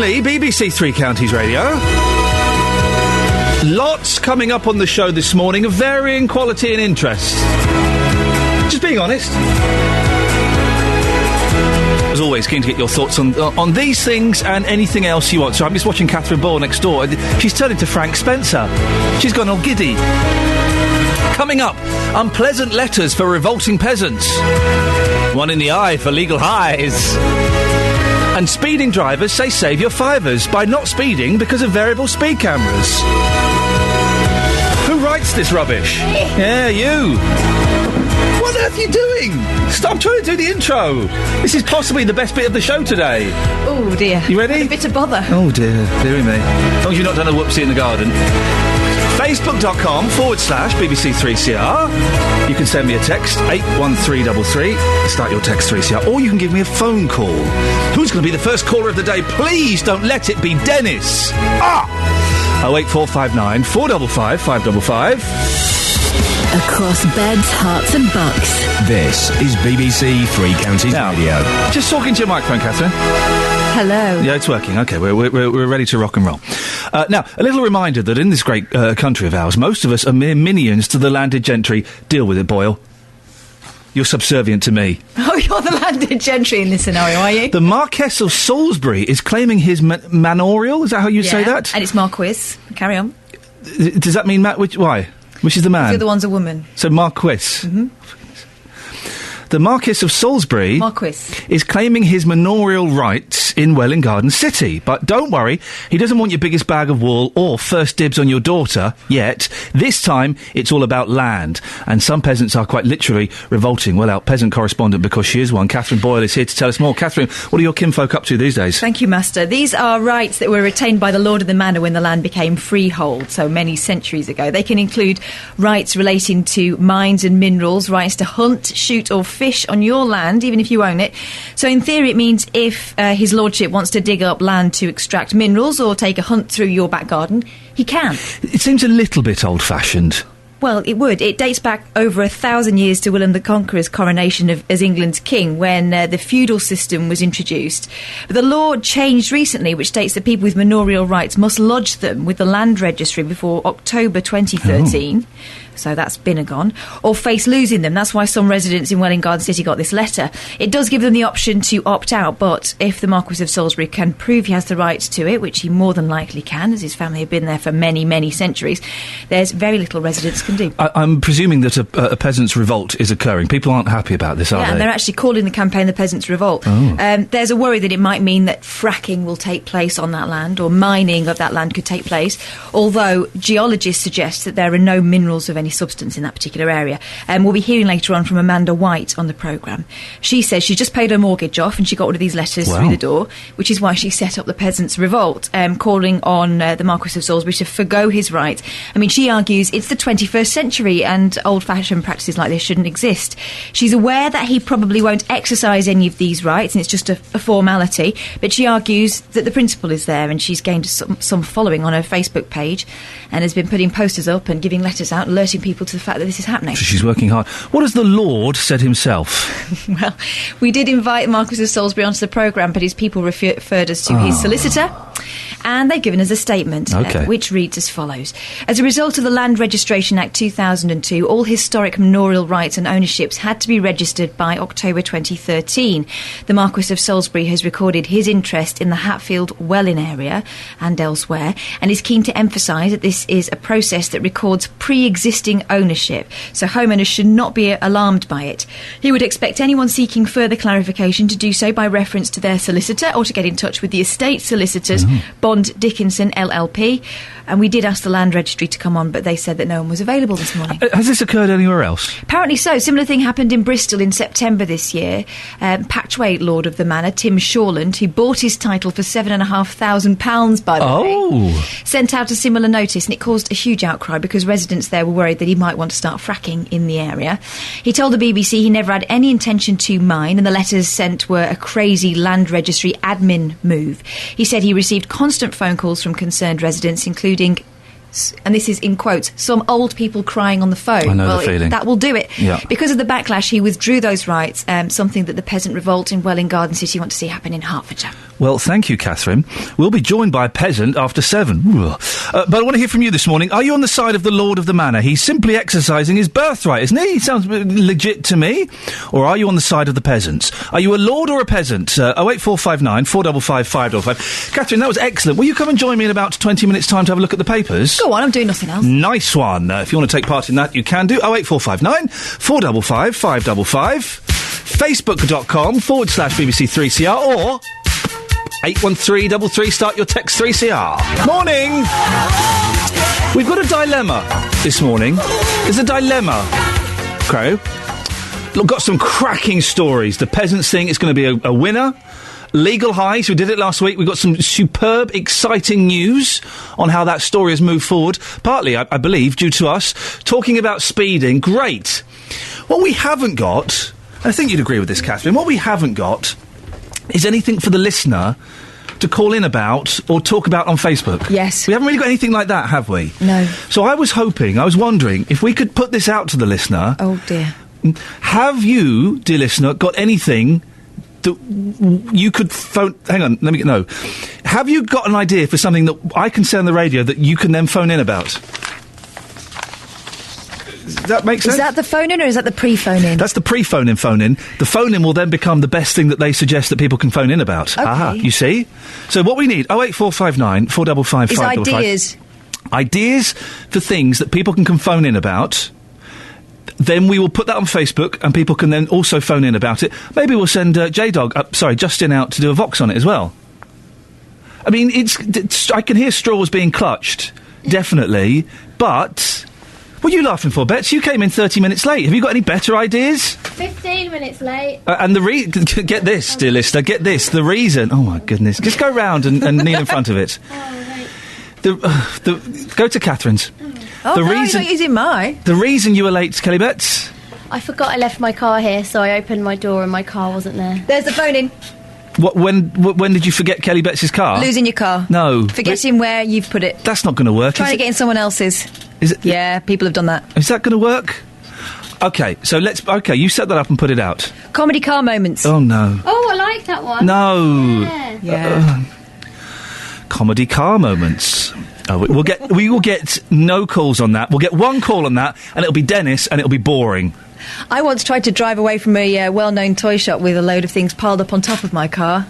Lee, BBC Three Counties Radio. Lots coming up on the show this morning of varying quality and interest. Just being honest. As always, keen to get your thoughts on these things and anything else you want. So I'm just watching Catherine Boyle next door. She's turned into Frank Spencer. She's gone all giddy. Coming up, unpleasant letters for revolting peasants. One in the eye for legal highs. And speeding drivers say save your fivers by not speeding because of variable speed cameras. Who writes this rubbish? Yeah, you. What on earth are you doing? Stop trying to do the intro. This is possibly the best bit of the show today. Oh, dear. You ready? A bit of bother. Oh, dear. Dearie me. As long as you've not done a whoopsie in the garden. Facebook.com/BBC3CR. You can send me a text, 81333. Start your text 3CR. Or you can give me a phone call. Who's going to be the first caller of the day? Please don't let it be Dennis. 08459 455 555. Across beds, hearts and bucks. This is BBC Three Counties Radio. Just talking to your microphone, Catherine. Hello. Yeah, it's working. OK, we're ready to rock and roll. Now, a little reminder that in this great country of ours, most of us are mere minions to the landed gentry. Deal with it, Boyle. You're subservient to me. Oh, you're the landed gentry in this scenario, are you? The Marquess of Salisbury is claiming his manorial. Is that how you say that? And it's Marquis. Carry on. Does that mean why? Which is the man? The other one's a woman. So Marquis. Mm-hmm. The Marquess of Salisbury is claiming his manorial rights in Welwyn Garden City. But don't worry, he doesn't want your biggest bag of wool or first dibs on your daughter yet. This time, it's all about land. And some peasants are quite literally revolting. Well, our peasant correspondent, because she is one, Catherine Boyle, is here to tell us more. Catherine, what are your kinfolk up to these days? Thank you, Master. These are rights that were retained by the Lord of the Manor when the land became freehold, so many centuries ago. They can include rights relating to mines and minerals, rights to hunt, shoot or fish on your land, even if you own it. So in theory it means if his lordship wants to dig up land to extract minerals or take a hunt through your back garden, he can. It seems a little bit old-fashioned. Well, it would. It dates back over 1,000 years to William the Conqueror's coronation as England's king, when the feudal system was introduced. But the law changed recently, which states that people with manorial rights must lodge them with the land registry before October 2013. So that's been and gone, or face losing them. That's why some residents in Welwyn Garden City got this letter. It does give them the option to opt out, but if the Marquis of Salisbury can prove he has the rights to it, which he more than likely can, as his family have been there for many, many centuries, there's very little residents can do. I'm presuming that a peasants' revolt is occurring. People aren't happy about this, are they? Yeah, and they're actually calling the campaign the Peasants' Revolt. There's a worry that it might mean that fracking will take place on that land, or mining of that land could take place, although geologists suggest that there are no minerals of any substance in that particular area. We'll be hearing later on from Amanda White on the programme. She says she just paid her mortgage off and she got one of these letters through the door, which is why she set up the Peasants' Revolt, calling on the Marquis of Salisbury to forgo his right. I mean, she argues it's the 21st century and old-fashioned practices like this shouldn't exist. She's aware that he probably won't exercise any of these rights and it's just a formality, but she argues that the principle is there, and she's gained some following on her Facebook page and has been putting posters up and giving letters out, alerting people to the fact that this is happening. So she's working hard. What has the Lord said himself? Well, we did invite Marquis of Salisbury onto the programme, but his people referred us to his solicitor, and they've given us a statement, which reads as follows. As a result of the Land Registration Act 2002, all historic manorial rights and ownerships had to be registered by October 2013. The Marquis of Salisbury has recorded his interest in the Hatfield-Welwyn area and elsewhere, and is keen to emphasise that this is a process that records pre-existing ownership, so homeowners should not be alarmed by it. He would expect anyone seeking further clarification to do so by reference to their solicitor or to get in touch with the estate solicitors, Bond Dickinson LLP. And we did ask the Land Registry to come on, but they said that no one was available this morning. Has this occurred anywhere else? Apparently so. Similar thing happened in Bristol in September this year. Patchway Lord of the Manor, Tim Shawland, who bought his title for £7,500, by the way, sent out a similar notice, and it caused a huge outcry because residents there were worried that he might want to start fracking in the area. He told the BBC he never had any intention to mine, and the letters sent were a crazy Land Registry admin move. He said he received constant phone calls from concerned residents, including, and this is in quotes, some old people crying on the phone. I know the feeling. That will do it. Yeah. Because of the backlash, he withdrew those rights, something that the Peasant Revolt in Welwyn Garden City want to see happen in Hertfordshire. Well, thank you, Catherine. We'll be joined by a peasant after 7. But I want to hear from you this morning. Are you on the side of the Lord of the Manor? He's simply exercising his birthright, isn't he? He sounds legit to me. Or are you on the side of the peasants? Are you a lord or a peasant? 08459 455 555. Catherine, that was excellent. Will you come and join me in about 20 minutes' time to have a look at the papers? Go on, I'm doing nothing else. Nice one. If you want to take part in that, you can do. 08459 455 555. Facebook.com/BBC3CR or 81333, start your text 3CR. Morning! We've got a dilemma this morning. There's a dilemma, Crow. Look, got some cracking stories. The peasants thing is going to be a winner. Legal Highs, we did it last week. We've got some superb, exciting news on how that story has moved forward. Partly, I believe, due to us talking about speeding. Great. What we haven't got, I think you'd agree with this, Catherine, what we haven't got is anything for the listener to call in about or talk about on Facebook. Yes. We haven't really got anything like that, have we? No. So I was wondering if we could put this out to the listener. Oh, dear. Have you, dear listener, got anything that you could phone... Hang on, let me get... No. Have you got an idea for something that I can say on the radio that you can then phone in about? Does that make sense? Is that the phone-in or is that the pre-phone-in? That's the pre-phone-in phone-in. The phone-in will then become the best thing that they suggest that people can phone in about. Okay. Aha, you see? So what we need, 08459 455 is 555. ideas. Ideas for things that people can phone in about. Then we will put that on Facebook and people can then also phone in about it. Maybe we'll send Justin out to do a Vox on it as well. I mean, it's I can hear straws being clutched, definitely, but... What are you laughing for, Bets? You came in 30 minutes late. Have you got any better ideas? 15 minutes late. And get this, dear listener, get this. The reason... Oh, my goodness. Just go round and kneel in front of it. Oh, right. Go to Catherine's. Oh, no, you're not using mine. The reason you were late, Kelly Betts... I forgot I left my car here, so I opened my door and my car wasn't there. There's the phone-in. When did you forget Kelly Betts' car? Losing your car. No. Forgetting where you've put it. That's not going to work, Trying to get in someone else's. Is it? Yeah, people have done that. Is that going to work? Okay, so you set that up and put it out. Comedy car moments. Oh, no. Oh, I like that one. No. Yeah. Comedy car moments. Oh, we will get no calls on that. We'll get one call on that, and it'll be Dennis, and it'll be boring. I once tried to drive away from a well-known toy shop with a load of things piled up on top of my car.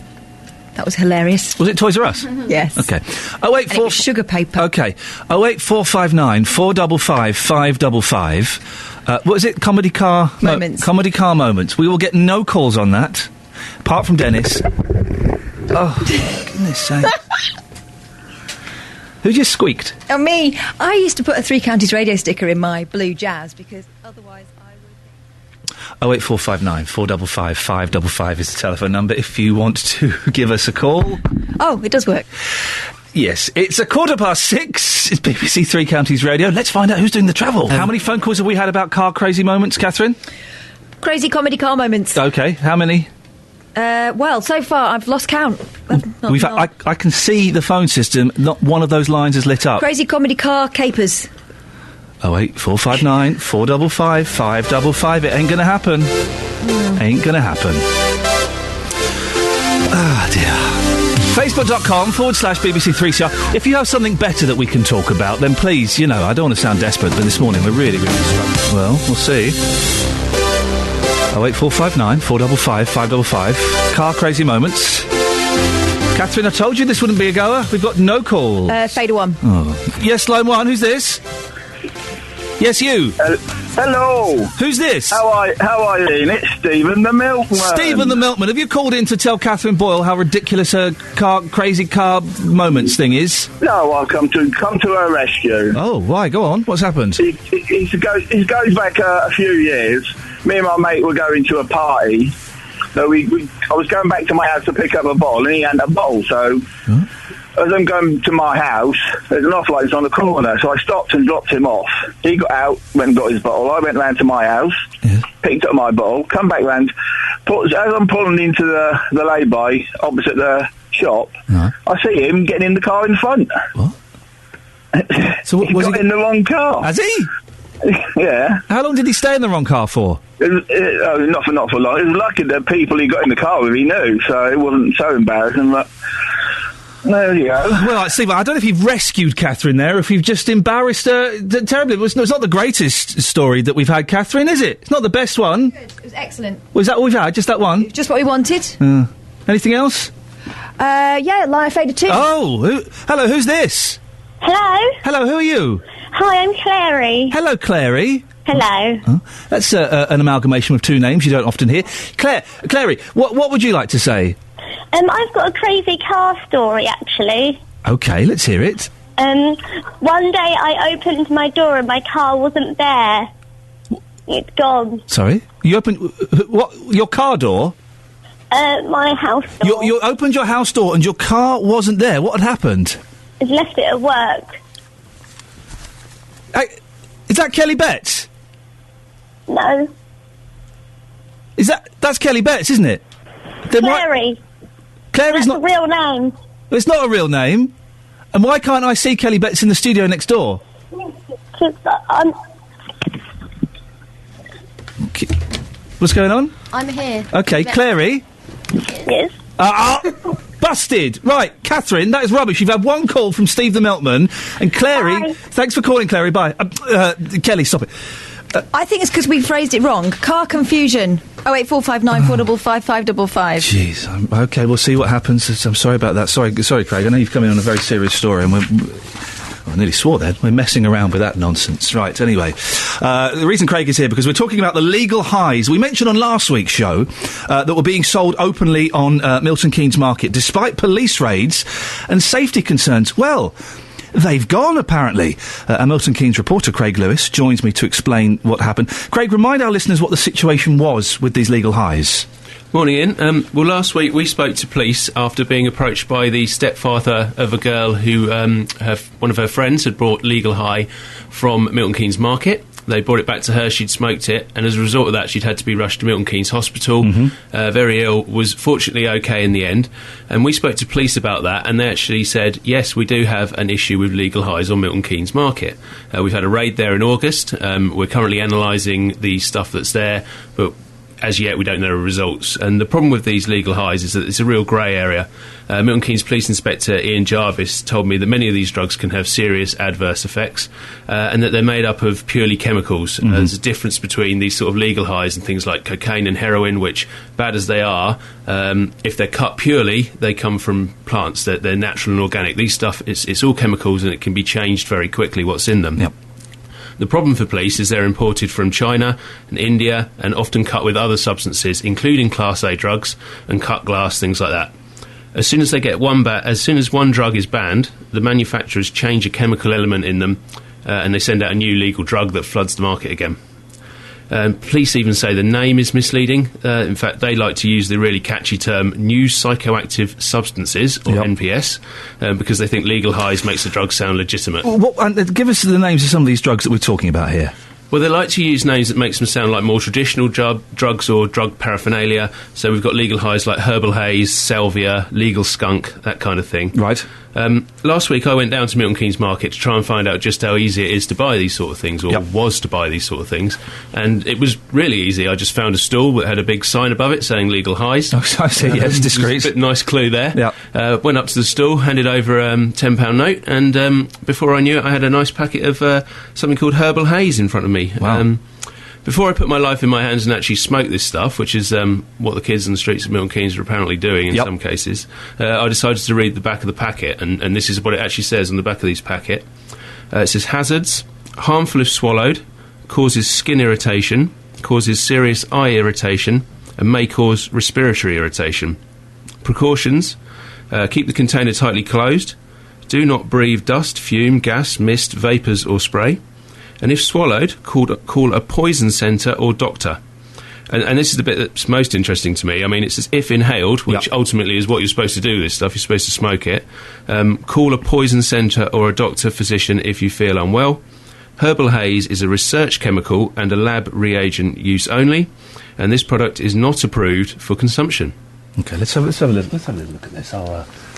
That was hilarious. Was it Toys R Us? Yes. Okay. And it was sugar paper. Okay. 08459 455 555. What is it? Comedy car... Moments. No, comedy car moments. We will get no calls on that, apart from Dennis. Oh, goodness sake. Who just squeaked? Oh, me. I used to put a Three Counties radio sticker in my blue Jazz because otherwise I would... 08459 455 555 is the telephone number if you want to give us a call. Oh, it does work. Yes, it's 6:15. It's BBC Three Counties Radio. Let's find out who's doing the travel. How many phone calls have we had about car crazy moments, Catherine? Crazy comedy car moments. Okay, how many? Well, so far I've lost count. I can see the phone system. Not one of those lines is lit up. Crazy comedy car capers. 08459 455 555. It ain't gonna happen. Ain't gonna happen. Ah, dear. Facebook.com/BBC3CR. If you have something better that we can talk about, then please, I don't want to sound desperate, but this morning we're really, really struggling. Well, we'll see. 08459 455 555. Car crazy moments. Catherine, I told you this wouldn't be a goer. We've got no call. Fader 1. Oh. Yes, line 1. Who's this? Yes, you. Hello. Who's this? How are you, Ian? It's Stephen the Milkman. Stephen the Milkman. Have you called in to tell Catherine Boyle how ridiculous her crazy car moments thing is? No, I've come to her rescue. Oh, why? Go on. What's happened? It goes back a few years. Me and my mate were going to a party. So I was going back to my house to pick up a bottle, and he had a bottle. So as I'm going to my house, there's an off-lights on the corner. So I stopped and dropped him off. He got out, went and got his bottle. I went round to my house, picked up my bottle, come back round. As I'm pulling into the lay-by opposite the shop, I see him getting in the car in front. What? So he got in the wrong car. Has he? Yeah. How long did he stay in the wrong car for? Not for long. It was lucky that people he got in the car with he knew, so it wasn't so embarrassing. But there you go. Well, Steve, I don't know if you've rescued Catherine there, or if you've just embarrassed her terribly. It's not the greatest story that we've had, Catherine, is it? It's not the best one. Good. It was excellent. Was that all we've had? Just that one? Just what we wanted. Anything else? Yeah, Lion Fader 2. Oh, hello, who's this? Hello. Hello, who are you? Hi, I'm Clary. Hello, Clary. Hello. That's an amalgamation of two names you don't often hear. Clary, what would you like to say? I've got a crazy car story, actually. Okay, let's hear it. One day I opened my door and my car wasn't there. It's gone. Sorry? You opened... what? Your car door? My house door. You opened your house door and your car wasn't there. What had happened? I've left it at work. Is that Kelly Betts? No. That's Kelly Betts, isn't it? Then Clary. Clary's not a real name. It's not a real name. And why can't I see Kelly Betts in the studio next door? What's going on? I'm here. Okay, Clary. Yes. Busted! Right, Catherine, that is rubbish. You've had one call from Steve the Milkman, and Clary... Bye. Thanks for calling, Clary, bye. Kelly, stop it. I think it's because we phrased it wrong. Car confusion. 08459 455 555. Jeez, okay, we'll see what happens. I'm sorry about that. Sorry, Craig, I know you've come in on a very serious story, and I nearly swore then. We're messing around with that nonsense. Right, anyway. The reason Craig is here, because we're talking about the legal highs we mentioned on last week's show that were being sold openly on Milton Keynes Market, despite police raids and safety concerns. Well, they've gone, apparently. Our Milton Keynes reporter, Craig Lewis, joins me to explain what happened. Craig, remind our listeners what the situation was with these legal highs. Morning, Ian. Well, last week we spoke to police after being approached by the stepfather of a girl who one of her friends had brought legal high from Milton Keynes Market. They brought it back to her, she'd smoked it, and as a result of that she'd had to be rushed to Milton Keynes Hospital, very ill, was fortunately okay in the end. And we spoke to police about that, and they actually said, yes, we do have an issue with legal highs on Milton Keynes Market. We've had a raid there in August, we're currently analysing the stuff that's there, but as yet, we don't know the results. And the problem with these legal highs is that it's a real grey area. Milton Keynes Police Inspector Iain Jarvis told me that many of these drugs can have serious adverse effects and that they're made up of purely chemicals. There's a difference between these sort of legal highs and things like cocaine and heroin, which, bad as they are, if they're cut purely, they come from plants. They're natural and organic. These stuff, it's all chemicals, and it can be changed very quickly what's in them. Yep. The problem for police is they're imported from China and India and often cut with other substances, including Class A drugs and cut glass, things like that. As soon as they get as soon as one drug is banned, the manufacturers change a chemical element in them and they send out a new legal drug that floods the market again. Police even say the name is misleading. In fact, they like to use the really catchy term new psychoactive substances, or NPS, because they think legal highs makes the drug sound legitimate. Give us the names of some of these drugs that we're talking about here. Well, they like to use names that makes them sound like more traditional drugs or drug paraphernalia. So we've got legal highs like Herbal Haze, Salvia, Legal Skunk, that kind of thing. Right. Last week I went down to Milton Keynes Market to try and find out just how easy it is to buy these sort of things, or was to buy these sort of things. And it was really easy. I just found a stall that had a big sign above it saying legal highs. Oh, I see, yes, discreet. A nice clue there. Yeah. Went up to the stall, handed over a £10 note, and before I knew it, I had a nice packet of something called Herbal Haze in front of me. Wow. Before I put my life in my hands and actually smoke this stuff, which is what the kids in the streets of Milton Keynes are apparently doing in some cases, I decided to read the back of the packet, and this is what it actually says on the back of this packet. It says, hazards, harmful if swallowed, causes skin irritation, causes serious eye irritation, and may cause respiratory irritation. Precautions, keep the container tightly closed, do not breathe dust, fume, gas, mist, vapours or spray. And if swallowed, call a poison centre or doctor. And this is the bit that's most interesting to me. I mean, it says if inhaled, which ultimately is what you're supposed to do with this stuff. You're supposed to smoke it. Call a poison centre or a doctor physician if you feel unwell. Herbal Haze is a research chemical and a lab reagent use only. And this product is not approved for consumption. Okay, let's have a little look at this.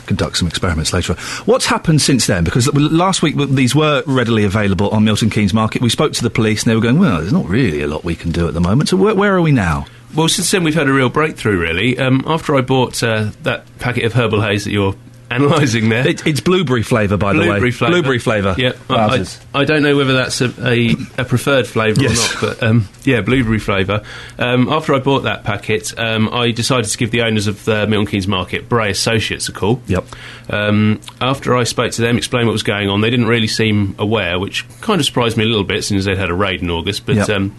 conduct some experiments later on. What's happened since then? Because last week these were readily available on Milton Keynes Market. We spoke to the police and they were going, well, there's not really a lot we can do at the moment. So where are we now? Well, since then we've had a real breakthrough, really. After I bought that packet of herbal haze that you're analysing there. It's blueberry flavour, by the way. Blueberry flavour. Yeah, I don't know whether that's a preferred flavour or not, but blueberry flavour. After I bought that packet, I decided to give the owners of the Milton Keynes Market, Bray Associates, a call. Yep. After I spoke to them, explained what was going on, they didn't really seem aware, which kind of surprised me a little bit since they'd had a raid in August, but... Yep.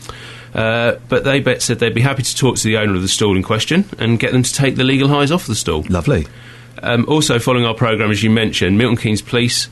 But they said they'd be happy to talk to the owner of the stall in question and get them to take the legal highs off the stall. Lovely. Also, following our programme, as you mentioned, Milton Keynes Police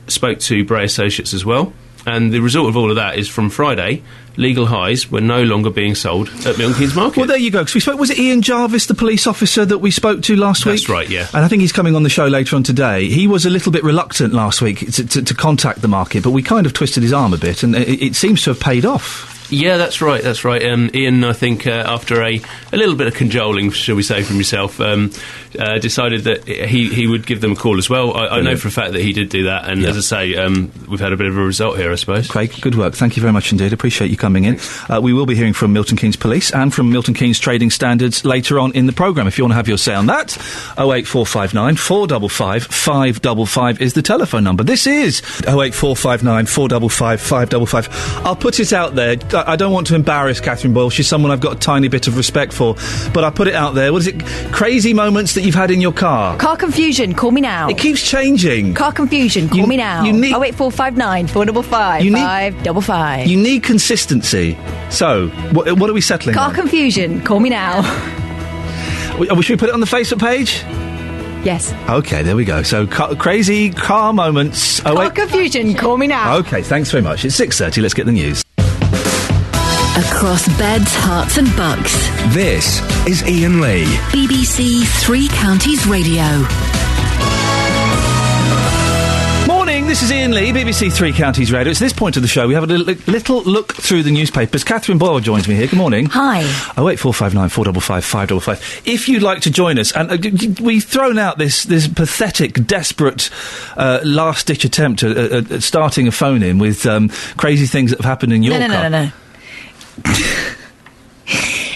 spoke to Bray Associates as well, and the result of all of that is from Friday, legal highs were no longer being sold at Milton Keynes Market. Well, there you go, because we spoke, was it Iain Jarvis, the police officer that we spoke to last week? That's right, yeah. And I think he's coming on the show later on today. He was a little bit reluctant last week to contact the market, but we kind of twisted his arm a bit, and it seems to have paid off. Yeah, that's right. Iain, I think, after a little bit of cajoling, shall we say, from yourself, decided that he would give them a call as well. I know for a fact that he did do that, and as I say, we've had a bit of a result here, I suppose. Craig, good work. Thank you very much indeed. Appreciate you coming in. We will be hearing from Milton Keynes Police and from Milton Keynes Trading Standards later on in the programme. If you want to have your say on that, 08459 455 555 is the telephone number. This is 08459 455 555. I'll put it out there. I don't want to embarrass Catherine Boyle. She's someone I've got a tiny bit of respect for. But I put it out there. What is it? Crazy moments that you've had in your car? Car confusion, call me now. It keeps changing. Car confusion, call me now. You need 08459 455 555. You need consistency. So, what are we settling Car on? confusion, call me now. Should we put it on the Facebook page? Yes. OK, there we go. So, crazy car moments. Car confusion, call me now. OK, thanks very much. It's 6:30. Let's get the news. Across beds, hearts and bucks. This is Iain Lee. BBC Three Counties Radio. Morning, this is Iain Lee, BBC Three Counties Radio. It's this point of the show we have a little look through the newspapers. Catherine Boyle joins me here. Good morning. Hi. 08459 455 555. If you'd like to join us, and we've thrown out this pathetic, desperate last-ditch attempt at starting a phone-in with crazy things that have happened in your car. No.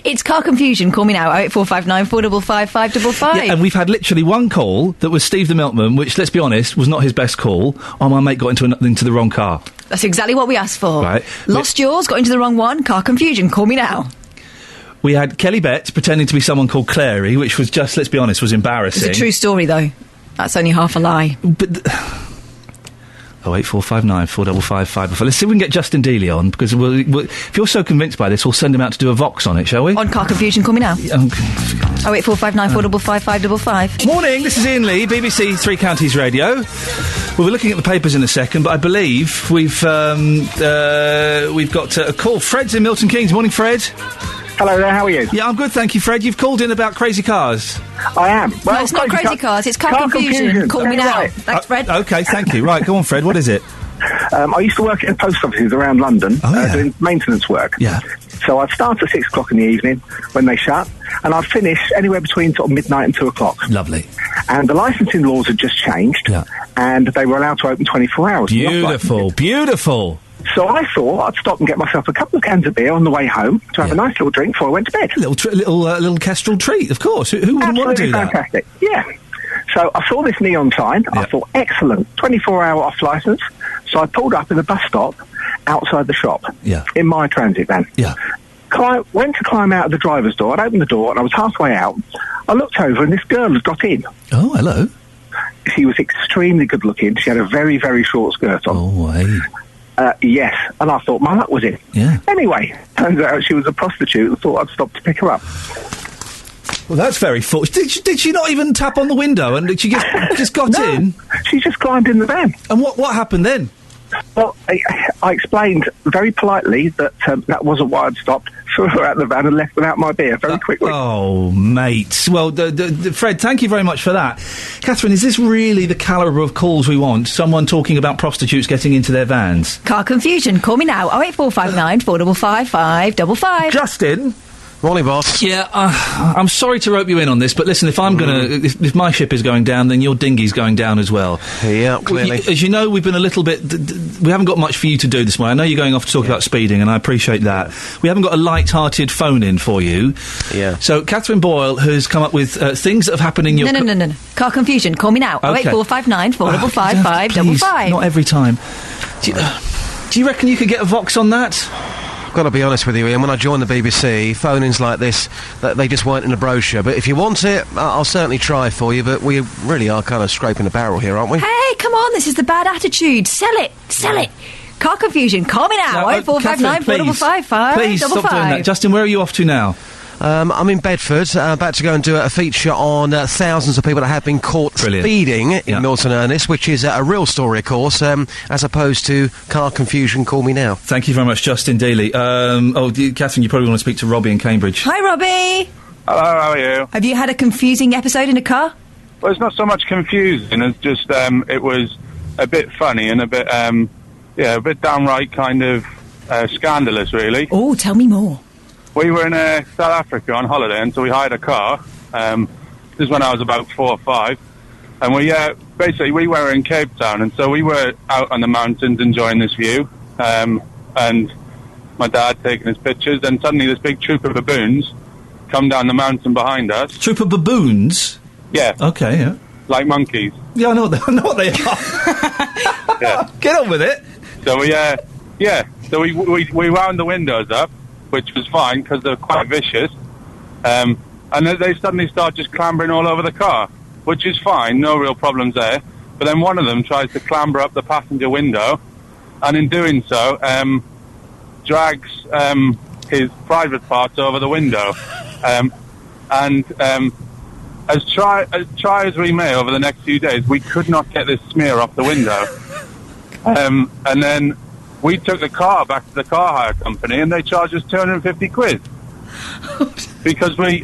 It's car confusion. Call me now. 08459 455 555. Yeah, and we've had literally one call that was Steve the Milkman, which, let's be honest, was not his best call. Oh, my mate got into the wrong car. That's exactly what we asked for. Right. Lost yours, got into the wrong one. Car confusion. Call me now. We had Kelly Betts pretending to be someone called Clary, which was just, let's be honest, was embarrassing. It's a true story, though. That's only half a lie. But 08459 455 555. Let's see if we can get Justin Dealey on, because if you're so convinced by this, we'll send him out to do a Vox on it, shall we? On car confusion, call me now. 08459 455 555. Morning, this is Iain Lee, BBC Three Counties Radio. We'll be looking at the papers in a second, but I believe we've got a call. Fred's in Milton Keynes. Morning, Fred. Hello there, how are you? Yeah, I'm good, thank you, Fred. You've called in about crazy cars. I am. Well, No, it's not crazy cars, it's car confusion. Call me now. Right. Thanks, Fred. OK, thank you. Right, go on, Fred, what is it? I used to work in post offices around London doing maintenance work. Yeah. So I'd start at 6 o'clock in the evening when they shut, and I'd finish anywhere between sort of midnight and 2 o'clock. Lovely. And the licensing laws had just changed, and they were allowed to open 24 hours. Beautiful. So I thought I'd stop and get myself a couple of cans of beer on the way home to have a nice little drink before I went to bed. Little kestrel treat, of course. Who wouldn't want to do that? Fantastic. Yeah. So I saw this neon sign. I thought, excellent, 24-hour off licence. So I pulled up in the bus stop outside the shop in my transit van. Yeah. Went to climb out of the driver's door. I'd opened the door and I was halfway out. I looked over and this girl had got in. Oh, hello. She was extremely good looking. She had a very, very short skirt on. Oh, hey. Yes, and I thought my luck was in. Yeah. Anyway, turns out she was a prostitute and thought I'd stop to pick her up. Well, that's very fortunate. Did she not even tap on the window and she just got in? She just climbed in the van. And what happened then? Well, I explained very politely that that wasn't why I'd stopped, threw her out of the van and left without my beer very quickly. Oh, mate. Well, Fred, thank you very much for that. Catherine, is this really the calibre of calls we want? Someone talking about prostitutes getting into their vans? Car confusion, call me now. 08459 455 555. Justin? Morning, boss. Yeah, I'm sorry to rope you in on this, but listen, if I'm if my ship is going down, then your dinghy's going down as well. Yeah, clearly. As you know, we've been a little bit... we haven't got much for you to do this morning. I know you're going off to talk about speeding, and I appreciate that. We haven't got a light-hearted phone-in for you. Yeah. So, Catherine Boyle has come up with things that have happened in your... No. Car confusion. Call me now. Okay. 08459 455 Please, 555. not every time. Do you reckon you could get a Vox on that? I've got to be honest with you, Ian, when I joined the BBC, phone-ins like this, they just weren't in the brochure. But if you want it, I'll certainly try for you, but we really are kind of scraping the barrel here, aren't we? Hey, come on, this is the bad attitude. Sell it. Car confusion. Call me now. 08459 455 555. Please stop doing that. Justin, where are you off to now? I'm in Bedford, about to go and do a feature on thousands of people that have been caught speeding in Milton Ernest, which is a real story, of course, as opposed to car confusion. Call me now. Thank you very much, Justin Dealey. Catherine, you probably want to speak to Robbie in Cambridge. Hi, Robbie. Hello, how are you? Have you had a confusing episode in a car? Well, it's not so much confusing as just it was a bit funny and a bit downright kind of scandalous, really. Oh, tell me more. We were in South Africa on holiday, and so we hired a car. This is when I was about 4 or 5, and we were in Cape Town, and so we were out on the mountains enjoying this view, and my dad taking his pictures. Then suddenly, this big troop of baboons come down the mountain behind us. Troop of baboons? Yeah. Okay. Yeah. Like monkeys. Yeah, I know what they are. Yeah. Get on with it. So we wound the windows up, which was fine because they're quite vicious. And then they suddenly start just clambering all over the car, which is fine, no real problems there. But then one of them tries to clamber up the passenger window, and in doing so, drags his private parts over the window. As try as we may over the next few days, we could not get this smear off the window. And then we took the car back to the car hire company, and they charged us 250 quid. Because I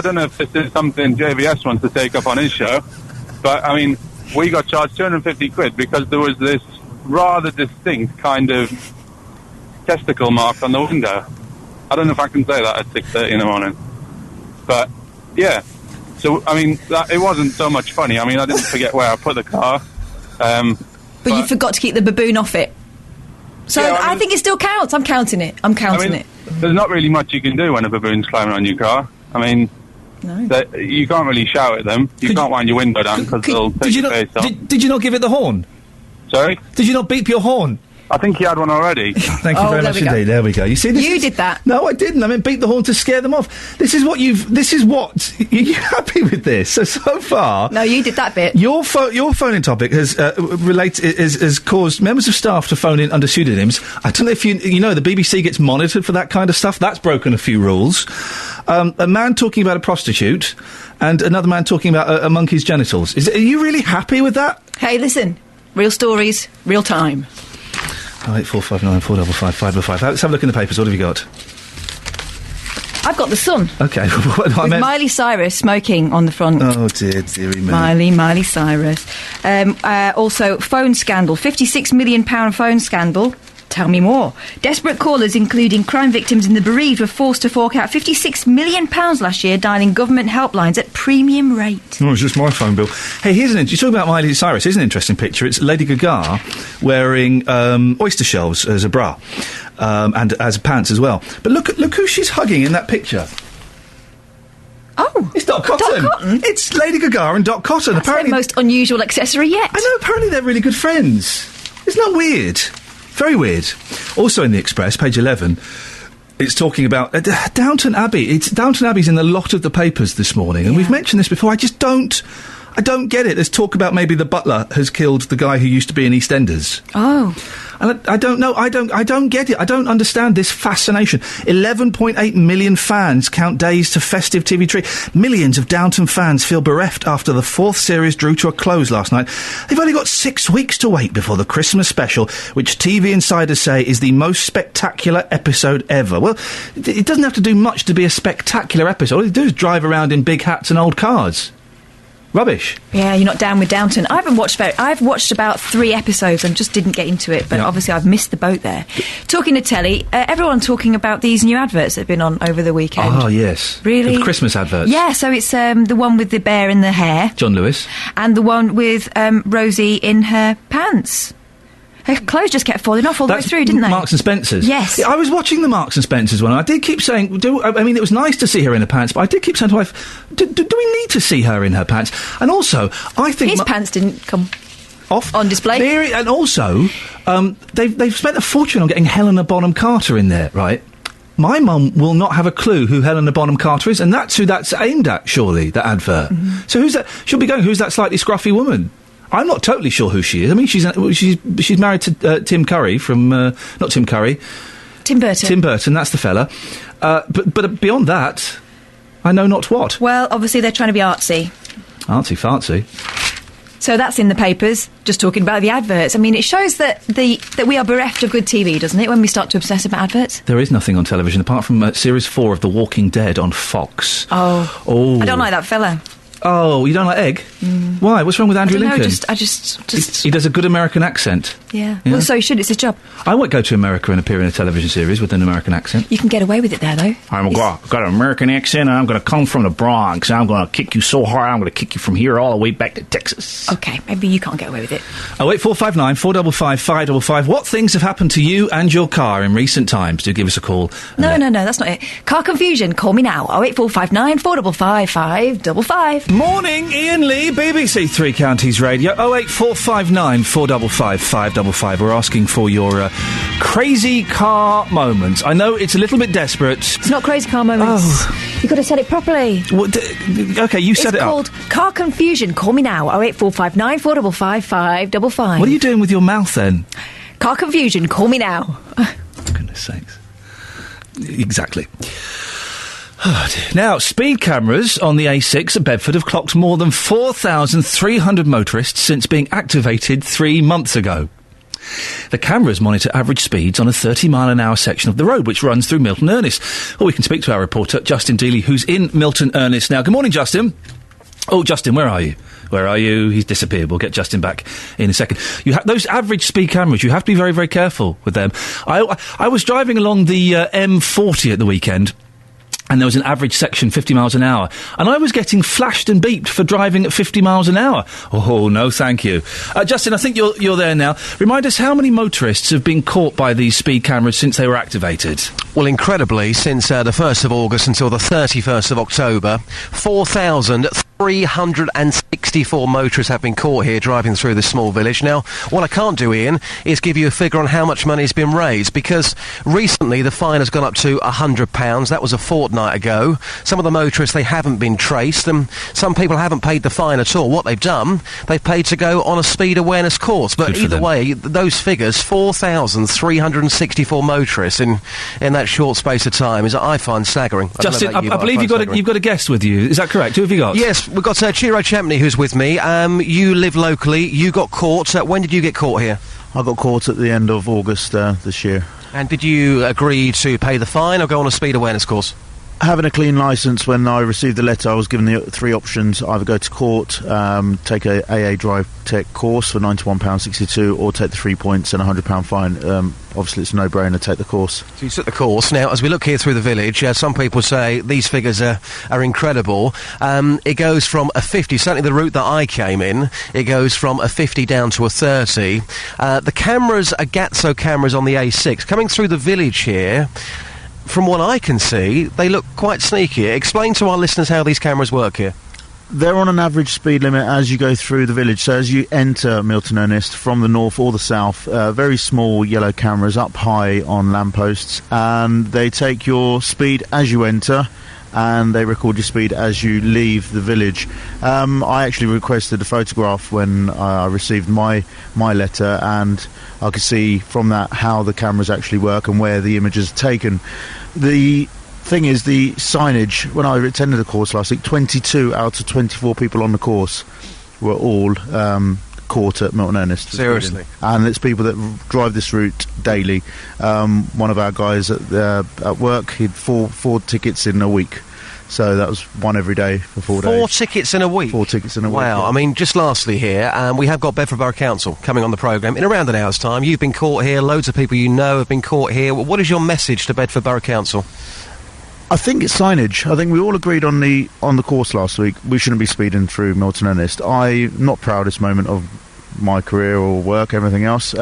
don't know if this is something JVS wants to take up on his show, but, we got charged 250 quid because there was this rather distinct kind of testicle mark on the window. I don't know if I can say that at 6:30 in the morning. But, yeah. So, it wasn't so much funny. I didn't forget where I put the car. But you forgot to keep the baboon off it. So yeah, I think it still counts. I'm counting it. There's not really much you can do when a baboon's climbing on your car. No. You can't really shout at them. You can't wind your window down because they'll take your face off. Did you not give it the horn? Sorry? Did you not beep your horn? I think he had one already. Thank you very much indeed. There we go. You see, you did that. No, I didn't. Beat the horn to scare them off. This is what. Are you happy with this? So far. No, you did that bit. Your phone-in topic has has caused members of staff to phone in under pseudonyms. I don't know if you know the BBC gets monitored for that kind of stuff. That's broken a few rules. A man talking about a prostitute, and another man talking about a monkey's genitals. Are you really happy with that? Hey, listen. Real stories, real time. 08459 455 555. Let's have a look in the papers. What have you got? I've got The Sun. Okay. With Miley Cyrus smoking on the front. Oh, dearie me. Miley Cyrus. Also, phone scandal. £56 million phone scandal. Tell me more. Desperate callers, including crime victims and the bereaved, were forced to fork out £56 million last year dialing government helplines at premium rate. Oh, it's just my phone bill. Hey, you talk about Miley Cyrus. Here's an interesting picture. It's Lady Gaga wearing oyster shells as a bra and as pants as well. But look who she's hugging in that picture. Oh, it's Dot Cotton. Dot Cotton? It's Lady Gaga and Dot Cotton. That's apparently the most unusual accessory yet. I know. Apparently they're really good friends. Isn't that weird? Very weird. Also in the Express, page 11, it's talking about Downton Abbey. Downton Abbey's in a lot of the papers this morning, and we've mentioned this before. I don't get it. There's talk about maybe the butler has killed the guy who used to be in EastEnders. Oh. And I don't know. I don't get it. I don't understand this fascination. 11.8 million fans count days to festive TV treat. Millions of Downton fans feel bereft after the 4th series drew to a close last night. They've only got 6 weeks to wait before the Christmas special, which TV insiders say is the most spectacular episode ever. Well, it doesn't have to do much to be a spectacular episode. All you do is drive around in big hats and old cars. Rubbish. Yeah, you're not down with Downton. I've watched about 3 episodes and just didn't get into it, but obviously I've missed the boat there. Talking to telly, everyone talking about these new adverts that have been on over the weekend. Oh, yes. Really? The Christmas adverts. Yeah, so it's the one with the bear in the hair. John Lewis. And the one with Rosie in her pants. Her clothes just kept falling off all the way through, didn't they? Marks and Spencer's. Yes. I was watching the Marks and Spencer's one. I did keep saying, I mean, it was nice to see her in her pants, but I did keep saying to my wife, do we need to see her in her pants? And also, I think... His pants didn't come off on display. And also, they've spent a fortune on getting Helena Bonham Carter in there, right? My mum will not have a clue who Helena Bonham Carter is, and that's who that's aimed at, surely, that advert. Mm-hmm. So who's that? She'll be going, who's that slightly scruffy woman? I'm not totally sure who she is. I mean, she's married to Tim Curry from... not Tim Curry. Tim Burton. Tim Burton, that's the fella. But beyond that, I know not what. Well, obviously they're trying to be artsy. Artsy-fartsy. So that's in the papers, just talking about the adverts. I mean, it shows that we are bereft of good TV, doesn't it, when we start to obsess about adverts? There is nothing on television apart from Series 4 of The Walking Dead on Fox. Oh. I don't like that fella. Oh, you don't like Egg? Mm. Why? What's wrong with Andrew Lincoln? I just... He does a good American accent. Yeah. Well, so he should. It's his job. I won't go to America and appear in a television series with an American accent. You can get away with it there, though. I've got an American accent, and I'm going to come from the Bronx, and I'm going to kick you so hard, I'm going to kick you from here all the way back to Texas. OK, maybe you can't get away with it. 08459 455 555. What things have happened to you and your car in recent times? Do give us a call. No, that's not it. Car confusion, call me now. 08459 455 555. Morning, Iain Lee, BBC Three Counties Radio. 08459 455 555. We're asking for your crazy car moments. I know it's a little bit desperate. It's not crazy car moments. Oh. You've got to set it properly. OK, you set it up. It's called car confusion. Call me now. 08459 455 555. What are you doing with your mouth then? Car confusion. Call me now. For goodness sakes. Exactly. Oh dear. Now, speed cameras on the A6 at Bedford have clocked more than 4,300 motorists since being activated 3 months ago. The cameras monitor average speeds on a 30-mile-an-hour section of the road, which runs through Milton Ernest. Well, we can speak to our reporter, Justin Dealey, who's in Milton Ernest now. Good morning, Justin. Oh, Justin, where are you? Where are you? He's disappeared. We'll get Justin back in a second. Those average speed cameras, you have to be very, very careful with them. I was driving along the M40 at the weekend, and there was an average section 50 miles an hour, and I was getting flashed and beeped for driving at 50 miles an hour. Oh, no, thank you. Justin, I think you're there now. Remind us how many motorists have been caught by these speed cameras since they were activated? Well, incredibly, since the 1st of August until the 31st of October, 4,364 motorists have been caught here driving through this small village. Now, what I can't do, Ian, is give you a figure on how much money has been raised, because recently the fine has gone up to £100. That was a fortnight ago. Some of the motorists, they haven't been traced, and some people haven't paid the fine at all. What they've done, they've paid to go on a speed awareness course. But either way, those figures, 4,364 motorists in that short space of time, is, I find, staggering. Justin, I believe you've got a guest with you. Is that correct? Who have you got? Yes, we've got Chiro Champney, who's with me. You live locally. You got caught. When did you get caught here? I got caught at the end of August this year. And did you agree to pay the fine or go on a speed awareness course? Having a clean licence, when I received the letter, I was given the 3 options: either go to court, take a AA Drive Tech course for £91.62, or take the 3 points and a £100 fine. Obviously, it's a no-brainer to take the course. So you took the course. Now, as we look here through the village, some people say these figures are incredible. It goes from a 50, certainly the route that I came in, it goes from a 50 down to a 30. The cameras are Gatso cameras on the A6. Coming through the village here, from what I can see, they look quite sneaky. Explain to our listeners how these cameras work here. They're on an average speed limit as you go through the village. So as you enter Milton Ernest from the north or the south, very small yellow cameras up high on lampposts, and they take your speed as you enter, and they record your speed as you leave the village. I actually requested a photograph when I received my letter, and I could see from that how the cameras actually work and where the images are taken. The thing is, the signage, when I attended the course last week, 22 out of 24 people on the course were all caught at Milton Ernest. Seriously? And it's people that drive this route daily. One of our guys at work, he'd four tickets in a week. So that was one every day for 4 days. 4 tickets in a week? 4 tickets in a week. Wow. Yeah. I mean, just lastly here, we have got Bedford Borough Council coming on the programme in around an hour's time. You've been caught here. Loads of people you know have been caught here. What is your message to Bedford Borough Council? I think it's signage. I think we all agreed on the course last week. We shouldn't be speeding through Milton Ernest. I'm not proudest moment of my career or work, everything else.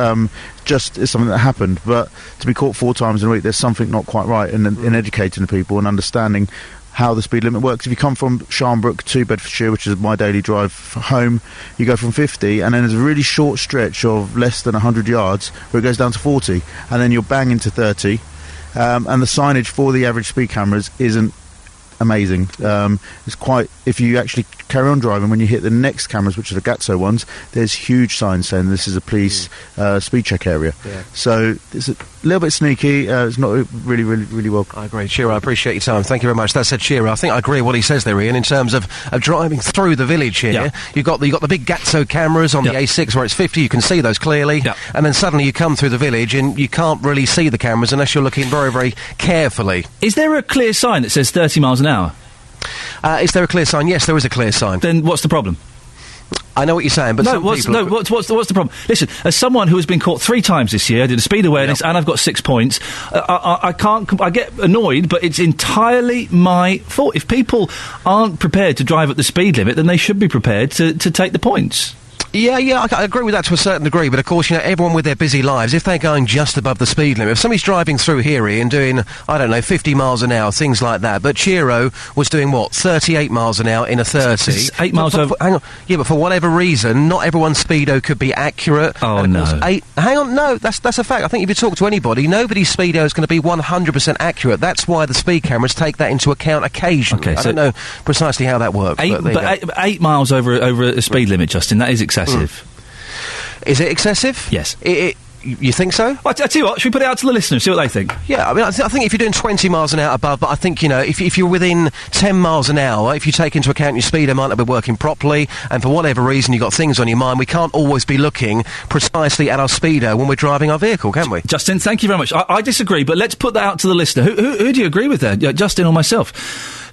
Just it's something that happened. But to be caught 4 times in a week, there's something not quite right in educating the people and understanding how the speed limit works. If you come from Sharnbrook to Bedfordshire, which is my daily drive home, you go from 50, and then there's a really short stretch of less than 100 yards where it goes down to 40, and then you're bang into 30. And the signage for the average speed cameras isn't amazing. It's quite, if you actually carry on driving, when you hit the next cameras, which are the Gatso ones, there's huge signs saying this is a police speed check area. Yeah. So it's a little bit sneaky. It's not really well. I agree. Shearer, I appreciate your time. Thank you very much. That said, Shearer, I think I agree with what he says there, Ian, in terms of driving through the village here. Yeah. You've got the big Gatso cameras on the A6 where it's 50, you can see those clearly, and then suddenly you come through the village and you can't really see the cameras unless you're looking very, very carefully. Is there a clear sign that says 30 miles an hour? Is there a clear sign? Yes, there is a clear sign. Then what's the problem? I know what you're saying, but what's the problem? Listen, as someone who has been caught 3 times this year, I did a speed awareness and I've got 6 points. I get annoyed, but it's entirely my fault. If people aren't prepared to drive at the speed limit, then they should be prepared to take the points. Yeah, I agree with that to a certain degree, but of course, everyone with their busy lives, if they're going just above the speed limit, if somebody's driving through here and doing, 50 miles an hour, things like that, but Chiro was doing, 38 miles an hour in a 30. It's 8 miles over... Hang on. Yeah, but for whatever reason, not everyone's speedo could be accurate. Oh, no. Hang on, no, that's a fact. I think if you talk to anybody, nobody's speedo is going to be 100% accurate. That's why the speed cameras take that into account occasionally. Okay, I don't know precisely how that works. 8 miles over a speed limit, Justin, that is excessive. Is it excessive? Yes. You think so? Well, I tell you what, should we put it out to the listeners, see what they think? Yeah, I mean, I think if you're doing 20 miles an hour above, but I think, if you're within 10 miles an hour, if you take into account your speedo might not be working properly, and for whatever reason you've got things on your mind, we can't always be looking precisely at our speedo when we're driving our vehicle, can we? Justin, thank you very much. I disagree, but let's put that out to the listener. Who do you agree with there, Justin or myself?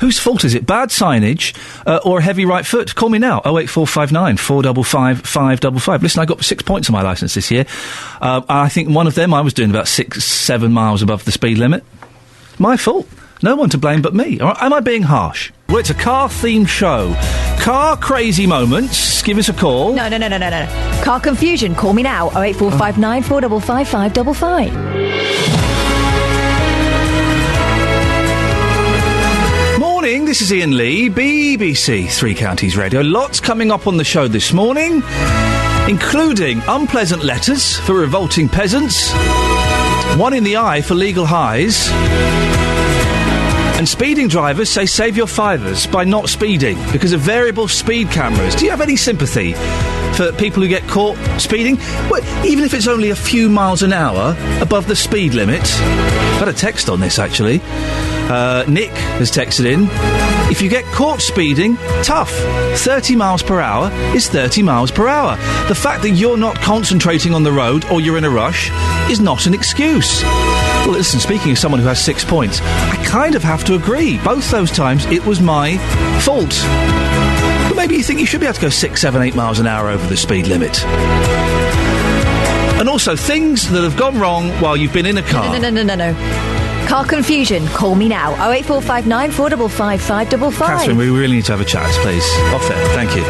Whose fault is it? Bad signage or a heavy right foot? Call me now, 08459 455 555. Listen, I got 6 points on my licence this year. I think one of them I was doing about 6-7 miles above the speed limit. My fault. No one to blame but me. Am I being harsh? Well, it's a car-themed show. Car crazy moments. Give us a call. No. Car confusion. Call me now, 08459 455 555. This is Iain Lee, BBC Three Counties Radio. Lots coming up on the show this morning, including unpleasant letters for revolting peasants, one in the eye for legal highs, and speeding drivers say save your fivers by not speeding because of variable speed cameras. Do you have any sympathy for people who get caught speeding? Well, even if it's only a few miles an hour above the speed limit. Got a text on this, actually. Nick has texted in. If you get caught speeding, tough. 30 miles per hour is 30 miles per hour. The fact that you're not concentrating on the road or you're in a rush is not an excuse. Well, listen, speaking of someone who has 6 points, I kind of have to agree. Both those times, it was my fault. But maybe you think you should be able to go 6, 7, 8 miles an hour over the speed limit. And also, things that have gone wrong while you've been in a car. No. Car confusion. Call me now, 08459 455 555. Catherine, we really need to have a chat, please. Off air. Thank you.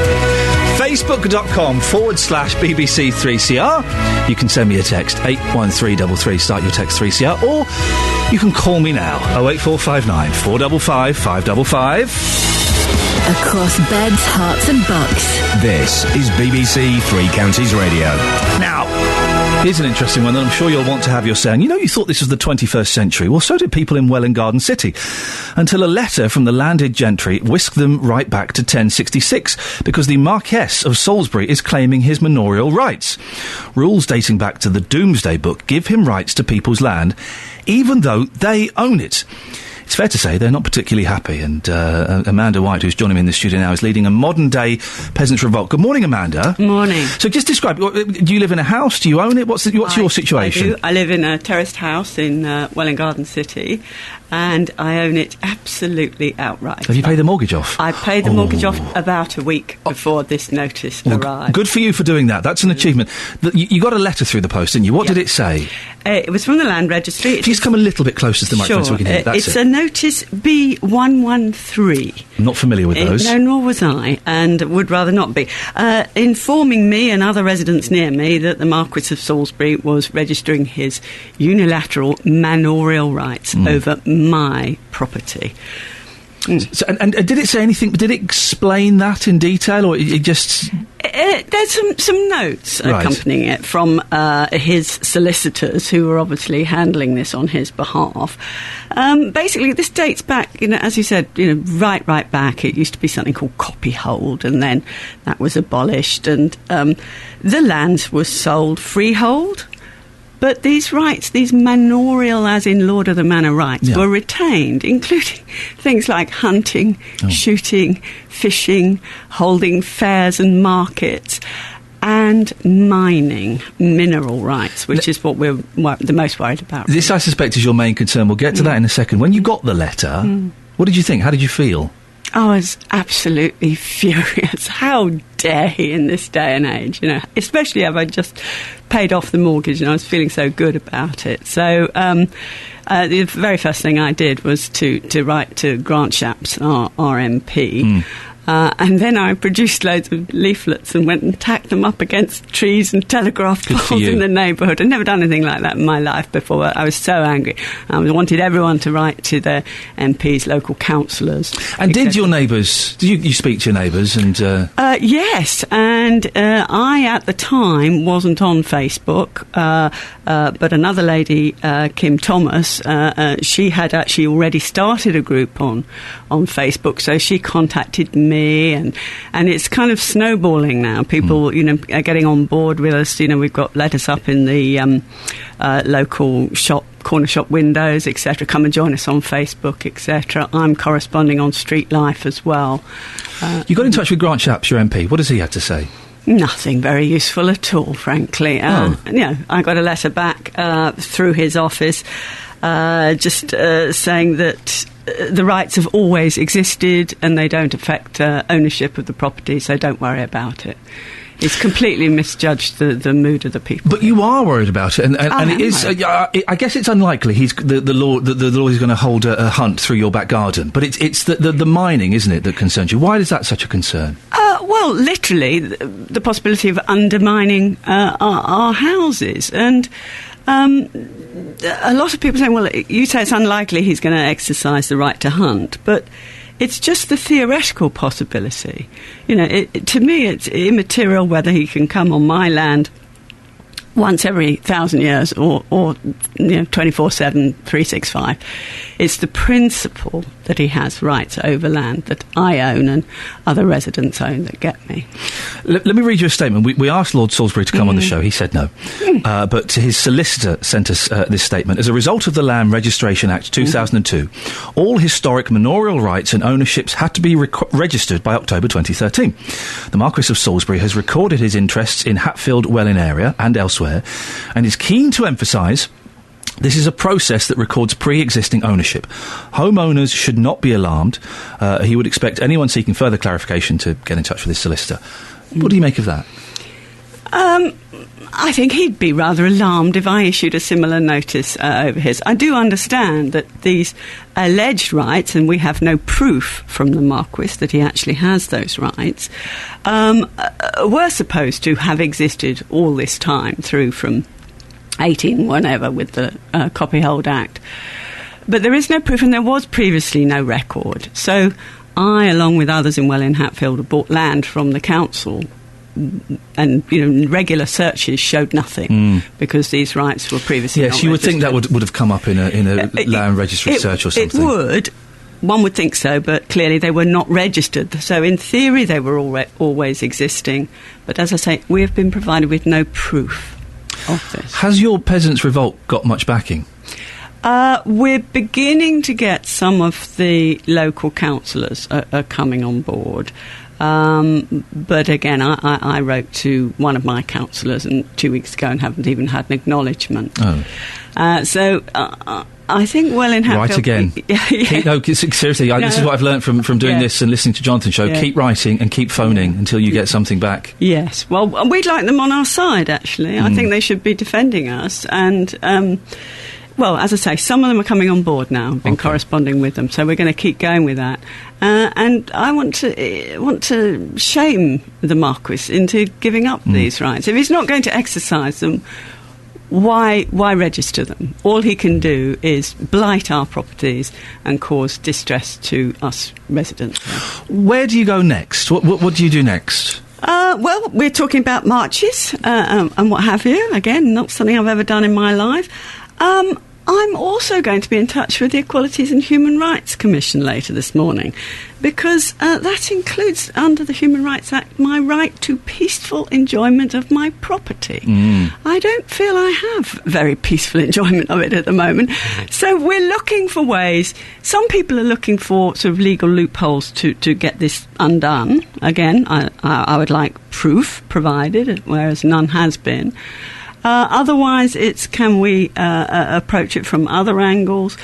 Facebook.com/BBC3CR. You can send me a text, 81333, start your text 3CR, or you can call me now, 08459 455 555. Across beds, hearts and bucks. This is BBC Three Counties Radio. Now, here's an interesting one that I'm sure you'll want to have your say. You thought this was the 21st century. Well, so did people in Welwyn Garden City. Until a letter from the landed gentry whisked them right back to 1066, because the Marquess of Salisbury is claiming his manorial rights. Rules dating back to the Domesday Book give him rights to people's land, even though they own it. It's fair to say they're not particularly happy, and Amanda White, who's joining me in the studio now, is leading a modern-day peasants' revolt. Good morning, Amanda. Morning. So just describe, do you live in a house? Do you own it? What's your situation? I live in a terraced house in Welwyn Garden City, and I own it absolutely outright. Have you paid the mortgage off? I paid the mortgage off about a week before this notice arrived. Good for you for doing that. That's an achievement. You got a letter through the post, didn't you? What did it say? It was from the Land Registry. Please come a little bit closer to the microphone so we can hear it. That's it's a notice B113. I'm not familiar with those. No, nor was I, and would rather not be. Informing me and other residents near me that the Marquis of Salisbury was registering his unilateral manorial rights over my property. So, and did it say anything? Did it explain that in detail, or it just? There's some notes accompanying it from his solicitors, who were obviously handling this on his behalf. Basically, this dates back, as you said, right back. It used to be something called copyhold, and then that was abolished, and the land was sold freehold. But these rights, these manorial, as in Lord of the Manor rights, were retained, including things like hunting, shooting, fishing, holding fairs and markets, and mining, mineral rights, which is what we're the most worried about. This, I suspect, is your main concern. We'll get to that in a second. When you got the letter, what did you think? How did you feel? I was absolutely furious. How dare he in this day and age, especially if I just paid off the mortgage and I was feeling so good about it. So the very first thing I did was to write to Grant Shapps, our MP, and then I produced loads of leaflets and went and tacked them up against trees and telegraph poles in the neighbourhood. I'd never done anything like that in my life before. I was so angry. I wanted everyone to write to their MPs, local councillors. And did your neighbours, did you speak to your neighbours? And yes, and I at the time wasn't on Facebook, but another lady, Kim Thomas, she had actually already started a group on Facebook, so she contacted me. And it's kind of snowballing now. People, are getting on board with us. We've got letters up in the local corner shop windows, etc. Come and join us on Facebook, etc. I'm corresponding on Street Life as well. You got in touch with Grant Shapps, your MP. What does he have to say? Nothing very useful at all, frankly. I got a letter back through his office just saying that the rights have always existed and they don't affect ownership of the property, so don't worry about it. It's completely misjudged the mood of the people. But you are worried about it, and it is. I guess it's unlikely the law is going to hold a hunt through your back garden. But it's the mining, isn't it, that concerns you? Why is that such a concern? Well, literally, the possibility of undermining our houses. And a lot of people say, well, you say it's unlikely he's going to exercise the right to hunt, but it's just the theoretical possibility. To me, it's immaterial whether he can come on my land once every 1,000 years or 24/7, 365. It's the principle that he has rights over land that I own and other residents own that get me. Let me read you a statement. We asked Lord Salisbury to come on the show. He said no. But his solicitor sent us this statement. As a result of the Land Registration Act 2002, all historic manorial rights and ownerships had to be registered by October 2013. The Marquis of Salisbury has recorded his interests in Hatfield, Welwyn area and elsewhere, and is keen to emphasise this is a process that records pre-existing ownership. Homeowners should not be alarmed. He would expect anyone seeking further clarification to get in touch with his solicitor. What do you make of that? I think he'd be rather alarmed if I issued a similar notice over his. I do understand that these alleged rights, and we have no proof from the Marquis that he actually has those rights, were supposed to have existed all this time through from 18 whenever with the Copyhold Act. But there is no proof, and there was previously no record. So I, along with others in Welwyn Hatfield, have bought land from the council, and regular searches showed nothing because these rights were previously not you would registered. think that would have come up in a land registry search or something. It would. One would think so, but clearly they were not registered. So in theory they were always existing. But as I say, we have been provided with no proof of this. Has your Peasants' Revolt got much backing? We're beginning to get some of the local councillors are coming on board. But again, I wrote to one of my councillors 2 weeks ago and haven't even had an acknowledgement. So I think in Hatfield... Write again. Seriously, this is what I've learned from doing this and listening to Jonathan's show. Yeah. Keep writing and keep phoning until you get something back. Yes. Well, we'd like them on our side, actually. I think they should be defending us. And, as I say, some of them are coming on board now. I've been corresponding with them. So we're going to keep going with that. And I want to shame the Marquis into giving up these rights. If he's not going to exercise them, why register them? All he can do is blight our properties and cause distress to us residents. Where do you go next? What do you do next? We're talking about marches and what have you. Again, not something I've ever done in my life. I'm also going to be in touch with the Equalities and Human Rights Commission later this morning, because that includes, under the Human Rights Act, my right to peaceful enjoyment of my property. I don't feel I have very peaceful enjoyment of it at the moment. So we're looking for ways. Some people are looking for sort of legal loopholes to get this undone. Again, I would like proof provided, whereas none has been. Otherwise, it's can we approach it from other angles?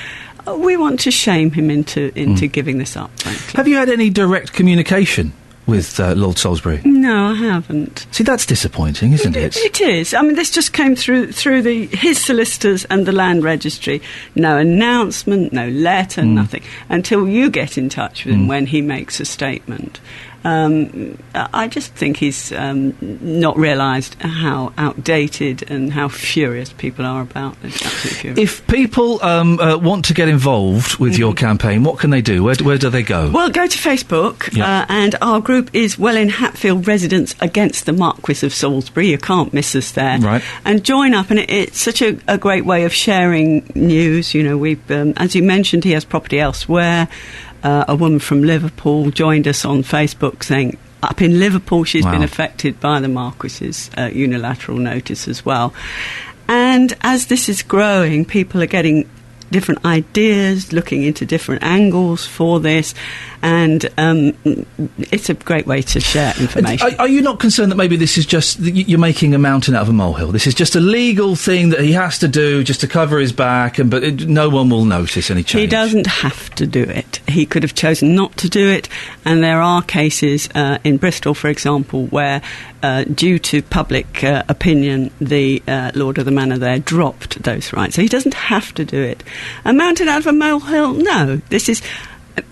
We want to shame him into giving this up, frankly. Have you had any direct communication with Lord Salisbury? No, I haven't. See, that's disappointing, isn't it? It is. I mean, this just came through his solicitors and the Land Registry. No announcement, no letter, nothing. Until you get in touch with him when he makes a statement. I just think he's not realised how outdated and how furious people are about this. Absolutely furious. If people want to get involved with your campaign, what can they do? Where do they go? Well, go to Facebook, and our group is in Hatfield Residents Against the Marquis of Salisbury. You can't miss us there. Right. And join up, and it's such a great way of sharing news. You know, we've, as you mentioned, he has property elsewhere. A woman from Liverpool joined us on Facebook saying up in Liverpool she's been affected by the Marquis's unilateral notice as well. And as this is growing, people are getting different ideas, looking into different angles for this, and it's a great way to share information. Are you not concerned that maybe this is just you're making a mountain out of a molehill? This is just a legal thing that he has to do just to cover his back, but no one will notice any change? He doesn't have to do it. He could have chosen not to do it, and there are cases in Bristol, for example, where due to public opinion, the Lord of the Manor there dropped those rights. So he doesn't have to do it. A mountain out of a molehill? No. This is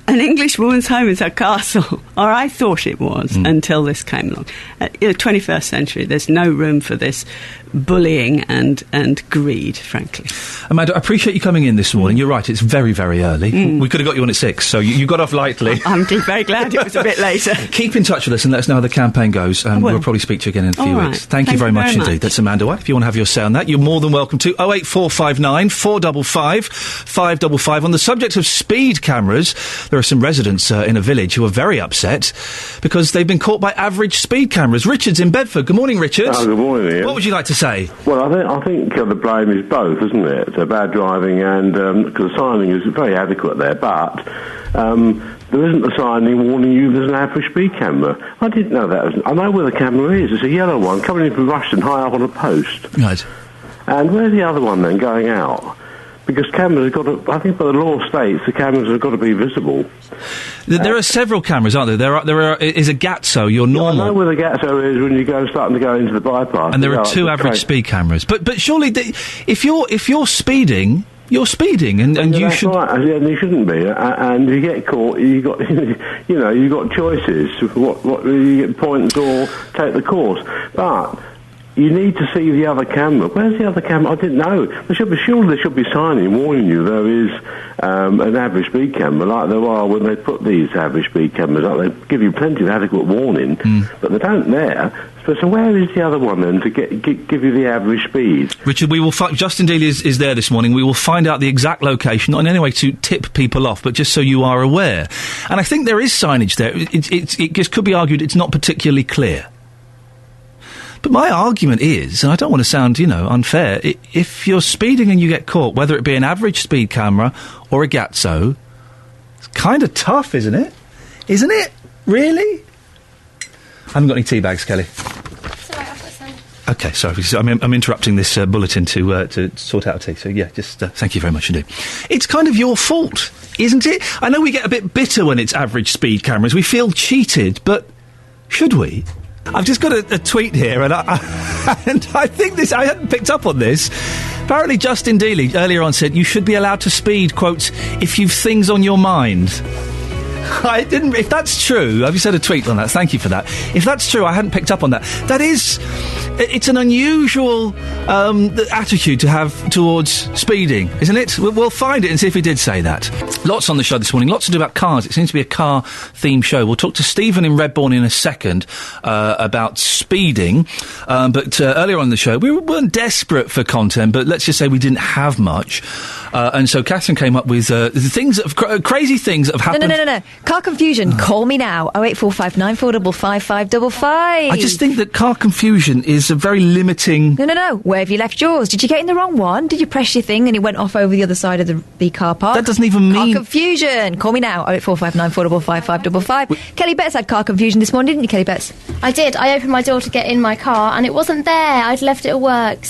an English woman's home is her castle, or I thought it was until this came along. In the 21st century, there's no room for this bullying and greed, frankly. Amanda, I appreciate you coming in this morning. You're right, it's very, very early. We could have got you on at 6, so you got off lightly. I'm very glad it was a bit later. Keep in touch with us and let us know how the campaign goes, and we'll probably speak to you again in a few weeks. Thank you very much indeed. That's Amanda White. If you want to have your say on that, you're more than welcome to 08459 455 555. On the subject of speed cameras, there are some residents in a village who are very upset because they've been caught by average speed cameras. Richard's in Bedford. Good morning, Richard. Good morning, Ian. What would you like to say? Well, I think the blame is both, isn't it? Bad driving and because the signing is very adequate there, but there isn't a signing warning you there's an average speed camera. I didn't know that. I know where the camera is. It's a yellow one coming in from Rushden, high up on a post. Right. And where's the other one then going out? Because cameras have got to, I think by the law states, the cameras have got to be visible. There are several cameras, aren't there? There is a Gatso, your normal... I know where the Gatso is when you starting to go into the bypass. And there are two average speed cameras. But surely, if you're speeding... You're speeding, and you should. Right. Yeah, you shouldn't be. And you get caught. You got, you got choices. What you get points or take the course. But you need to see the other camera. Where's the other camera? I didn't know. Surely there should be signing warning you there is an average speed camera, like there are when they put these average speed cameras up. They give you plenty of adequate warning, but they don't there. So where is the other one then to give you the average speed? Richard, we will find... Justin Dealey is there this morning. We will find out the exact location, not in any way to tip people off, but just so you are aware. And I think there is signage there. It just could be argued it's not particularly clear. But my argument is, and I don't want to sound, unfair, if you're speeding and you get caught, whether it be an average speed camera or a Gatso, it's kind of tough, isn't it? Isn't it? Really? I haven't got any tea bags, Kelly. Okay, sorry. I'm interrupting this bulletin to sort out a tea. So, yeah, just thank you very much indeed. It's kind of your fault, isn't it? I know we get a bit bitter when it's average speed cameras. We feel cheated, but should we? I've just got a tweet here, and I think this... I hadn't picked up on this. Apparently Justin Dealey earlier on said you should be allowed to speed, quote, if you've things on your mind. I didn't... If that's true... I've just had a tweet on that. Thank you for that. If that's true, I hadn't picked up on that. That is... It's an unusual attitude to have towards speeding, isn't it? We'll find it and see if he did say that. Lots on the show this morning. Lots to do about cars. It seems to be a car-themed show. We'll talk to Stephen in Redbourne in a second about speeding. But earlier on in the show, we weren't desperate for content, but let's just say we didn't have much. And so Catherine came up with crazy things that have happened. No. Car confusion. Call me now. 08459 455 555. I just think that car confusion is a very limiting... No. Where have you left yours? Did you get in the wrong one? Did you press your thing and it went off over the other side of the car park? That doesn't even mean... Car confusion. Call me now. 08459 455 555. Kelly Betts had car confusion this morning, didn't you, Kelly Betts? I did. I opened my door to get in my car and it wasn't there. I'd left it at work.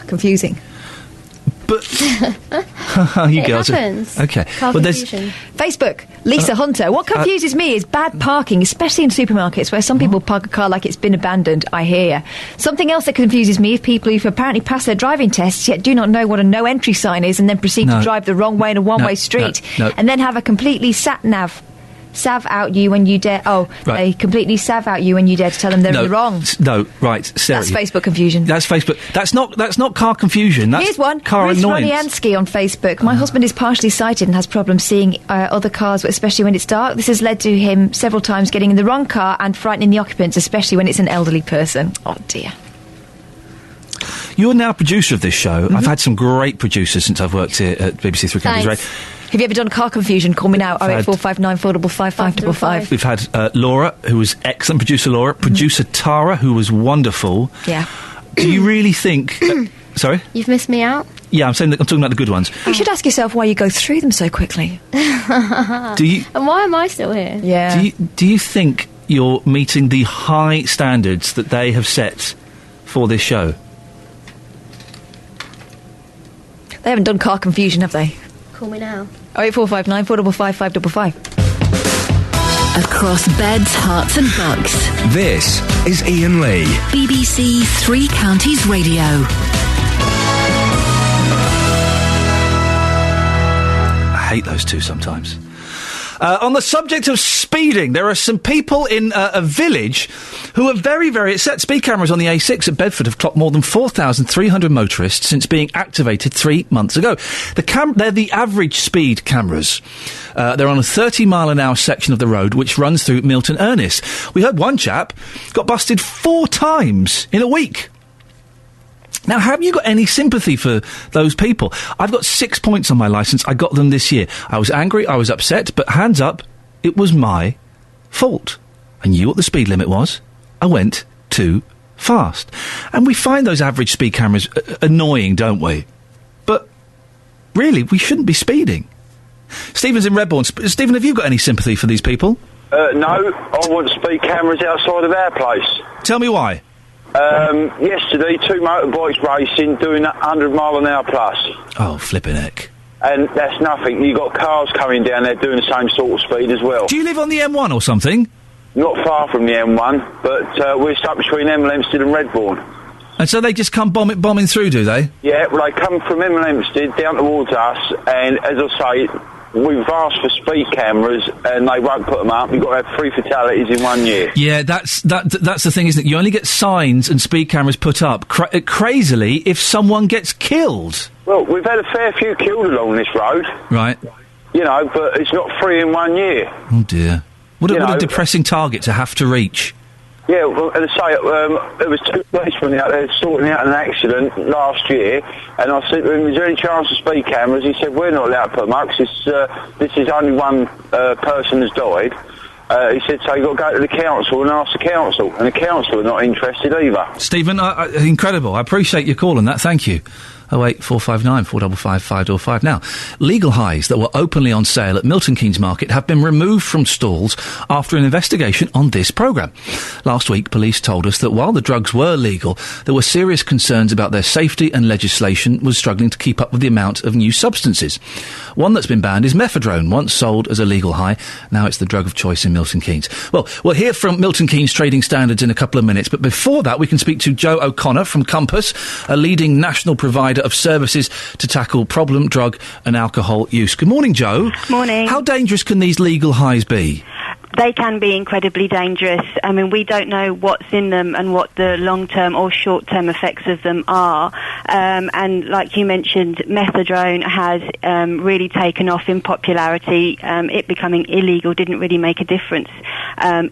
Confusing. But you girls happens. Okay. Car confusion. Facebook, Lisa Hunter. What confuses me is bad parking, especially in supermarkets where some people park a car like it's been abandoned, I hear. Something else that confuses me is people who've apparently passed their driving tests yet do not know what a no entry sign is and then proceed to drive the wrong way in a one-way street and then have a completely sat-nav sav out you when you dare... they completely sav out you when you dare to tell them they're in the wrong. Sarah. That's Facebook confusion. That's Facebook. That's not car confusion. That's Here's one. Car Ruth annoyance. Roniansky on Facebook. My husband is partially sighted and has problems seeing other cars, especially when it's dark. This has led to him several times getting in the wrong car and frightening the occupants, especially when it's an elderly person. Oh, dear. You're now producer of this show. I've had some great producers since I've worked here at BBC Three Counties Radio. Have you ever done car confusion? Call me now, 08459 455 555. We've had Laura, who was excellent, producer Laura, producer Tara, who was wonderful. Yeah. Do you really think... sorry? You've missed me out? Yeah, I'm talking about the good ones. You should ask yourself why you go through them so quickly. Do you... And why am I still here? Yeah. Do you think you're meeting the high standards that they have set for this show? They haven't done car confusion, have they? Call me now. 08459 455 555. Across beds, hearts and bucks. This is Iain Lee. BBC Three Counties Radio. I hate those two sometimes. On the subject of speeding, there are some people in a village who are very, very upset. Speed cameras on the A6 at Bedford have clocked more than 4,300 motorists since being activated 3 months ago. They're the average speed cameras. They're on a 30-mile-an-hour section of the road which runs through Milton Ernest. We heard one chap got busted 4 times in a week. Now, have you got any sympathy for those people? I've got 6 points on my licence. I got them this year. I was angry, I was upset, but hands up, it was my fault. I knew what the speed limit was. I went too fast. And we find those average speed cameras annoying, don't we? But really, we shouldn't be speeding. Stephen's in Redbourne. Stephen, have you got any sympathy for these people? No, I want speed cameras outside of our place. Tell me why. Yesterday, 2 motorbikes racing doing 100 mile an hour plus. Oh, flipping heck. And that's nothing. You've got cars coming down there doing the same sort of speed as well. Do you live on the M1 or something? Not far from the M1, but we're stuck between Hemel and Redbourne. And so they just come bombing through, do they? Yeah, well, they come from Hemel down towards us, and as I say, we've asked for speed cameras, and they won't put them up. You've got to have 3 fatalities in 1 year. Yeah, that's the thing, isn't it? You only get signs and speed cameras put up, crazily, if someone gets killed. Well, we've had a fair few killed along this road. Right. You know, but it's not 3 in 1 year. Oh, dear. What a depressing target to have to reach. Yeah, well, as I say, there was 2 policemen out there sorting out an accident last year, and I said to him, is there any chance of speed cameras? He said, we're not allowed to put them up, because this is only one person has died. He said, so you've got to go to the council and ask the council, and the council are not interested either. Stephen, incredible. I appreciate your call on that, thank you. 08459 455 555. Now, legal highs that were openly on sale at Milton Keynes Market have been removed from stalls after an investigation on this programme. Last week, police told us that while the drugs were legal, there were serious concerns about their safety, and legislation was struggling to keep up with the amount of new substances. One that's been banned is methadone, once sold as a legal high. Now it's the drug of choice in Milton Keynes. Well, we'll hear from Milton Keynes Trading Standards in a couple of minutes, but before that we can speak to Joe O'Connor from Compass, a leading national provider of services to tackle problem drug and alcohol use. Good morning, Joe. Morning. How dangerous can these legal highs be? They can be incredibly dangerous. I mean, we don't know what's in them and what the long-term or short-term effects of them are. And like you mentioned, methadone has really taken off in popularity. It becoming illegal didn't really make a difference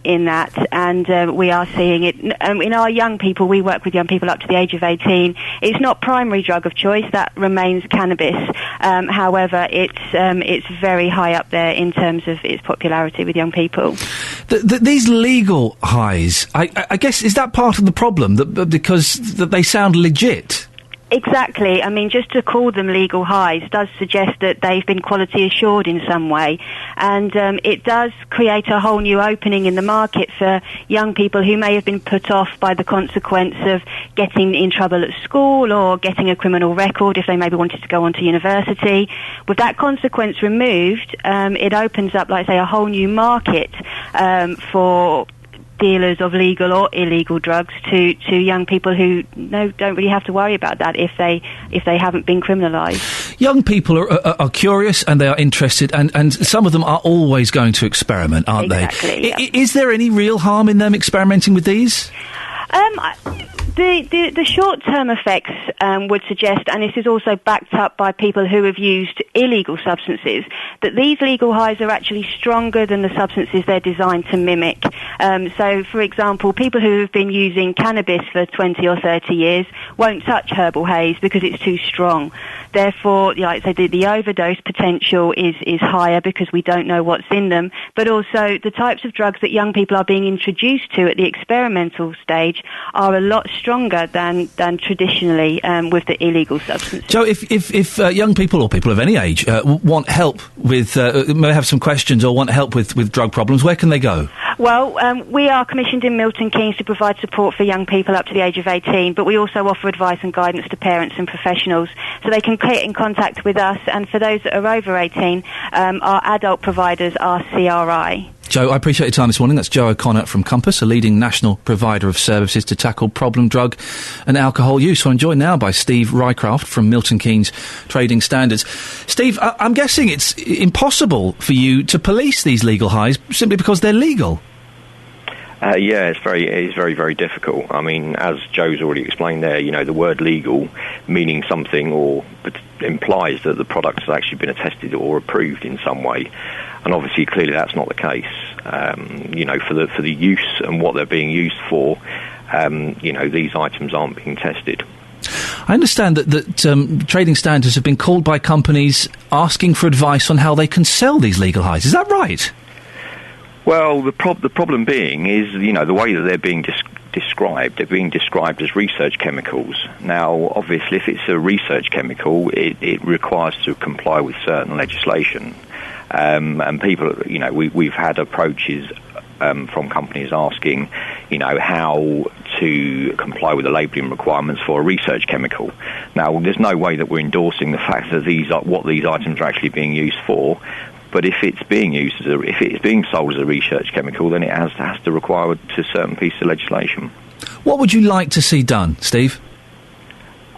in that. And we are seeing it in our young people. We work with young people up to the age of 18. It's not primary drug of choice. That remains cannabis. However, it's very high up there in terms of its popularity with young people. These legal highs, I guess, is that part of the problem, because they sound legit? Exactly. I mean, just to call them legal highs does suggest that they've been quality assured in some way. And it does create a whole new opening in the market for young people who may have been put off by the consequence of getting in trouble at school or getting a criminal record if they maybe wanted to go on to university. With that consequence removed, it opens up, like I say, a whole new market for dealers of legal or illegal drugs to young people who don't really have to worry about that if they haven't been criminalised. Young people are curious and they are interested, and some of them are always going to experiment, aren't they? Exactly. Is there any real harm in them experimenting with these? The short-term effects would suggest, and this is also backed up by people who have used illegal substances, that these legal highs are actually stronger than the substances they're designed to mimic. So, for example, people who have been using cannabis for 20 or 30 years won't touch herbal haze because it's too strong. Therefore, like I say, the overdose potential is higher because we don't know what's in them, but also the types of drugs that young people are being introduced to at the experimental stage are a lot stronger than traditionally with the illegal substances. Joe, if young people or people of any age want help with, may have some questions or want help with drug problems, where can they go? Well, we are commissioned in Milton Keynes to provide support for young people up to the age of 18, but we also offer advice and guidance to parents and professionals, so they can get in contact with us. And for those that are over 18, our adult providers are CRI. Joe, I appreciate your time this morning. That's Joe O'Connor from Compass, a leading national provider of services to tackle problem drug and alcohol use. So I'm joined now by Steve Rycraft from Milton Keynes Trading Standards. Steve, I'm guessing it's impossible for you to police these legal highs simply because they're legal. Yeah, it's very, very difficult. I mean, as Joe's already explained there, the word legal meaning something or implies that the product has actually been attested or approved in some way. And obviously, clearly, that's not the case. For the use and what they're being used for, these items aren't being tested. I understand that trading standards have been called by companies asking for advice on how they can sell these legal highs. Is that right? Well, the problem being is, the way that they're being described, they're being described as research chemicals. Now, obviously, if it's a research chemical, it requires to comply with certain legislation. And people, we've had approaches from companies asking, how to comply with the labelling requirements for a research chemical. Now, there's no way that we're endorsing the fact that what these items are actually being used for. But if it's being used if it's being sold as a research chemical, then it has to require a certain piece of legislation. What would you like to see done, Steve?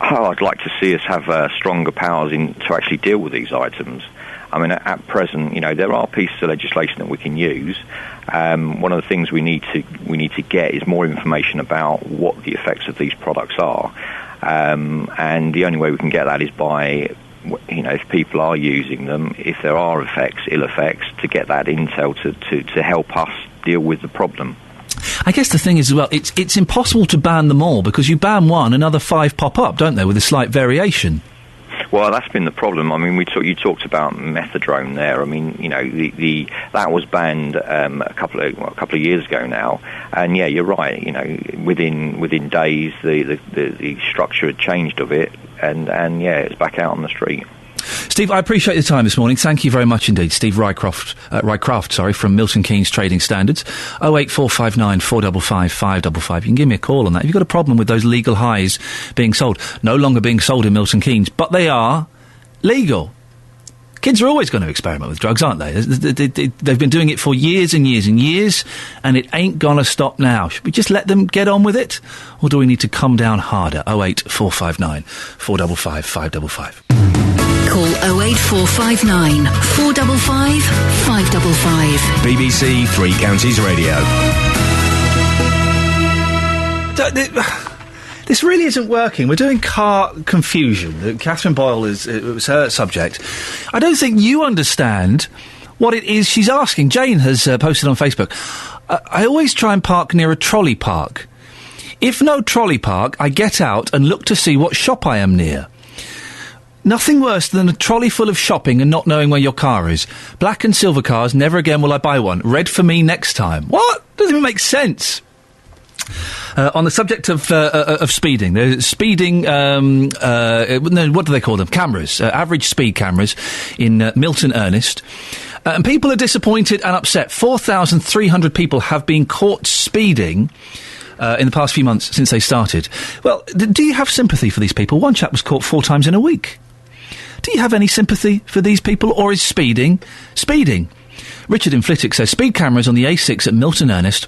Oh, I'd like to see us have stronger powers to actually deal with these items. I mean, at present, there are pieces of legislation that we can use. One of the things we need to get is more information about what the effects of these products are, and the only way we can get that is by, if people are using them, if there are ill effects, to get that intel to help us deal with the problem. I guess the thing is, well, it's impossible to ban them all, because you ban one, another 5 pop up, don't they, with a slight variation? Well, that's been the problem. I mean, you talked about methadone there. I mean, that was banned a couple of years ago now, and yeah, you're right. Within days, the structure had changed of it, and it's back out on the street. Steve, I appreciate your time this morning. Thank you very much indeed. Steve Rycroft, from Milton Keynes Trading Standards. 08459 455 555. You can give me a call on that. If you've got a problem with those legal highs being sold, no longer being sold in Milton Keynes, but they are legal. Kids are always going to experiment with drugs, aren't they? They've been doing it for years and years and years, and it ain't going to stop now. Should we just let them get on with it? Or do we need to come down harder? 08459 455 555. Call 08459 455 555. BBC Three Counties Radio. This really isn't working. We're doing car confusion. Catherine Boyle it was her subject. I don't think you understand what it is she's asking. Jane has posted on Facebook. I always try and park near a trolley park. If no trolley park, I get out and look to see what shop I am near. Nothing worse than a trolley full of shopping and not knowing where your car is. Black and silver cars, never again will I buy one. Red for me next time. What? Doesn't even make sense. On the subject of speeding, there's speeding, what do they call them? Cameras, average speed cameras in Milton Ernest. And people are disappointed and upset. 4,300 people have been caught speeding in the past few months since they started. Well, do you have sympathy for these people? One chap was caught 4 times in a week. Do you have any sympathy for these people, or is speeding? Richard in Flitwick says speed cameras on the A6 at Milton Ernest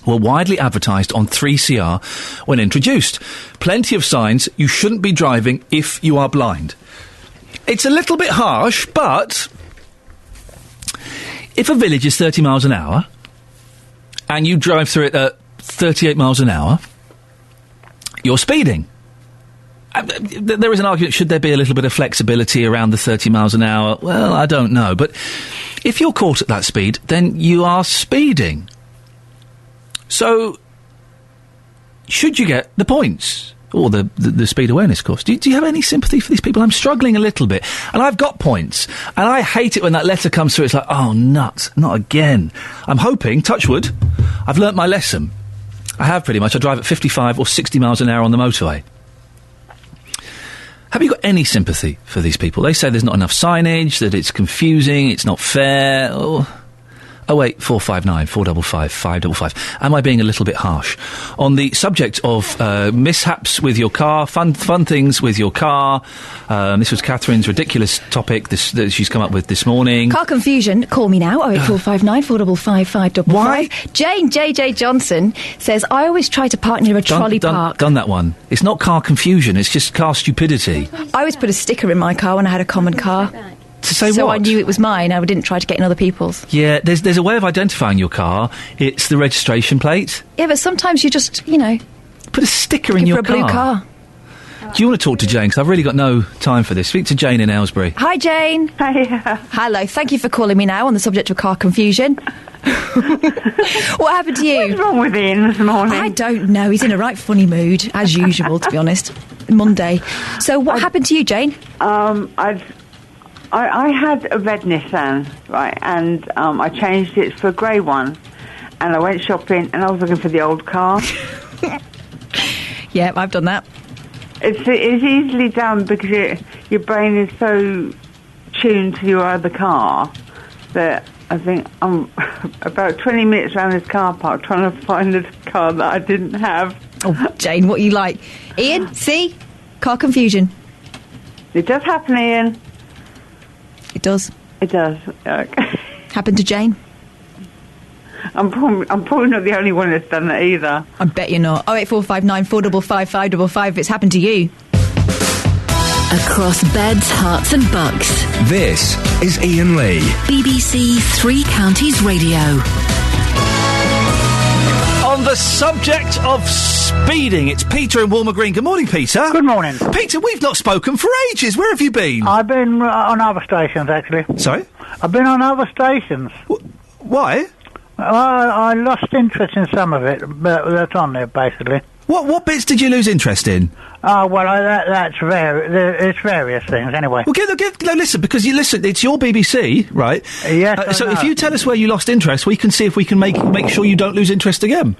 were widely advertised on 3CR when introduced. Plenty of signs you shouldn't be driving if you are blind. It's a little bit harsh, but if a village is 30 miles an hour and you drive through it at 38 miles an hour, you're speeding. There is an argument, should there be a little bit of flexibility around the 30 miles an hour? Well, I don't know. But if you're caught at that speed, then you are speeding. So, should you get the points? Or the speed awareness course? Do you have any sympathy for these people? I'm struggling a little bit. And I've got points. And I hate it when that letter comes through. It's like, oh, nuts, not again. I'm hoping, touch wood, I've learnt my lesson. I have pretty much. I drive at 55 or 60 miles an hour on the motorway. Have you got any sympathy for these people? They say there's not enough signage, that it's confusing, it's not fair. 08459 455 555. Am I being a little bit harsh? On the subject of mishaps with your car, fun things with your car, this was Catherine's ridiculous topic that she's come up with this morning. Car confusion, call me now, 08459 455 555. Why? Jane JJ Johnson says, I always try to park near a trolley park. Done that one. It's not car confusion, it's just car stupidity. I always put a sticker in my car when I had a common car. To say so what? I knew it was mine. I didn't try to get in other people's. Yeah, there's a way of identifying your car. It's the registration plate. Yeah, but sometimes you just, put a sticker in your car. For a blue car. Do you want to talk to Jane? Because I've really got no time for this. Speak to Jane in Aylesbury. Hi, Jane. Hi. Hello. Thank you for calling me now on the subject of car confusion. What happened to you? What's wrong with Ian this morning? I don't know. He's in a right funny mood, as usual, to be honest. Monday. So what happened to you, Jane? I had a red Nissan, right, and I changed it for a grey one, and I went shopping, and I was looking for the old car. Yeah, I've done that. It's easily done because your brain is so tuned to your other car that I think I'm about 20 minutes around this car park trying to find a car that I didn't have. Oh, Jane, what are you like? Ian, see? Car confusion. It does happen, Ian. It does. It does. Happened to Jane? I'm probably not the only one that's done that either. I bet you're not. 08459 455 555 if it's happened to you. Across beds, hearts and bucks. This is Iain Lee. BBC Three Counties Radio. On the subject of speeding, it's Peter in Walmer Green. Good morning, Peter. Good morning. Peter, we've not spoken for ages. Where have you been? I've been on other stations, actually. Sorry? I've been on other stations. Why? I lost interest in some of it, but that's on there, basically. What bits did you lose interest in? That's it's various things, anyway. Well, listen, because it's your BBC, right? Yes, so if you tell us where you lost interest, we can see if we can make sure you don't lose interest again.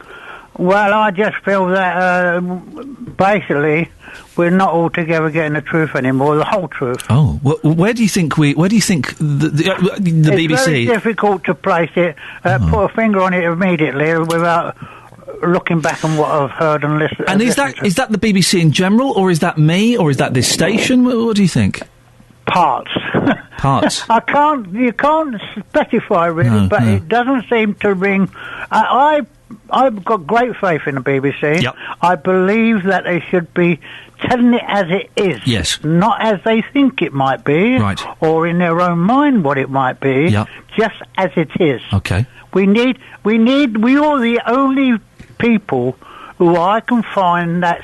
Well, I just feel that basically we're not altogether getting the truth anymore, the whole truth. Oh, where do you think the BBC? It's very difficult to place it, put a finger on it immediately without looking back on what I've heard and listened. And is that the BBC in general, or is that me, or is that this station? What do you think? Parts. You can't specify really, but it doesn't seem to ring. I've got great faith in the BBC. Yep. I believe that they should be telling it as it is. Yes. Not as they think it might be. Right. Or in their own mind what it might be. Yep. Just as it is. Okay. We are the only people who I can find that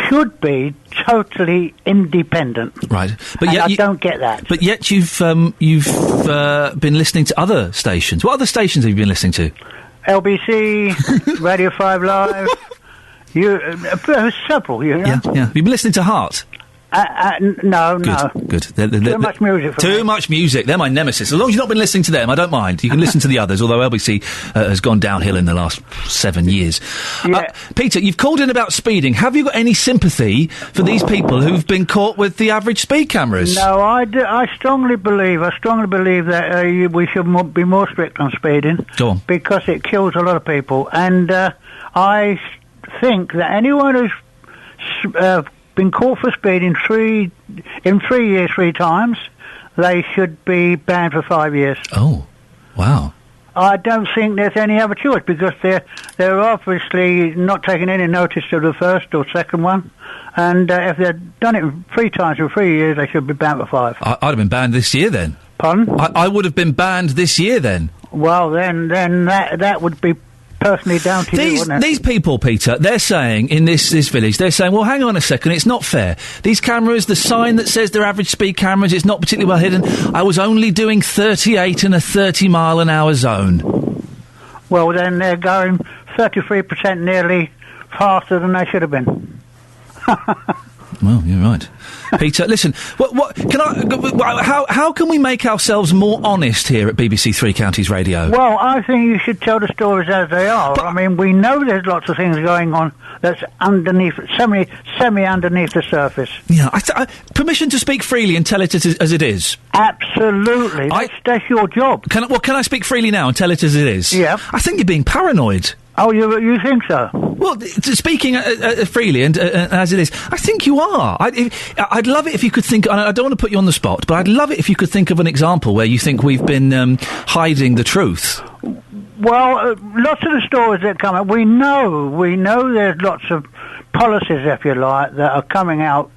should be totally independent. Right. But yet I don't get that. But yet you've been listening to other stations. What other stations have you been listening to? LBC, Radio 5 Live, several, you know. Yeah. Have you been listening to Heart? No. Good. Too much music. Too much music. They're my nemesis. As long as you've not been listening to them, I don't mind. You can listen to the others, although LBC has gone downhill in the last 7 years. Yeah. Peter, you've called in about speeding. Have you got any sympathy for these people who've been caught with the average speed cameras? No, I strongly believe that we should be more strict on speeding. Go on. Because it kills a lot of people. And I think that anyone who's been caught for speeding 3 years 3 times, they should be banned for 5 years. Oh, wow. I don't think there's any other choice because they're obviously not taking any notice of the first or second one, and if they've done it 3 times for 3 years, they should be banned for 5. I'd have been banned this year then. Pardon? I would have been banned this year then. Well, then that would be personally down to you, wouldn't it? These people, Peter, they're saying in this village, they're saying, well, hang on a second, it's not fair. These cameras, the sign that says they're average speed cameras, it's not particularly well hidden. I was only doing 38 in a 30-mile-an-hour zone. Well, then they're going 33% nearly faster than they should have been. Well, you're right. Peter, listen, how can we make ourselves more honest here at BBC Three Counties Radio? Well, I think you should tell the stories as they are. I mean, we know there's lots of things going on that's underneath, semi underneath the surface. Yeah, permission to speak freely and tell it as it is. Absolutely, that's your job. Can I speak freely now and tell it as it is? Yeah. I think you're being paranoid. Oh, you think so? Well, speaking freely and as it is, I think you are. I'd love it if you could think. I don't want to put you on the spot, but I'd love it if you could think of an example where you think we've been hiding the truth. Well, lots of the stories that come out, we know there's lots of policies, if you like, that are coming out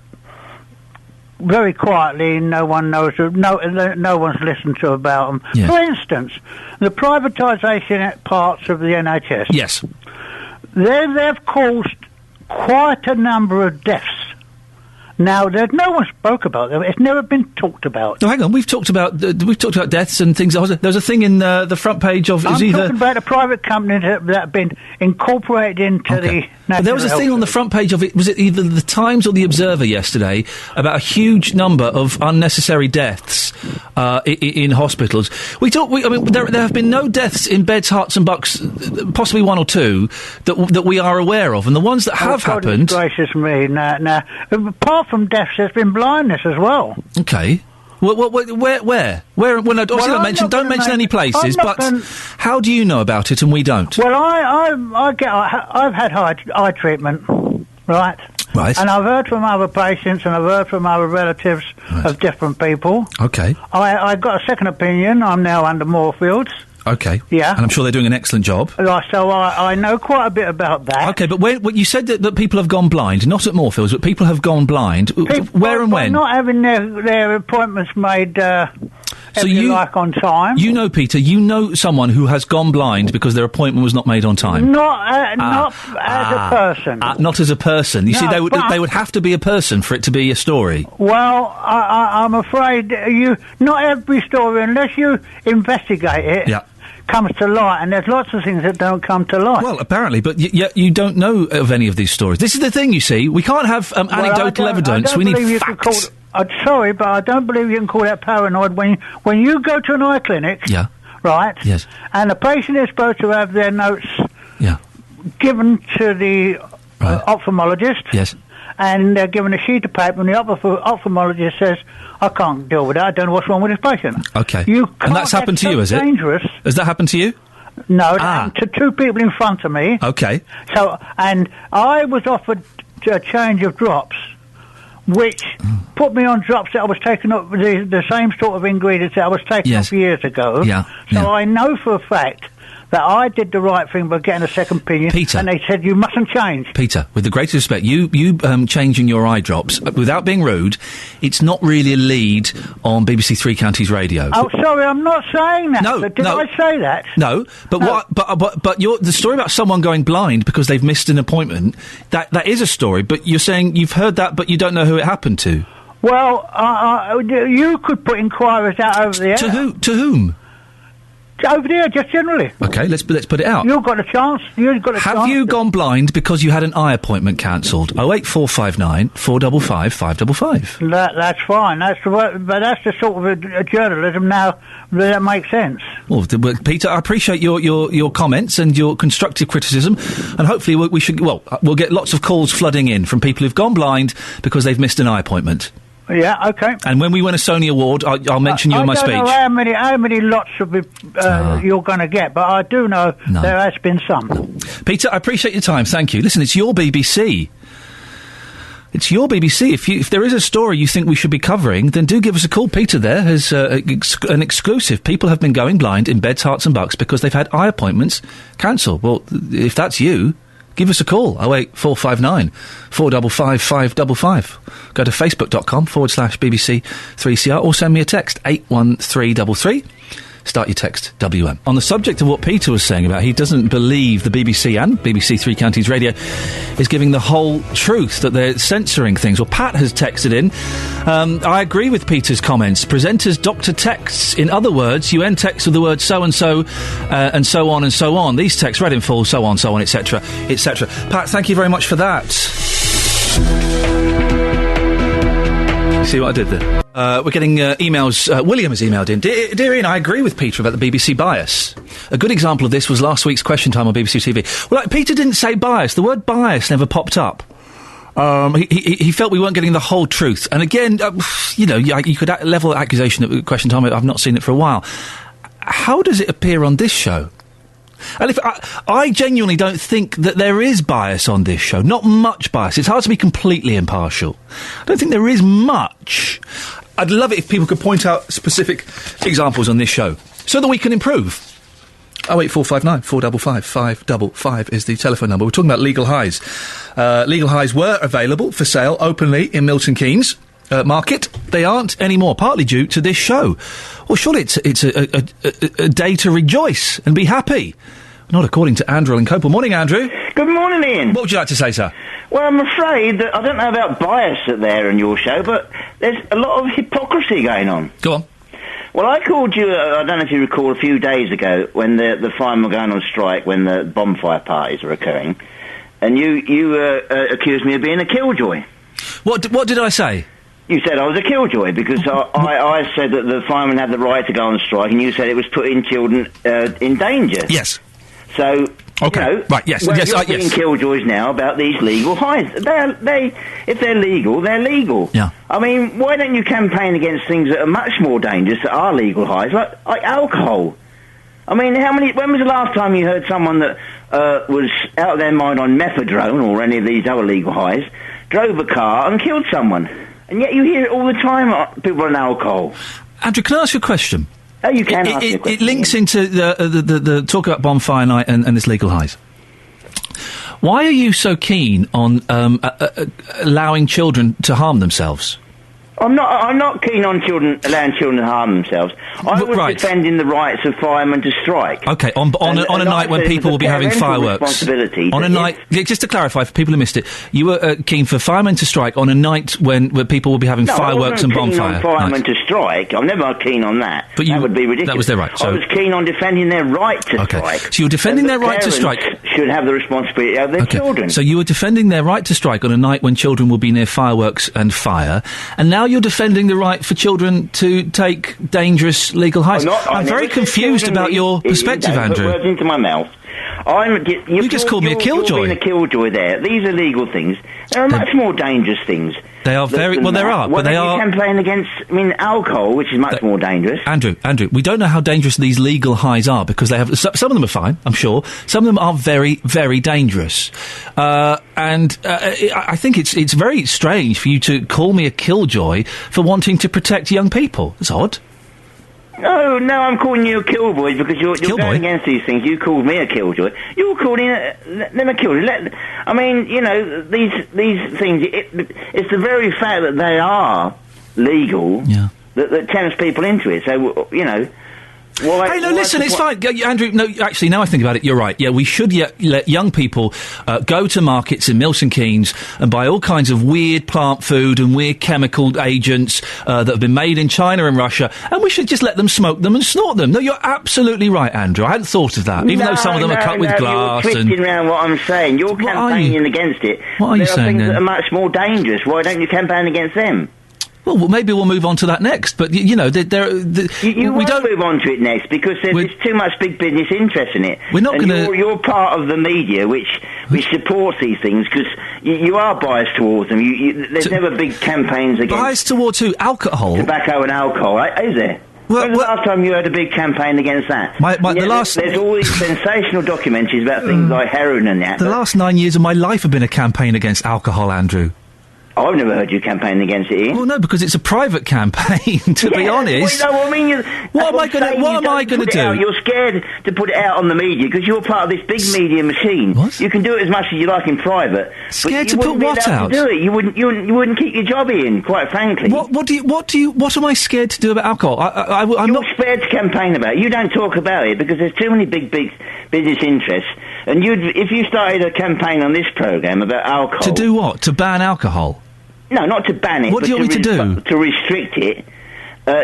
very quietly. No one knows. No one's listened to about them. Yeah. For instance, the privatisation parts of the NHS. Yes, they've caused quite a number of deaths. Now, no one spoke about them. It's never been talked about. No, hang on. We've talked about deaths and things. There was a thing in the front page of. I'm talking about the private companies that have been incorporated into the. But there was a thing on the front page of it. Was it either the Times or the Observer yesterday about a huge number of unnecessary deaths in hospitals? There have been no deaths in Beds, Herts and Bucks, possibly 1 or 2 that we are aware of, and the ones that have happened. Gracious me! Now, apart from deaths, there's been blindness as well. Okay. Where? Don't mention any places. But how do you know about it and we don't? Well, I've had eye treatment, right? Right. And I've heard from other patients and I've heard from other relatives of different people. Okay. I got a second opinion. I'm now under Moorfields. Okay. Yeah. And I'm sure they're doing an excellent job. So I know quite a bit about that. Okay, but when you said that people have gone blind, not at Moorfields, but people have gone blind. Where and when? Not having their appointments made, on time. You know, Peter, you know someone who has gone blind because their appointment was not made on time. Not as a person. Not as a person. You see, they would have to be a person for it to be a story. Well, I'm afraid not every story, unless you investigate it, comes to light, and there's lots of things that don't come to light. Well, apparently, but you don't know of any of these stories. This is the thing, you see. We can't have anecdotal evidence. We need facts. Sorry, but I don't believe you can call that paranoid when you go to an eye clinic. Yeah. Right. Yes. And the patient is supposed to have their notes. Yeah. given to the ophthalmologist. Yes. And they're given a sheet of paper, and the ophthalmologist says, I can't deal with that, I don't know what's wrong with this patient. Okay. And that's happened to you, is it? Dangerous. Has that happened to you? No, it happened to two people in front of me. Okay. So, and I was offered a change of drops, which put me on drops that I was taking up, the same sort of ingredients that I was taking up years ago. Yeah. So I know for a fact that I did the right thing by getting a second opinion, Peter. and they said you mustn't change. Peter, with the greatest respect, you changing your eye drops, without being rude, it's not really a lead on BBC Three Counties Radio. Oh, sorry, I'm not saying that. No, Did no. I say that? No, but the story about someone going blind because they've missed an appointment, that is a story, but you're saying you've heard that, but you don't know who it happened to. Well, you could put inquiries out over the air. To whom? Over there, just generally. Okay, let's put it out. You've got a chance. Have you gone blind because you had an eye appointment cancelled? 08459 455 555. That's fine. But that's the sort of a journalism now that makes sense. Well, Peter, I appreciate your comments and your constructive criticism, and hopefully we'll get lots of calls flooding in from people who've gone blind because they've missed an eye appointment. Yeah, okay. And when we win a Sony Award, I'll mention you in my speech. I don't know how many lots you're going to get, but I do know there has been some. No. Peter, I appreciate your time. Thank you. Listen, it's your BBC. It's your BBC. If there is a story you think we should be covering, then do give us a call. Peter there has an exclusive. People have been going blind in Beds, Herts and Bucks because they've had eye appointments cancelled. Well, if that's you, give us a call, 08459 455 555. Go to facebook.com/BBC 3CR or send me a text, 81333. Start your text, WM. On the subject of what Peter was saying about he doesn't believe the BBC and BBC Three Counties Radio is giving the whole truth, that they're censoring things. Well, Pat has texted in. I agree with Peter's comments. Presenters doctor texts. In other words, you end text with the word so-and-so, and so on and so on. These texts read in full, so on, etc., etc. Pat, thank you very much for that. You see what I did there? We're getting emails. William has emailed in. Dear Ian, I agree with Peter about the BBC bias. A good example of this was last week's Question Time on BBC TV. Well, Peter didn't say bias. The word bias never popped up. He felt we weren't getting the whole truth. And again, you could level the accusation at Question Time. I've not seen it for a while. How does it appear on this show? And if I genuinely don't think that there is bias on this show. Not much bias. It's hard to be completely impartial. I don't think there is much. I'd love it if people could point out specific examples on this show so that we can improve. 08459 455 555 is the telephone number. We're talking about legal highs. Legal highs were available for sale openly in Milton Keynes market. They aren't anymore, partly due to this show. Well, surely it's a day to rejoice and be happy. Not according to Andrew and Copel. Morning, Andrew. Good morning, Ian. What would you like to say, sir? Well, I'm afraid that I don't know about bias there in your show, but there's a lot of hypocrisy going on. Go on. Well, I called you, I don't know if you recall, a few days ago when the firemen were going on strike, when the bonfire parties were occurring, and you accused me of being a killjoy. What did I say? You said I was a killjoy because I said that the firemen had the right to go on strike, and you said it was putting children in danger. Yes. So, okay. Right, yes. Well, yes, you're being killjoys now about these legal highs. If they're legal, they're legal. Yeah. I mean, why don't you campaign against things that are much more dangerous, that are legal highs, like alcohol? I mean, when was the last time you heard someone that was out of their mind on methadone or any of these other legal highs, drove a car and killed someone? And yet you hear it all the time, people on alcohol. Andrew, can I ask you a question? Oh, you can ask me a question. It links into the talk about bonfire night and this legal highs. Why are you so keen on allowing children to harm themselves? I'm not keen on allowing children to harm themselves. I was defending the rights of firemen to strike. Okay, on a night when people will be having fireworks. Responsibility on a night, just to clarify for people who missed it, you were keen for firemen to strike on a night when people will be having fireworks and bonfire. I wasn't keen on firemen to strike. I'm never keen on that. But that would be ridiculous. That was their right. So I was keen on defending their right to strike. So you're defending their right to strike. Should have the responsibility of their children. So you were defending their right to strike on a night when children will be near fireworks and fire, and now you're defending the right for children to take dangerous legal highs. I'm very confused about your perspective, Andrew. Put words into my mouth. You just called me a killjoy. You're being a killjoy there. These are legal things. There are much more dangerous things. They are very... Well, there are, but they are... campaign against, alcohol, which is much more dangerous. Andrew, we don't know how dangerous these legal highs are, because they have... Some of them are fine, I'm sure. Some of them are very, very dangerous. I think it's very strange for you to call me a killjoy for wanting to protect young people. It's odd. No, I'm calling you a killboy because you're going against these things. You called me a killjoy. You're calling them a killjoy. These things. It's the very fact that they are legal that tempts people into it. So Why, hey, no, listen, it's fine. Andrew, no, actually, now I think about it, you're right. Yeah, we should let young people go to markets in Milton Keynes and buy all kinds of weird plant food and weird chemical agents that have been made in China and Russia, and we should just let them smoke them and snort them. No, you're absolutely right, Andrew. I hadn't thought of that, even though some of them are cut with glass. You're twisting around what I'm saying. You're campaigning against it. What are you saying, there are things then? that are much more dangerous. Why don't you campaign against them? Well, maybe we'll move on to that next, but, you won't move on to it next because there's too much big business interest in it. We're not going to... You're part of the media which supports these things because you are biased towards them. There's never big campaigns against... Biased towards who? Alcohol? Tobacco and alcohol, is there? When was the last time you heard a big campaign against that? There's all these sensational documentaries about things like heroin and that. The last 9 years of my life have been a campaign against alcohol, Andrew. I've never heard you campaign against it, Ian. Well, no, because it's a private campaign, to be honest. What am I going to do? You're scared to put it out on the media because you're part of this big media machine. What? You can do it as much as you like in private. Scared to put what out? To do it. You wouldn't keep your job, Ian, quite frankly. What am I scared to do about alcohol? I'm not scared to campaign about it. You don't talk about it because there's too many big business interests. And if you started a campaign on this programme about alcohol... To do what? To ban alcohol? No, not to ban it. What do you want me to do? To restrict it.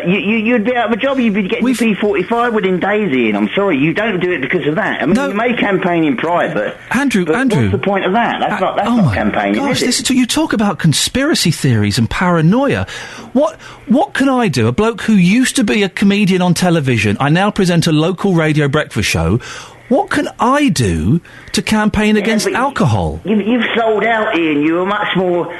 You'd be out of a job. You'd be getting your P45 within days, Ian. I'm sorry, you don't do it because of that. I mean, you may campaign in private. Andrew, what's the point of that? That's not campaigning, gosh, is it? You talk about conspiracy theories and paranoia. What can I do? A bloke who used to be a comedian on television, I now present a local radio breakfast show. What can I do to campaign against alcohol? You've sold out, Ian. You were much more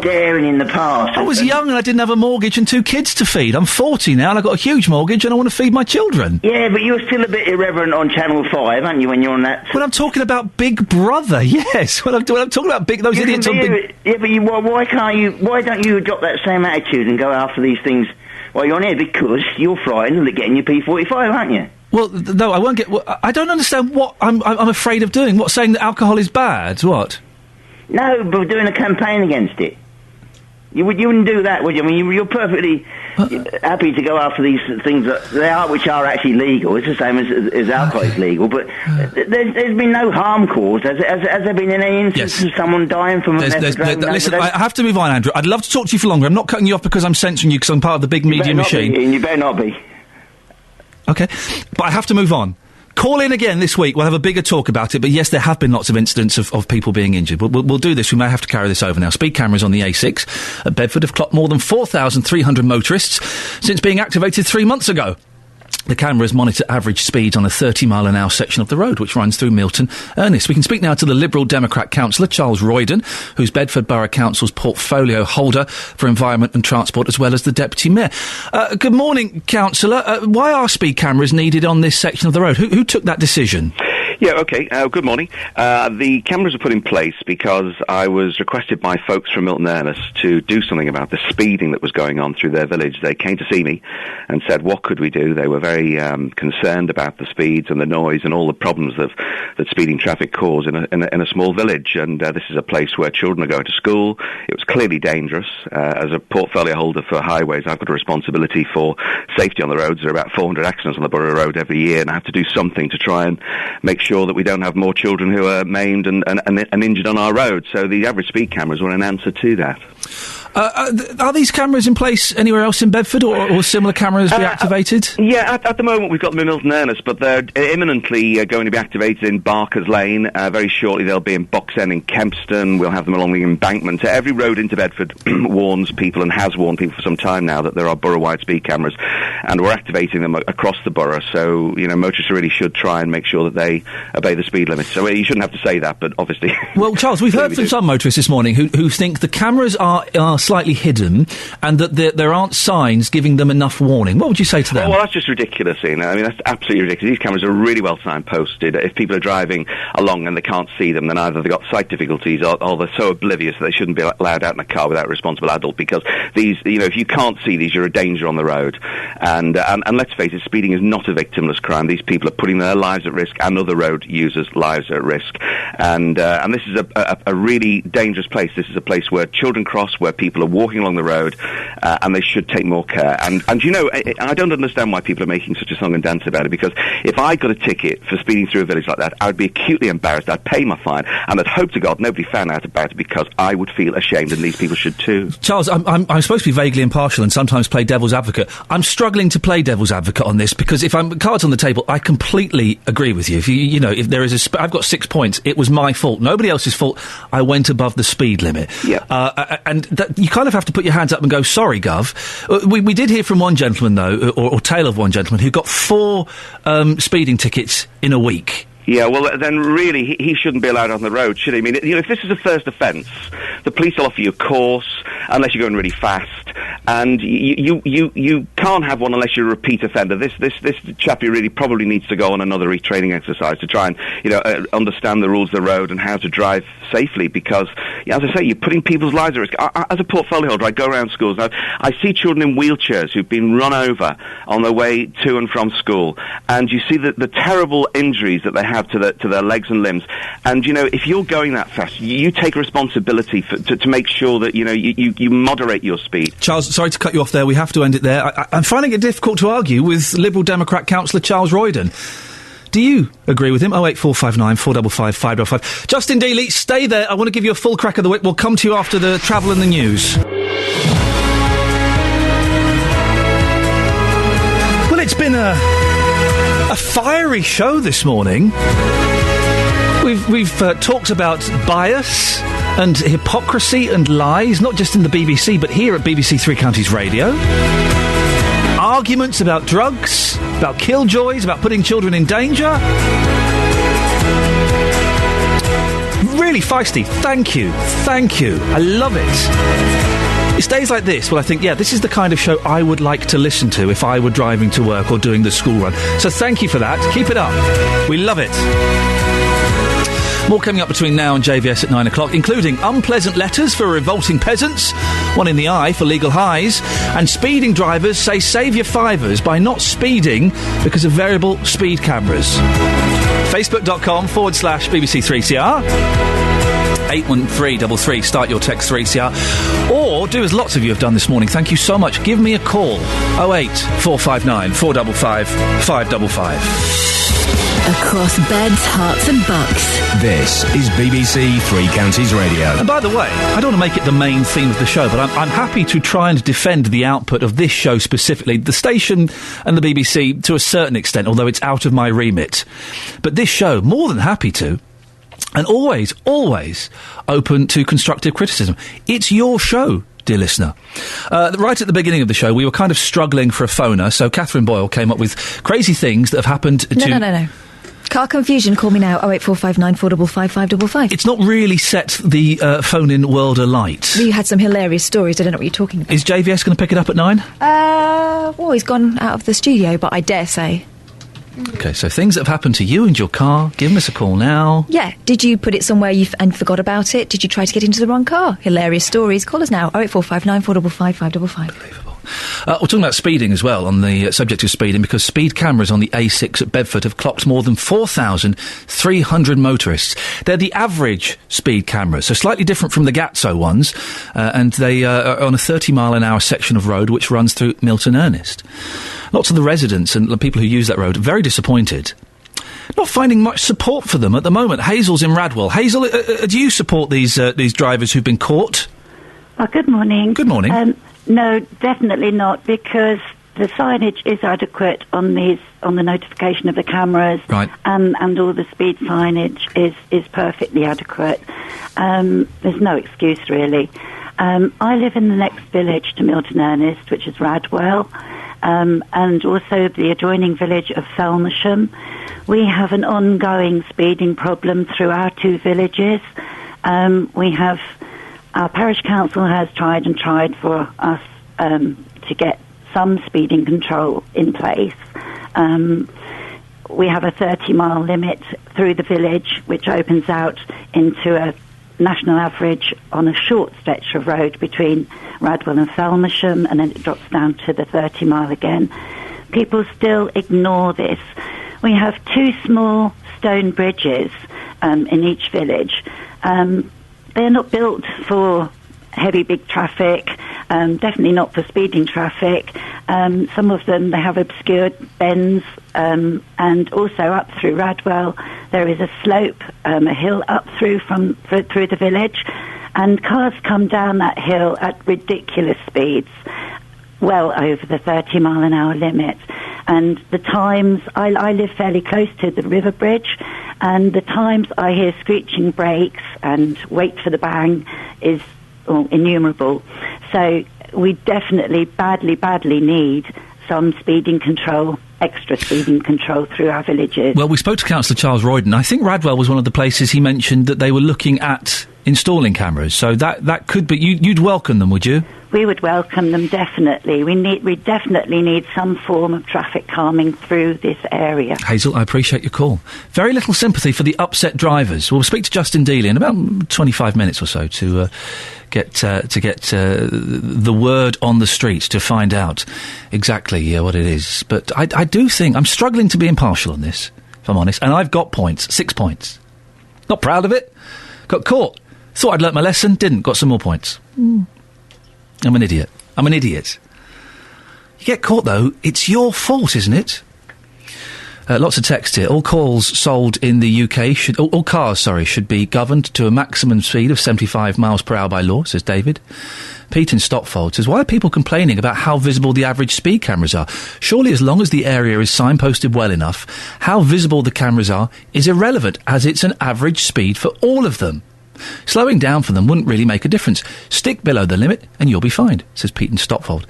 daring in the past. I was young and I didn't have a mortgage and 2 kids to feed. I'm 40 now and I've got a huge mortgage and I want to feed my children. Yeah, but you're still a bit irreverent on Channel 5, aren't you, when you're on that... When I'm talking about Big Brother, yes. When I'm talking about those idiots on Big... Yeah, but why don't you adopt that same attitude and go after these things while you're on air? Because you're frightened of getting your P45, aren't you? Well, no, I won't get... I don't understand what I'm afraid of doing. What, saying that alcohol is bad? What? No, but doing a campaign against it. You wouldn't do that, would you? I mean, you're perfectly happy to go after these things which are actually legal. It's the same as alcohol is legal, but there's been no harm caused. Has there been any instance of someone dying from a methadone? Listen, I have to move on, Andrew. I'd love to talk to you for longer. I'm not cutting you off because I'm censoring you because I'm part of the big media machine. You better not be. Okay, but I have to move on. Call in again this week. We'll have a bigger talk about it. But yes, there have been lots of incidents of people being injured. We'll do this. We may have to carry this over now. Speed cameras on the A6 at Bedford have clocked more than 4,300 motorists since being activated 3 months ago. The cameras monitor average speeds on a 30-mile-an-hour section of the road, which runs through Milton Ernest. We can speak now to the Liberal Democrat councillor, Charles Royden, who's Bedford Borough Council's portfolio holder for environment and transport, as well as the deputy mayor. Good morning, councillor. Why are speed cameras needed on this section of the road? Who took that decision? Yeah, okay. Good morning. The cameras were put in place because I was requested by folks from Milton Ernest to do something about the speeding that was going on through their village. They came to see me and said, what could we do? They were very concerned about the speeds and the noise and all the problems that speeding traffic cause in a small village. And this is a place where children are going to school. It was clearly dangerous. As a portfolio holder for highways, I've got a responsibility for safety on the roads. There are about 400 accidents on the Borough Road every year, and I have to do something to try and make sure that we don't have more children who are maimed and injured on our roads. So the average speed cameras were an answer to that. Are these cameras in place anywhere else in Bedford, or similar cameras be activated? Yeah, at the moment we've got them in Milton Ernest, but they're imminently going to be activated in Barker's Lane. Very shortly they'll be in Box End in Kempston. We'll have them along the embankment. Every road into Bedford warns people, and has warned people for some time now, that there are borough-wide speed cameras, and we're activating them across the borough. So, motorists really should try and make sure that they obey the speed limit. So you shouldn't have to say that, but obviously... Well, Charles, we've heard from some motorists this morning who think the cameras are slightly hidden and that there aren't signs giving them enough warning. What would you say to them? Oh, well, that's just ridiculous, Ian. I mean, that's absolutely ridiculous. These cameras are really well signposted. If people are driving along and they can't see them, then either they've got sight difficulties or they're so oblivious that they shouldn't be allowed out in a car without a responsible adult, because these, if you can't see these, you're a danger on the road. And let's face it, speeding is not a victimless crime. These people are putting their lives at risk and other road users' lives at risk. And this is a really dangerous place. This is a place where children cross, where people are walking along the road, and they should take more care. And I don't understand why people are making such a song and dance about it, because if I got a ticket for speeding through a village like that, I would be acutely embarrassed. I'd pay my fine, and I'd hope to God nobody found out about it, because I would feel ashamed, and these people should too. Charles, I'm supposed to be vaguely impartial and sometimes play devil's advocate. I'm struggling to play devil's advocate on this, because if I'm cards on the table, I completely agree with you. If if there is I've got 6 points, it was my fault, nobody else's fault. I went above the speed limit. Yeah. And you kind of have to put your hands up and go, sorry, Gov. We did hear from one gentleman, though, or tale of one gentleman, who got 4 speeding tickets in a week. Yeah, well, then really, he shouldn't be allowed on the road, should he? I mean, if this is a first offence, the police will offer you a course, unless you're going really fast, and you can't have one unless you're a repeat offender. This chappie really probably needs to go on another retraining exercise to try and, understand the rules of the road and how to drive safely, because, as I say, you're putting people's lives at risk. As a portfolio holder, I go around schools, and I see children in wheelchairs who've been run over on their way to and from school, and you see the terrible injuries that they have to their legs and limbs. And if you're going that fast, you take responsibility to make sure that you moderate your speed. Charles, sorry to cut you off there. We have to end it there. I'm finding it difficult to argue with Liberal Democrat councillor Charles Royden. Do you agree with him? 08459 455 555. Justin Dealey, stay there. I want to give you a full crack of the whip. We'll come to you after the travel and the news. Well, it's been a fiery show this morning. We've talked about bias and hypocrisy and lies, not just in the BBC, but here at BBC Three Counties Radio. Arguments about drugs, about killjoys, about putting children in danger. Really feisty. Thank you. I love it. It's days like this where I think, this is the kind of show I would like to listen to if I were driving to work or doing the school run. So thank you for that. Keep it up. We love it. More coming up between now and JVS at 9 o'clock, including unpleasant letters for revolting peasants, one in the eye for legal highs, and speeding drivers say save your fivers by not speeding because of variable speed cameras. Facebook.com/BBC3CR. 81333, start your text 3CR. Or do as lots of you have done this morning. Thank you so much. Give me a call. 08459 455 555. Across beds, hearts and bucks. This is BBC Three Counties Radio. And by the way, I don't want to make it the main theme of the show, but I'm happy to try and defend the output of this show specifically, the station and the BBC to a certain extent, although it's out of my remit. But this show, more than happy to. And always open to constructive criticism. It's your show, dear listener. Right at the beginning of the show, we were kind of struggling for a phoner, so Catherine Boyle came up with crazy things that have happened to... No. Car confusion, call me now, 08459 455 555. It's not really set the phone-in world alight. You had some hilarious stories, I don't know what you're talking about. Is JVS going to pick it up at 9? Well, he's gone out of the studio, but I dare say... Okay, so things that have happened to you and your car, give us a call now. Yeah, did you put it somewhere and forgot about it? Did you try to get into the wrong car? Hilarious stories. Call us now, 08459 455 555. Unbelievable. We're talking about speeding as well, on the subject of speeding, because speed cameras on the A6 at Bedford have clocked more than 4,300 motorists. They're the average speed cameras, so slightly different from the Gatso ones, and they are on a 30-mile-an-hour section of road which runs through Milton Ernest. Lots of the residents and the people who use that road are very disappointed. Not finding much support for them at the moment. Hazel's in Radwell. Hazel, do you support these drivers who've been caught? Good morning. Good morning. No, definitely not, because the signage is adequate on the notification of the cameras, right, and all the speed signage is perfectly adequate. There's no excuse really. I live in the next village to Milton Ernest, which is Radwell, and also the adjoining village of Felnisham, We have an ongoing speeding problem through our two villages. Our parish council has tried for us to get some speeding control in place. We have a 30-mile limit through the village, which opens out into a national average on a short stretch of road between Radwell and Felmersham, and then it drops down to the 30-mile again. People still ignore this. We have two small stone bridges in each village. They're not built for heavy, big traffic, definitely not for speeding traffic. Some of them, they have obscured bends, and also up through Radwell, there is a slope, a hill up through the village, and cars come down that hill at ridiculous speeds, well over the 30-mile-an-hour limit. And the times, I live fairly close to the river bridge, and the times I hear screeching brakes and wait for the bang is innumerable. So we definitely badly need some speeding control, extra speeding control through our villages. Well, we spoke to Councillor Charles Royden. I think Radwell was one of the places he mentioned that they were looking at installing cameras. So that could be... You'd welcome them, would you? We would welcome them, definitely. We definitely need some form of traffic calming through this area. Hazel, I appreciate your call. Very little sympathy for the upset drivers. We'll speak to Justin Dealey in about 25 minutes or so to get the word on the streets to find out exactly what it is. But I do think I'm struggling to be impartial on this, if I'm honest. And I've got points, 6 points. Not proud of it. Got caught. Thought I'd learnt my lesson. Didn't. Got some more points. I'm an idiot. You get caught, though, it's your fault, isn't it? Lots of text here. All cars in the UK should be governed to a maximum speed of 75 miles per hour by law, says David. Pete in Stopfold says, why are people complaining about how visible the average speed cameras are? Surely as long as the area is signposted well enough, how visible the cameras are is irrelevant, as it's an average speed for all of them. Slowing down for them wouldn't really make a difference. Stick below the limit and you'll be fine, says Pete in Stopfold.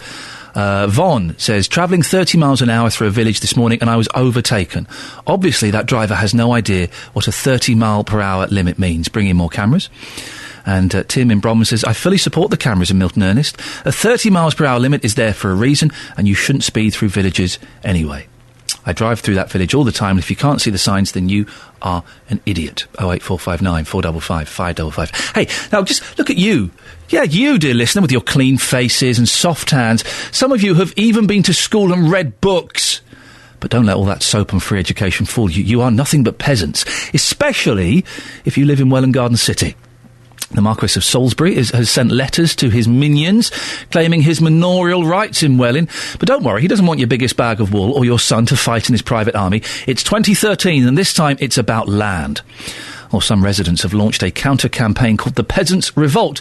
Vaughn says, travelling 30 miles an hour through a village this morning and I was overtaken. Obviously that driver has no idea what a 30 mile per hour limit means. Bring in more cameras. And Tim in Bromley says, I fully support the cameras in Milton Ernest. A 30 miles per hour limit is there for a reason, and you shouldn't speed through villages anyway. I drive through that village all the time, and if you can't see the signs, then you are an idiot. 08459 455 555. Hey, now just look at you. Yeah, you, dear listener, with your clean faces and soft hands. Some of you have even been to school and read books. But don't let all that soap and free education fool you. You are nothing but peasants, especially if you live in Welwyn Garden City. The Marquess of Salisbury has sent letters to his minions claiming his manorial rights in Welwyn. But don't worry, he doesn't want your biggest bag of wool or your son to fight in his private army. It's 2013 and this time it's about land. Or some residents have launched a counter-campaign called the Peasants' Revolt.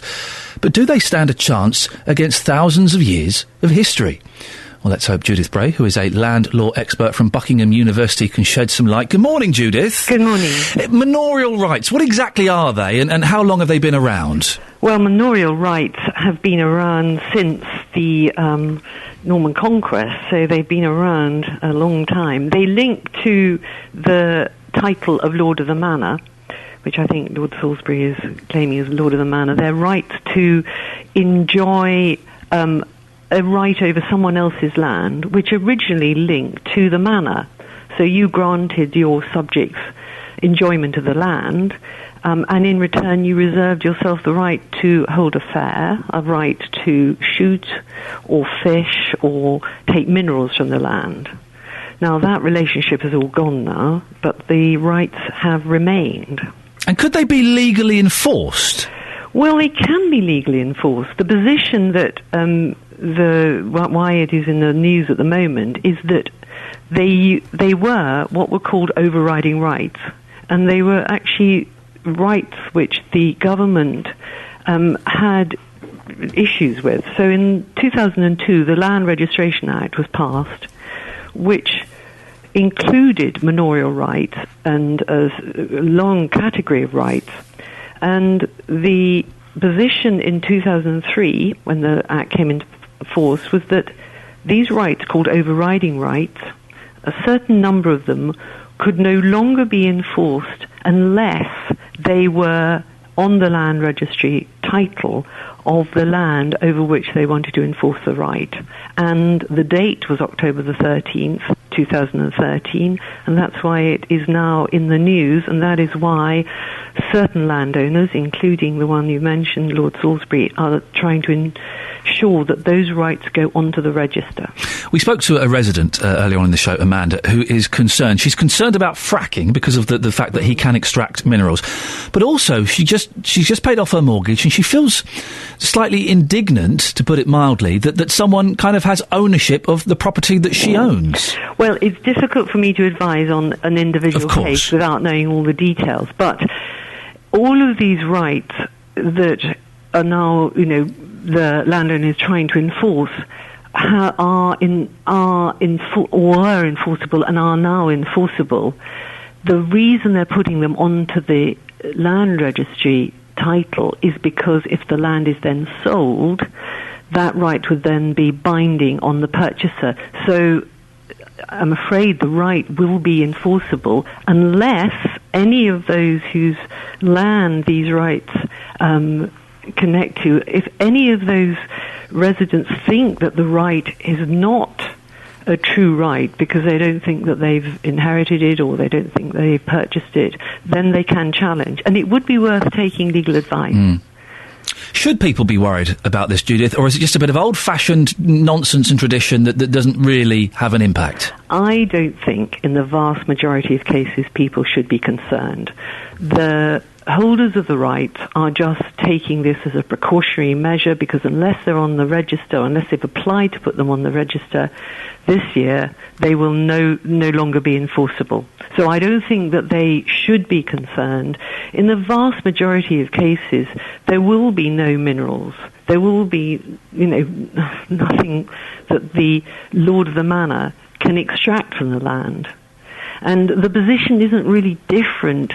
But do they stand a chance against thousands of years of history? Well, let's hope Judith Bray, who is a land law expert from Buckingham University, can shed some light. Good morning, Judith. Good morning. Manorial rights, what exactly are they and how long have they been around? Well, manorial rights have been around since the Norman Conquest, so they've been around a long time. They link to the title of Lord of the Manor, which I think Lord Salisbury is claiming as Lord of the Manor. Their right to enjoy a right over someone else's land, which originally linked to the manor. So you granted your subjects enjoyment of the land, and in return you reserved yourself the right to hold a fair, a right to shoot or fish or take minerals from the land. Now that relationship has all gone now, but the rights have remained. And could they be legally enforced? Well, they can be legally enforced. The position that why it is in the news at the moment is that they were what were called overriding rights, and they were actually rights which the government had issues with. So in 2002, the Land Registration Act was passed, which included manorial rights and a long category of rights. And the position in 2003, when the Act came into force, was that these rights, called overriding rights, a certain number of them could no longer be enforced unless they were on the land registry title of the land over which they wanted to enforce the right. And the date was October the 13th, 2013, and that's why it is now in the news, and that is why certain landowners, including the one you mentioned, Lord Salisbury, are trying to ensure that those rights go onto the register. We spoke to a resident earlier on in the show, Amanda, who is concerned. She's concerned about fracking because of the fact that he can extract minerals. But also, she's just paid off her mortgage and she feels slightly indignant, to put it mildly, that someone kind of has ownership of the property that she owns. Well, it's difficult for me to advise on an individual case without knowing all the details, but all of these rights that are now, the landowner is trying to enforce were enforceable and are now enforceable. The reason they're putting them onto the land registry title is because if the land is then sold, that right would then be binding on the purchaser. So I'm afraid the right will be enforceable unless any of those whose land these rights connect to, if any of those residents think that the right is not a true right because they don't think that they've inherited it or they don't think they've purchased it, then they can challenge. And it would be worth taking legal advice. Should people be worried about this, Judith, or is it just a bit of old-fashioned nonsense and tradition that doesn't really have an impact? I don't think in the vast majority of cases people should be concerned. The holders of the right are just taking this as a precautionary measure because unless they're on the register, unless they've applied to put them on the register this year, they will no longer be enforceable. So I don't think that they should be concerned. In the vast majority of cases, there will be no minerals. There will be, nothing that the Lord of the Manor can extract from the land. And the position isn't really different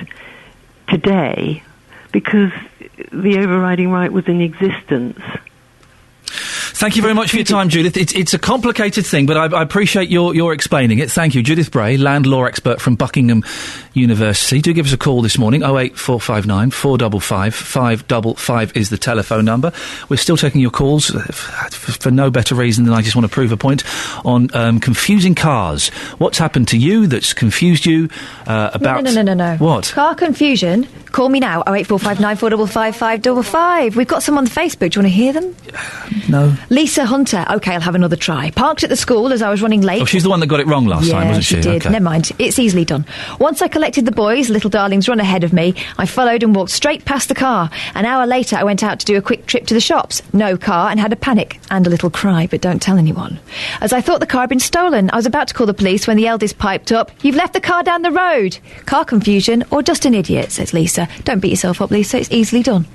today because the overriding right was in existence. Thank you very much for your time, Judith. It's a complicated thing, but I appreciate your explaining it. Thank you. Judith Bray, land law expert from Buckingham University. Do give us a call this morning, 08459 455 555 is the telephone number. We're still taking your calls for no better reason than I just want to prove a point on confusing cars. What's happened to you that's confused you about... No. What? Car confusion? Call me now, 08459 455 555. We've got some on Facebook. Do you want to hear them? No. Lisa Hunter. OK, I'll have another try. Parked at the school as I was running late. Oh, she's the one that got it wrong last time, wasn't she? Yeah, she did. Okay. Never mind. It's easily done. Once I collected the boys, little darlings run ahead of me. I followed and walked straight past the car. An hour later, I went out to do a quick trip to the shops. No car and had a panic and a little cry, but don't tell anyone. As I thought the car had been stolen, I was about to call the police when the eldest piped up. You've left the car down the road. Car confusion or just an idiot, says Lisa. Don't beat yourself up, Lisa. It's easily done.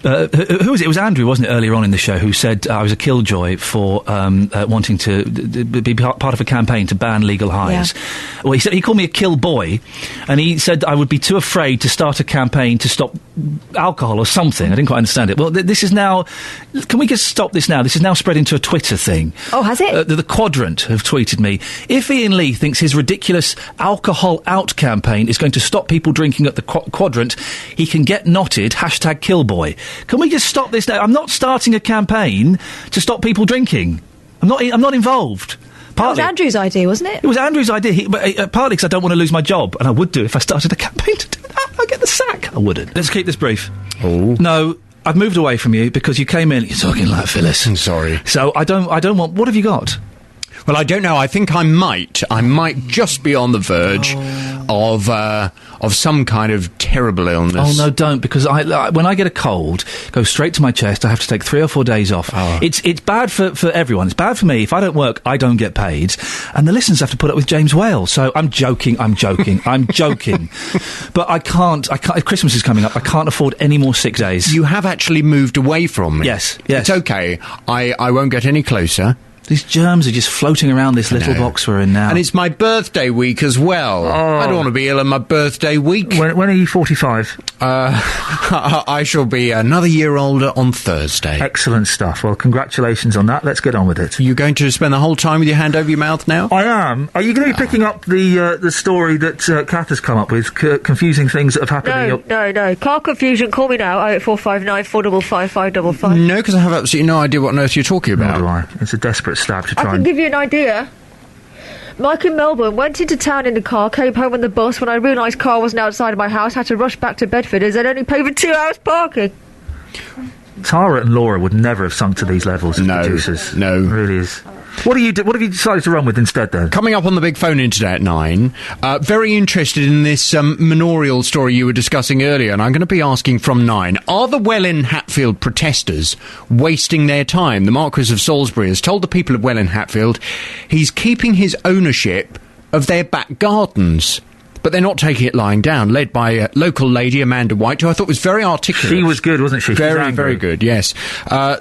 Who was it? It was Andrew, wasn't it, earlier on in the show, who said I was a killjoy for wanting to be part of a campaign to ban legal highs. Yeah. Well, he called me a kill boy, and he said I would be too afraid to start a campaign to stop alcohol or something. I didn't quite understand it. Well, this is now... Can we just stop this now? This is now spread into a Twitter thing. Oh, has it? The Quadrant have tweeted me, if Iain Lee thinks his ridiculous alcohol out campaign is going to stop people drinking at the Quadrant, he can get knotted, #killboy. Can we just stop this now? I'm not starting a campaign to stop people drinking. I'm not involved. Partly, that was Andrew's idea, wasn't it? It was Andrew's idea, partly because I don't want to lose my job, and I would do if I started a campaign to do that. I'd get the sack. I wouldn't. Let's keep this brief. Oh. No, I've moved away from you because you came in, you're talking like Phyllis. I'm sorry. So I don't want... What have you got? Well, I don't know. I think I might just be on the verge of some kind of terrible illness. Oh no, don't, because when I get a cold, it goes straight to my chest. I have to take 3 or 4 days off. Oh. It's bad for everyone. It's bad for me. If I don't work, I don't get paid, and the listeners have to put up with James Whale. So I'm joking. I'm joking. But I can't. If Christmas is coming up, I can't afford any more sick days. You have actually moved away from me. Yes. It's okay. I won't get any closer. These germs are just floating around this little box we're in now. And it's my birthday week as well. I don't want to be ill on my birthday week. When are you 45? I shall be another year older on Thursday. Excellent stuff. Well, congratulations on that. Let's get on with it. Are you going to spend the whole time with your hand over your mouth now? I am. Are you going to be picking up the story that Kath has come up with, confusing things that have happened? No. Car confusion, call me now, 08459 455 555. No, because I have absolutely no idea what on earth you're talking about. Nor do I. It's a desperate stab to try I can give you an idea. Mike in Melbourne went into town in the car, came home on the bus. When I realised car wasn't outside of my house, had to rush back to Bedford as I'd only paid for 2 hours parking. Tara and Laura would never have sunk to these levels as producers. No. It really is. What have you decided to run with instead, then? Coming up on the big phone in today at 9, very interested in this manorial story you were discussing earlier, and I'm going to be asking from 9, are the Welwyn Hatfield protesters wasting their time? The Marquis of Salisbury has told the people of Welwyn Hatfield he's keeping his ownership of their back gardens. But they're not taking it lying down, led by a local lady, Amanda White, who I thought was very articulate. She was good, wasn't she? Very, very good, yes.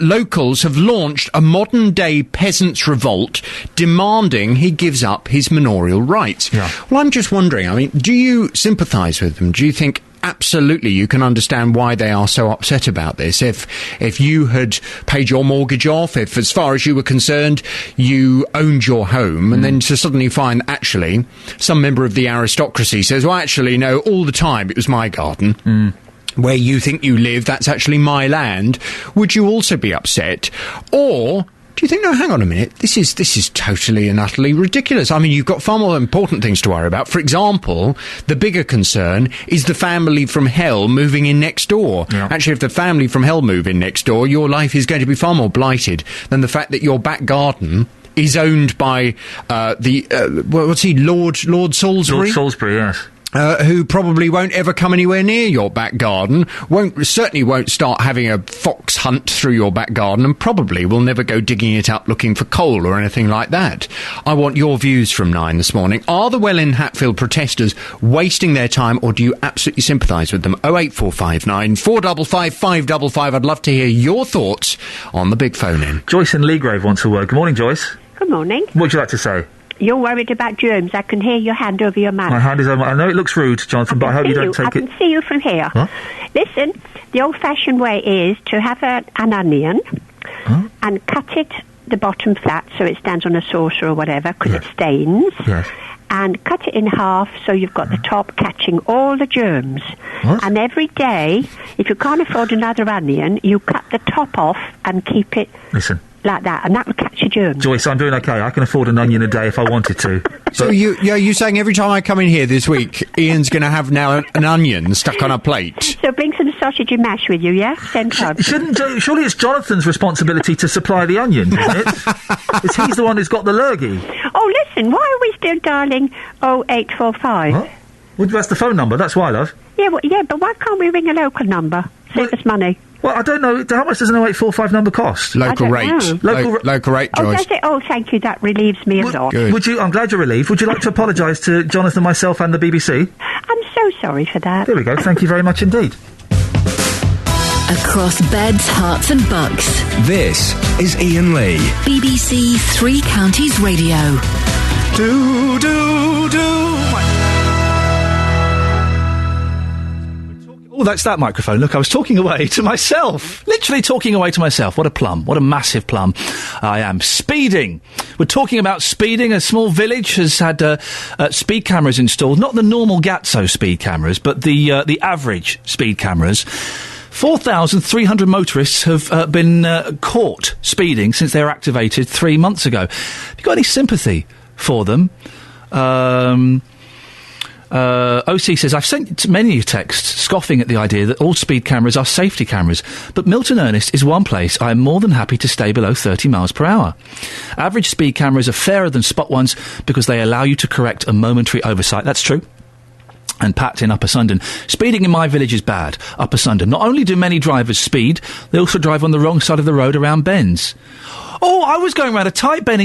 Locals have launched a modern-day peasants' revolt demanding he gives up his manorial rights. Yeah. Well, I'm just wondering, I mean, do you sympathise with them? Do you think absolutely you can understand why they are so upset about this? If you had paid your mortgage off, if as far as you were concerned you owned your home, and then to suddenly find actually some member of the aristocracy says, well, actually no, all the time it was my garden, where you think you live, that's actually my land, would you also be upset? Or do you think, no, hang on a minute, this is totally and utterly ridiculous? I mean, you've got far more important things to worry about. For example, the bigger concern is the family from hell moving in next door. Yeah. Actually, if the family from hell move in next door, your life is going to be far more blighted than the fact that your back garden is owned by what's he, Lord Salisbury? Lord Salisbury, yes. Who probably won't ever come anywhere near your back garden, certainly won't start having a fox hunt through your back garden, and probably will never go digging it up looking for coal or anything like that. I want your views from 9 this morning. Are the Welwyn Hatfield protesters wasting their time, or do you absolutely sympathise with them? 08459 455 555. I'd love to hear your thoughts on the big phone in. Joyce in Leagrave wants a word. Good morning, Joyce. Good morning. What would you like to say? You're worried about germs. I can hear your hand over your mouth. My hand is over. I know it looks rude, Jonathan, but I hope you don't take it. I can see you from here. Huh? Listen, the old-fashioned way is to have an onion and cut it the bottom flat so it stands on a saucer or whatever, because it stains. Yes. And cut it in half so you've got the top catching all the germs. What? And every day, if you can't afford another onion, you cut the top off and keep it Listen. like that, and that will catch your germs. Joyce, I'm doing okay. I can afford an onion a day if I wanted to. So you're saying every time I come in here this week, Ian's going to have now an onion stuck on a plate? So bring some sausage and mash with you, yeah? Surely it's Jonathan's responsibility to supply the onion, isn't it? He's the one who's got the lurgy. Oh, listen, why are we still dialing 0845? Huh? Well, that's the phone number, that's why, love. Yeah, but why can't we ring a local number? Save us money. Well, I don't know. How much does an 0845 number cost? Local rate. Local rate, Oh, Joyce. does it? Oh, thank you. That relieves me a lot. Good. Would you? I'm glad you're relieved. Would you like to apologise to Jonathan, myself, and the BBC? I'm so sorry for that. There we go. Thank you very much indeed. Across beds, hearts and bucks. This is Iain Lee. BBC Three Counties Radio. Oh, that's that microphone. Look, I was talking away to myself. Literally talking away to myself. What a plum. What a massive plum. I am. Speeding. We're talking about speeding. A small village has had speed cameras installed. Not the normal Gatso speed cameras, but the average speed cameras. 4,300 motorists have been caught speeding since they were activated 3 months ago. Have you got any sympathy for them? OC says, I've sent many texts scoffing at the idea that all speed cameras are safety cameras, but Milton Ernest is one place I am more than happy to stay below 30 miles per hour. Average speed cameras are fairer than spot ones because they allow you to correct a momentary oversight. That's true. And Pat in Upper Sundon. Speeding in my village is bad. Upper Sundon. Not only do many drivers speed, they also drive on the wrong side of the road around bends. Oh, I was going around a tight bend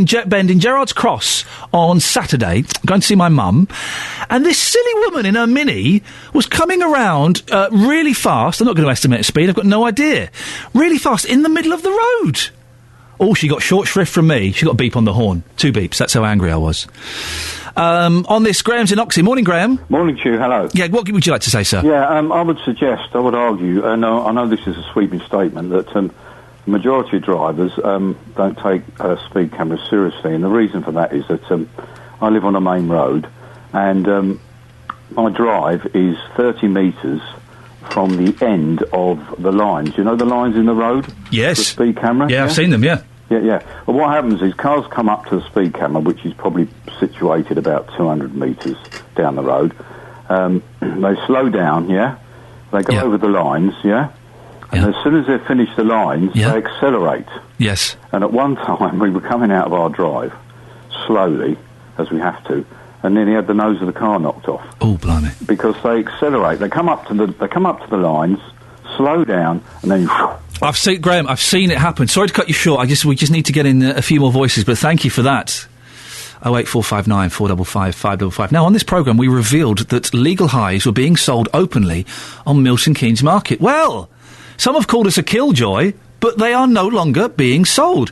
in Gerrard's Cross on Saturday, going to see my mum, and this silly woman in her Mini was coming around really fast. I'm not going to estimate speed, I've got no idea. Really fast, in the middle of the road. Oh, she got short shrift from me. She got a beep on the horn. 2 beeps. That's how angry I was. On this, Graham's in Oxley. Morning, Graham. Morning to you, hello. Yeah, what would you like to say, sir? Yeah, I would argue, and I know this is a sweeping statement, that the majority of drivers don't take speed cameras seriously, and the reason for that is that I live on a main road, and my drive is 30 metres from the end of the lines. You know the lines in the road? Yes. The speed camera? Yeah, I've seen them, yeah. Yeah. Well, what happens is cars come up to the speed camera, which is probably situated about 200 metres down the road. They slow down, yeah? They go over the lines, yeah? And as soon as they finish the lines, they accelerate. Yes. And at one time, we were coming out of our drive, slowly, as we have to, and then he had the nose of the car knocked off. Oh, blimey. Because they accelerate. They come up to the lines, slow down, and then... I've seen it happen. Sorry to cut you short. We just need to get in a few more voices, but thank you for that. 08459 455 555. Now, on this programme, we revealed that legal highs were being sold openly on Milton Keynes Market. Well, some have called us a killjoy, but they are no longer being sold.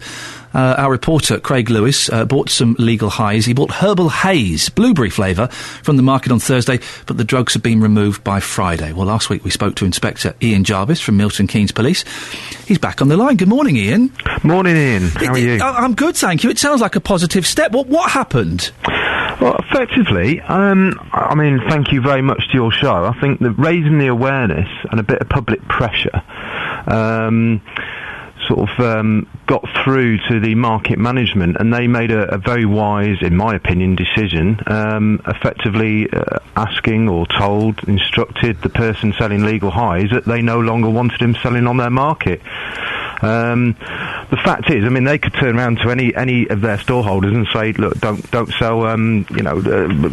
Our reporter, Craig Lewis, bought some legal highs. He bought Herbal Haze, blueberry flavour, from the market on Thursday, but the drugs have been removed by Friday. Well, last week we spoke to Inspector Iain Jarvis from Milton Keynes Police. He's back on the line. Good morning, Iain. Morning, Ian. How are you? I'm good, thank you. It sounds like a positive step. What happened? Well, effectively, thank you very much to your show. I think that raising the awareness and a bit of public pressure got through to the market management, and they made a very wise, in my opinion, decision, effectively asking or instructed the person selling legal highs that they no longer wanted him selling on their market. The fact is, they could turn around to any of their storeholders and say, look, don't sell,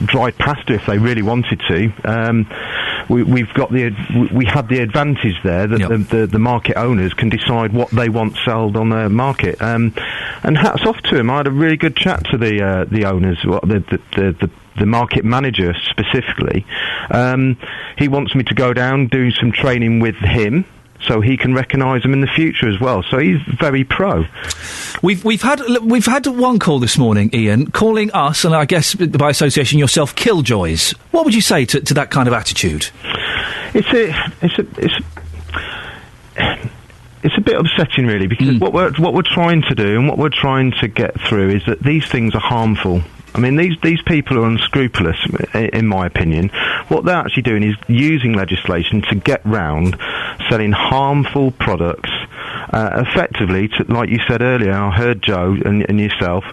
dried pasta if they really wanted to. We had the advantage there that the market owners can decide what they want sold on their market. And hats off to him. I had a really good chat to the owners, the market manager specifically. He wants me to go down, do some training with him, so he can recognise them in the future as well. So he's very pro. We've had one call this morning, Iain, calling us, and I guess by association yourself, killjoys. What would you say to that kind of attitude? It's a bit upsetting, really, because what we're trying to do and what we're trying to get through is that these things are harmful. These people are unscrupulous, in my opinion. What they're actually doing is using legislation to get round selling harmful products, effectively, like you said earlier, I heard Joe and yourself,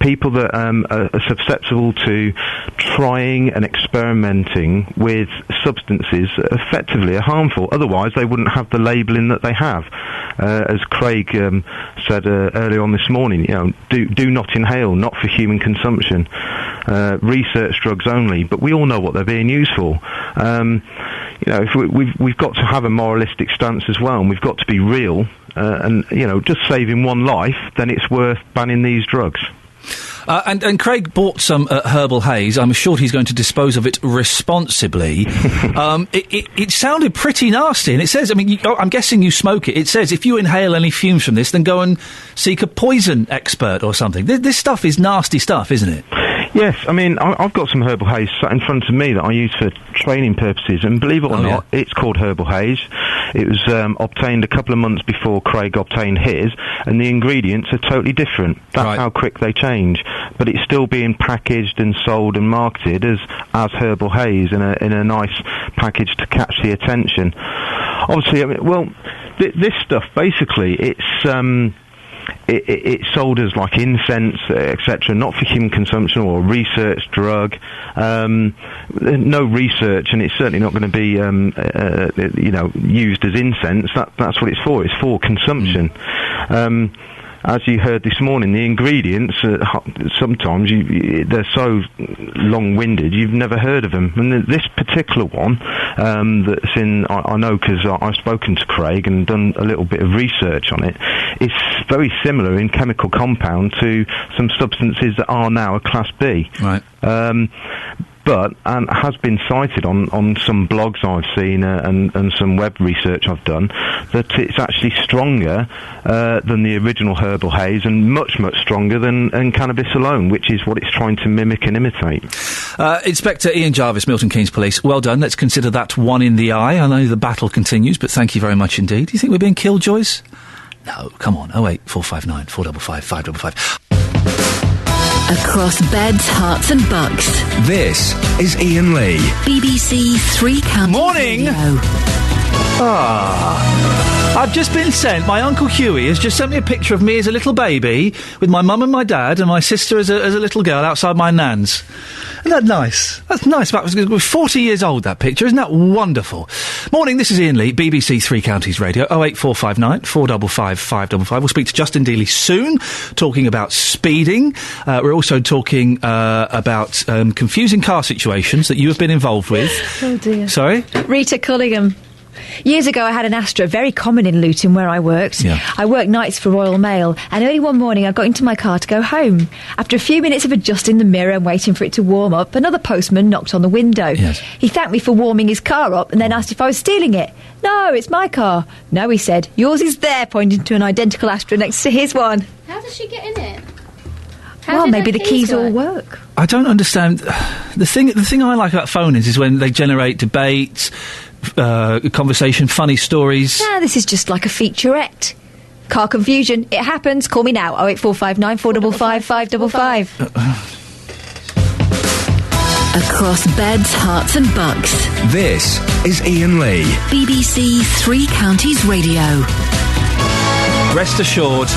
people that are susceptible to trying and experimenting with substances that effectively are harmful. Otherwise, they wouldn't have the labelling that they have. As Craig said earlier on this morning, do not inhale, not for human consumption. Research drugs only, but we all know what they're being used for. If we've got to have a moralistic stance as well, and we've got to be real. And just saving one life, then it's worth banning these drugs. And Craig bought some Herbal Haze. I'm assured he's going to dispose of it responsibly. It sounded pretty nasty, and it says, I'm guessing you smoke it. It says if you inhale any fumes from this, then go and seek a poison expert or something. This stuff is nasty stuff, isn't it? Yes, I've got some Herbal Haze sat in front of me that I use for training purposes, and believe it or not, it's called Herbal Haze. It was obtained a couple of months before Craig obtained his, and the ingredients are totally different. That's how quick they change. But it's still being packaged and sold and marketed as Herbal Haze in a nice package to catch the attention. Obviously, this stuff, basically, it's sold as like incense, etc., not for human consumption or a research drug. No research, and it's certainly not going to be, used as incense. That's what it's for. It's for consumption. As you heard this morning, the ingredients, sometimes they're so long-winded, you've never heard of them. And this particular one, that's in, I know because I've spoken to Craig and done a little bit of research on it, it's very similar in chemical compound to some substances that are now a Class B. Right. but has been cited on some blogs I've seen and some web research I've done, that it's actually stronger than the original herbal haze, and much, much stronger than cannabis alone, which is what it's trying to mimic and imitate. Inspector Iain Jarvis, Milton Keynes Police, well done. Let's consider that one in the eye. I know the battle continues, but thank you very much indeed. Do you think we're being killjoys? No, come on. 08459 455 555. Across beds, hearts and bucks. This is Iain Lee. BBC Three Counties Morning. Radio. I've just been sent, my Uncle Huey has just sent me a picture of me as a little baby with my mum and my dad and my sister as a little girl outside my nan's. Isn't that nice? That's nice. That was 40 years old, that picture. Isn't that wonderful? Morning, this is Iain Lee, BBC Three Counties Radio, 08459 455 555. We'll speak to Justin Dealey soon, talking about speeding. We're also talking about confusing car situations that you have been involved with. Oh, dear. Sorry? Rita Cullingham. Years ago, I had an Astra, very common in Luton where I worked. Yeah. I worked nights for Royal Mail, and early one morning I got into my car to go home. After a few minutes of adjusting the mirror and waiting for it to warm up, another postman knocked on the window. Yes. He thanked me for warming his car up and then asked if I was stealing it. No, it's my car. No, he said, yours is there, pointing to an identical Astra next to his one. How does she get in it? Well, maybe the keys all work. I don't understand. The thing I like about phone-ins is when they generate debate, conversation, funny stories. Nah, this is just like a featurette. Car confusion. It happens. Call me now. 08459 455 555. Across beds, hearts and bucks. This is Iain Lee. BBC Three Counties Radio. Rest assured,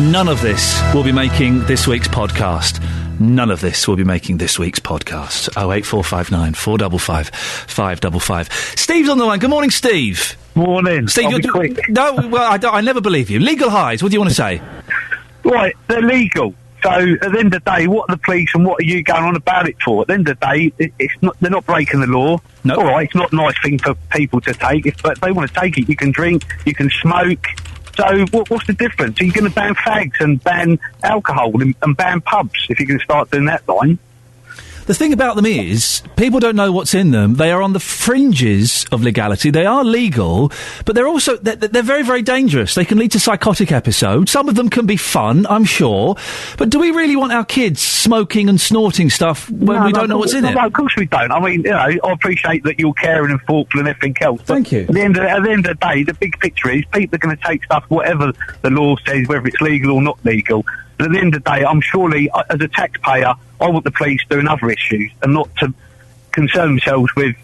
none of this will be making this week's podcast. None of this will be making this week's podcast. 08459 455 555. Steve's on the line. Good morning, Steve. Morning. Steve, I'll be quick. No, well, I never believe you. Legal highs, what do you want to say? Right, they're legal. So at the end of the day, what are the police and what are you going on about it for? At the end of the day, they're not breaking the law. No. All right, it's not a nice thing for people to take. But if they want to take it, you can drink, you can smoke. So what's the difference? Are you going to ban fags and ban alcohol and ban pubs if you can start doing that line? The thing about them is, people don't know what's in them. They are on the fringes of legality. They are legal, but they're also they're very, very dangerous. They can lead to psychotic episodes. Some of them can be fun, I'm sure. But do we really want our kids smoking and snorting stuff when we don't know what's in it? No, of course we don't. I mean, I appreciate that you're caring and thoughtful and everything else. Thank you. At the end of the day, the big picture is people are going to take stuff, whatever the law says, whether it's legal or not legal. But at the end of the day, I'm surely, as a taxpayer, I want the police doing other issues and not to concern themselves with,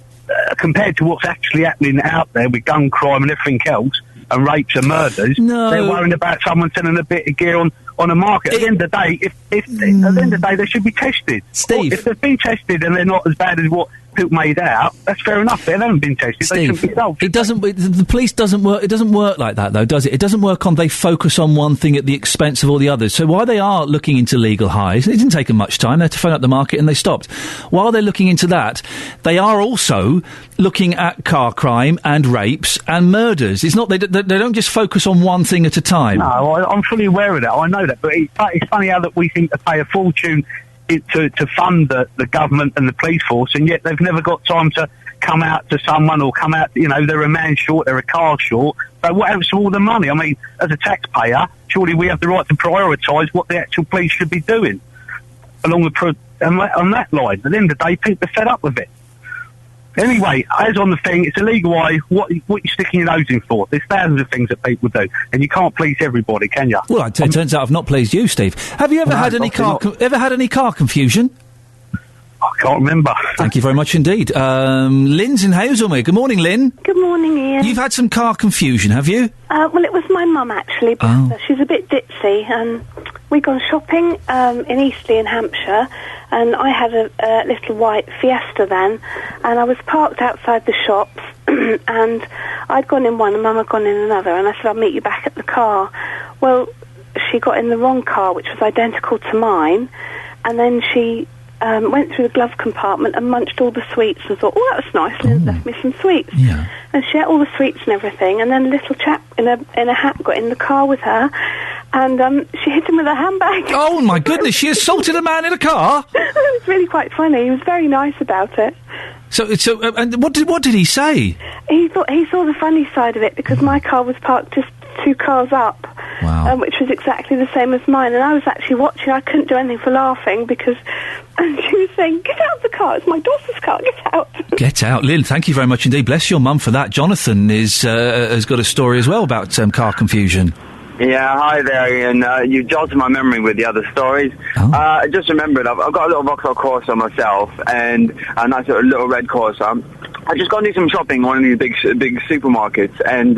compared to what's actually happening out there with gun crime and everything else, and rapes and murders. No. They're worrying about someone selling a bit of gear on a market. At the end of the day, at the end of the day, they should be tested. Steve. If they've been tested and they're not as bad as what people made out, that's fair enough. They haven't been tested. They Steve, shouldn't be solved. the police doesn't work. It doesn't work like that, though, does it? It doesn't work on they focus on one thing at the expense of all the others. So while they are looking into legal highs, it didn't take them much time. They had to phone up the market and they stopped. While they're looking into that, they are also looking at car crime and rapes and murders. It's not they don't just focus on one thing at a time. No, I'm fully aware of that. I know that, but it's funny how that we seem to pay a fortune to fund the government and the police force, and yet they've never got time to come out to someone or come out, they're a man short, they're a car short. So what happens to all the money? I mean, as a taxpayer, surely we have the right to prioritise what the actual police should be doing on that line. At the end of the day, people are fed up with it. Anyway, as on the thing, it's a legal eye. What you sticking your nose in for? There's thousands of things that people do, and you can't please everybody, can you? Well, it turns out I've not pleased you, Steve. Have you ever had any car confusion? I can't remember. Thank you very much indeed. Lynn's in Hazelmere. Good morning, Lynn. Good morning, Ian. You've had some car confusion, have you? Well, it was my mum, actually. She's a bit ditzy, and we gone shopping in Eastleigh in Hampshire, and I had a little white Fiesta then, and I was parked outside the shops, and I'd gone in one and Mum had gone in another, and I said, I'll meet you back at the car. Well, she got in the wrong car, which was identical to mine, and then she went through the glove compartment and munched all the sweets and thought, oh, that was nice, Lynn left me some sweets. Yeah. And she ate all the sweets and everything, and then a little chap in a hat got in the car with her, and she hit him with her handbag. Oh, my goodness, she assaulted a man in a car? It was really quite funny. He was very nice about it. And what did he say? He thought he saw the funny side of it because my car was parked just 2 cars up, which was exactly the same as mine. And I was actually watching. I couldn't do anything for laughing because she was saying, "Get out of the car! It's my daughter's car. Get out!" Get out, Lynn. Thank you very much indeed. Bless your mum for that. Jonathan has got a story as well about car confusion. Yeah, hi there, Iain. You jolted my memory with the other stories. I just remembered, I've got a little Vauxhall Corsa myself, and a nice little red Corsa. I just got to do some shopping in one of these big supermarkets, and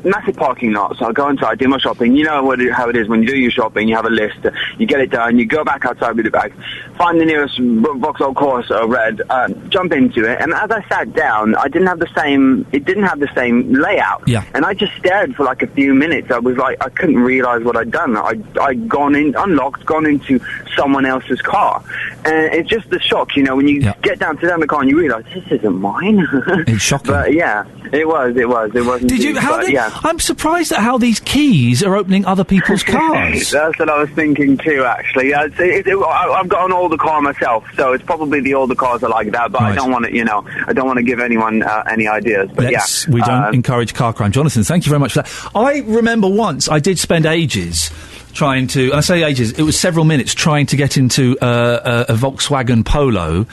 massive parking lot. So I go inside, do my shopping. You know how it is when you do your shopping. You have a list, you get it done, you go back outside with your bag, find the nearest Vauxhall Corsa red, jump into it. And as I sat down, it didn't have the same layout. Yeah. And I just stared for like a few minutes. I was like, I couldn't realise what I'd done. I'd gone into someone else's car, and it's just the shock, when you get down to the car and you realise this isn't mine. It's shocking. But yeah, it was. Did you? I'm surprised at how these keys are opening other people's cars. That's what I was thinking too. Actually, I've got an older car myself, so it's probably the older cars are like that. But I don't want to, I don't want to give anyone any ideas. But we don't encourage car crime. Jonathan, thank you very much for that. I remember once I did spend ages trying to, and I say ages, it was several minutes trying to get into a Volkswagen Polo,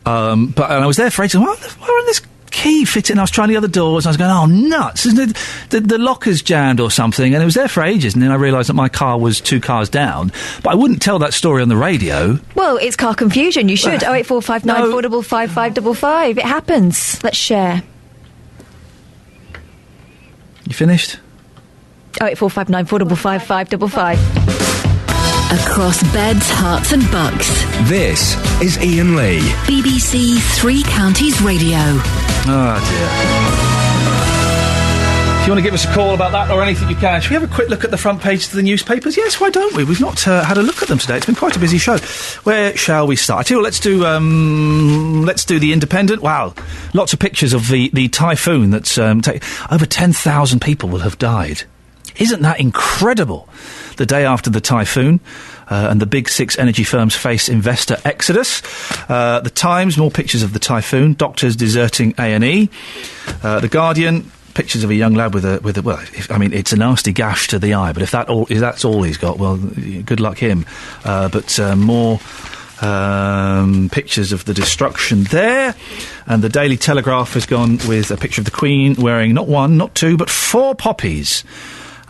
and I was there for ages. Why didn't this key fit in? I was trying the other doors, and I was going, oh, nuts, the locker's jammed or something, and it was there for ages, and then I realised that my car was 2 cars down, but I wouldn't tell that story on the radio. Well, it's car confusion, you should. 08459 455 555. It happens. Let's share. You finished? 08459 455 555. Across beds, hearts and bucks. This is Iain Lee. BBC Three Counties Radio. Oh, dear. If you want to give us a call about that or anything, you can. Should we have a quick look at the front page of the newspapers? Yes, why don't we? We've not had a look at them today. It's been quite a busy show. Where shall we start? I tell you what, let's do the Independent. Wow, lots of pictures of the typhoon that's over 10,000 people will have died. Isn't that incredible? The day after the typhoon, and the big 6 energy firms face investor exodus. The Times, more pictures of the typhoon. Doctors deserting A&E. The Guardian, pictures of a young lad with a well, it's a nasty gash to the eye, but if that's all he's got, well, good luck him. But more pictures of the destruction there. And the Daily Telegraph has gone with a picture of the Queen wearing not 1, not 2, but 4 poppies.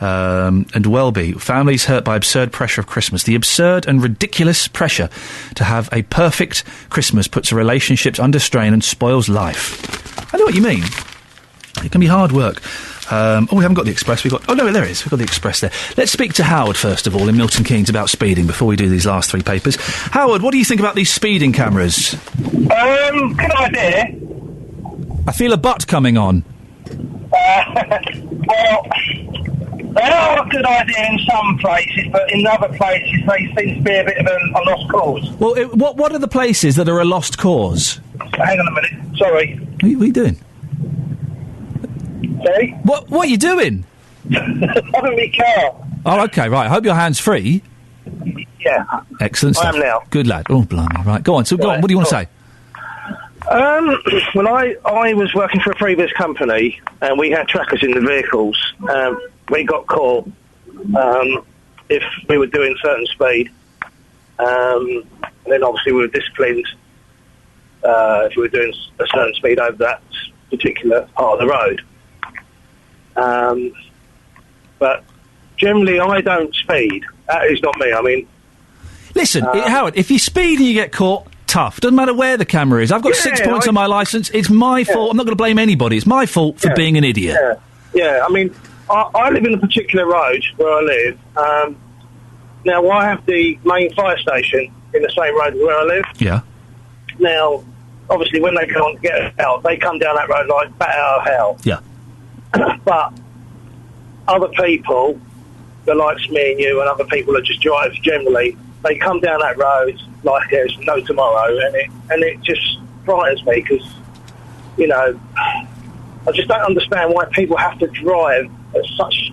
And Welby, families hurt by absurd pressure of Christmas. The absurd and ridiculous pressure to have a perfect Christmas puts relationships under strain and spoils life. I know what you mean. It can be hard work. We haven't got the Express. Oh, no, there is. We've got the Express there. Let's speak to Howard, first of all, in Milton Keynes about speeding before we do these last 3 papers. Howard, what do you think about these speeding cameras? Good idea. I feel a butt coming on. Well, they are a good idea in some places, but in other places they seem to be a bit of a lost cause. Well, what are the places that are a lost cause? Hang on a minute. Sorry. What are you doing? Sorry? What are you doing? I'm in my car. Oh, OK, right. I hope your hand's free. Yeah. Excellent stuff. I am now. Good lad. Oh, blimey. Right, go on. So, go on. What do you want to say? Well, I was working for a previous company, and we had trackers in the vehicles. We got caught if we were doing certain speed. And then obviously we were disciplined if we were doing a certain speed over that particular part of the road. But generally I don't speed. That is not me. I mean... Listen, Howard, if you speed and you get caught, tough. Doesn't matter where the camera is. I've got 6 points on my licence. It's my fault. I'm not going to blame anybody. It's my fault for being an idiot. Yeah, I mean... I live in a particular road where I live. Now, I have the main fire station in the same road where I live. Yeah. Now, obviously, when they go on to get out, they come down that road like bat out of hell. Yeah. But other people, the likes of me and you, and other people that just drive generally, they come down that road like there's no tomorrow, and it just frightens me because, I just don't understand why people have to drive at such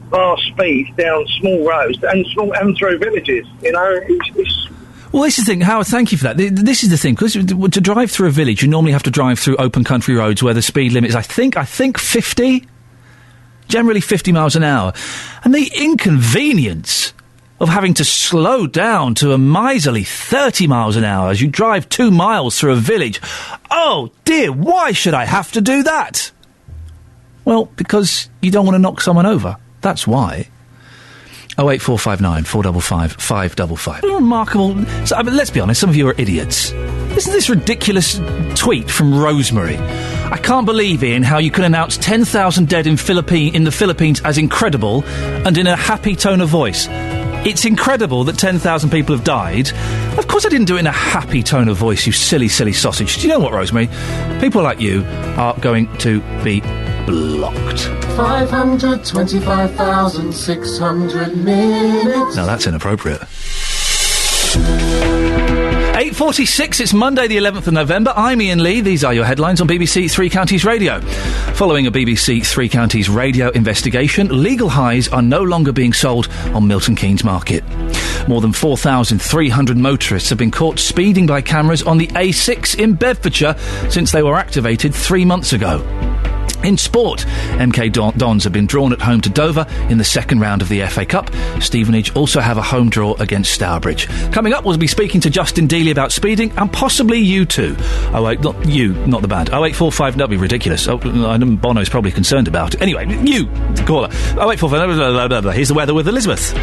vast speeds down small roads and through villages. You know, it's Well, this is the thing, Howard, thank you for that. This is the thing, because to drive through a village, you normally have to drive through open country roads where the speed limit is, I think 50? Generally 50 miles an hour. And the inconvenience of having to slow down to a miserly 30 miles an hour as you drive 2 miles through a village. Oh, dear, why should I have to do that? Well, because you don't want to knock someone over. That's why. 08459 455 555. Remarkable. So, I mean, let's be honest, some of you are idiots. Isn't this ridiculous tweet from Rosemary? I can't believe, Iain, how you can announce 10,000 dead in the Philippines as incredible and in a happy tone of voice. It's incredible that 10,000 people have died. Of course I didn't do it in a happy tone of voice, you silly, silly sausage. Do you know what, Rosemary? People like you are going to be blocked. 525,600 minutes. Now that's inappropriate. 8:46, it's Monday the 11th of November. I'm Iain Lee. These are your headlines on BBC Three Counties Radio. Following a BBC Three Counties Radio investigation, legal highs are no longer being sold on Milton Keynes Market. More than 4,300 motorists have been caught speeding by cameras on the A6 in Bedfordshire since they were activated 3 months ago. In sport, MK Dons have been drawn at home to Dover in the second round of the FA Cup. Stevenage also have a home draw against Stourbridge. Coming up, we'll be speaking to Justin Dealey about speeding, and possibly you too. Oh wait, not you, not the band. 0845, that'd be ridiculous. Oh, I know Bono's probably concerned about it. Anyway, you, caller. 0845, here's the weather with Elizabeth.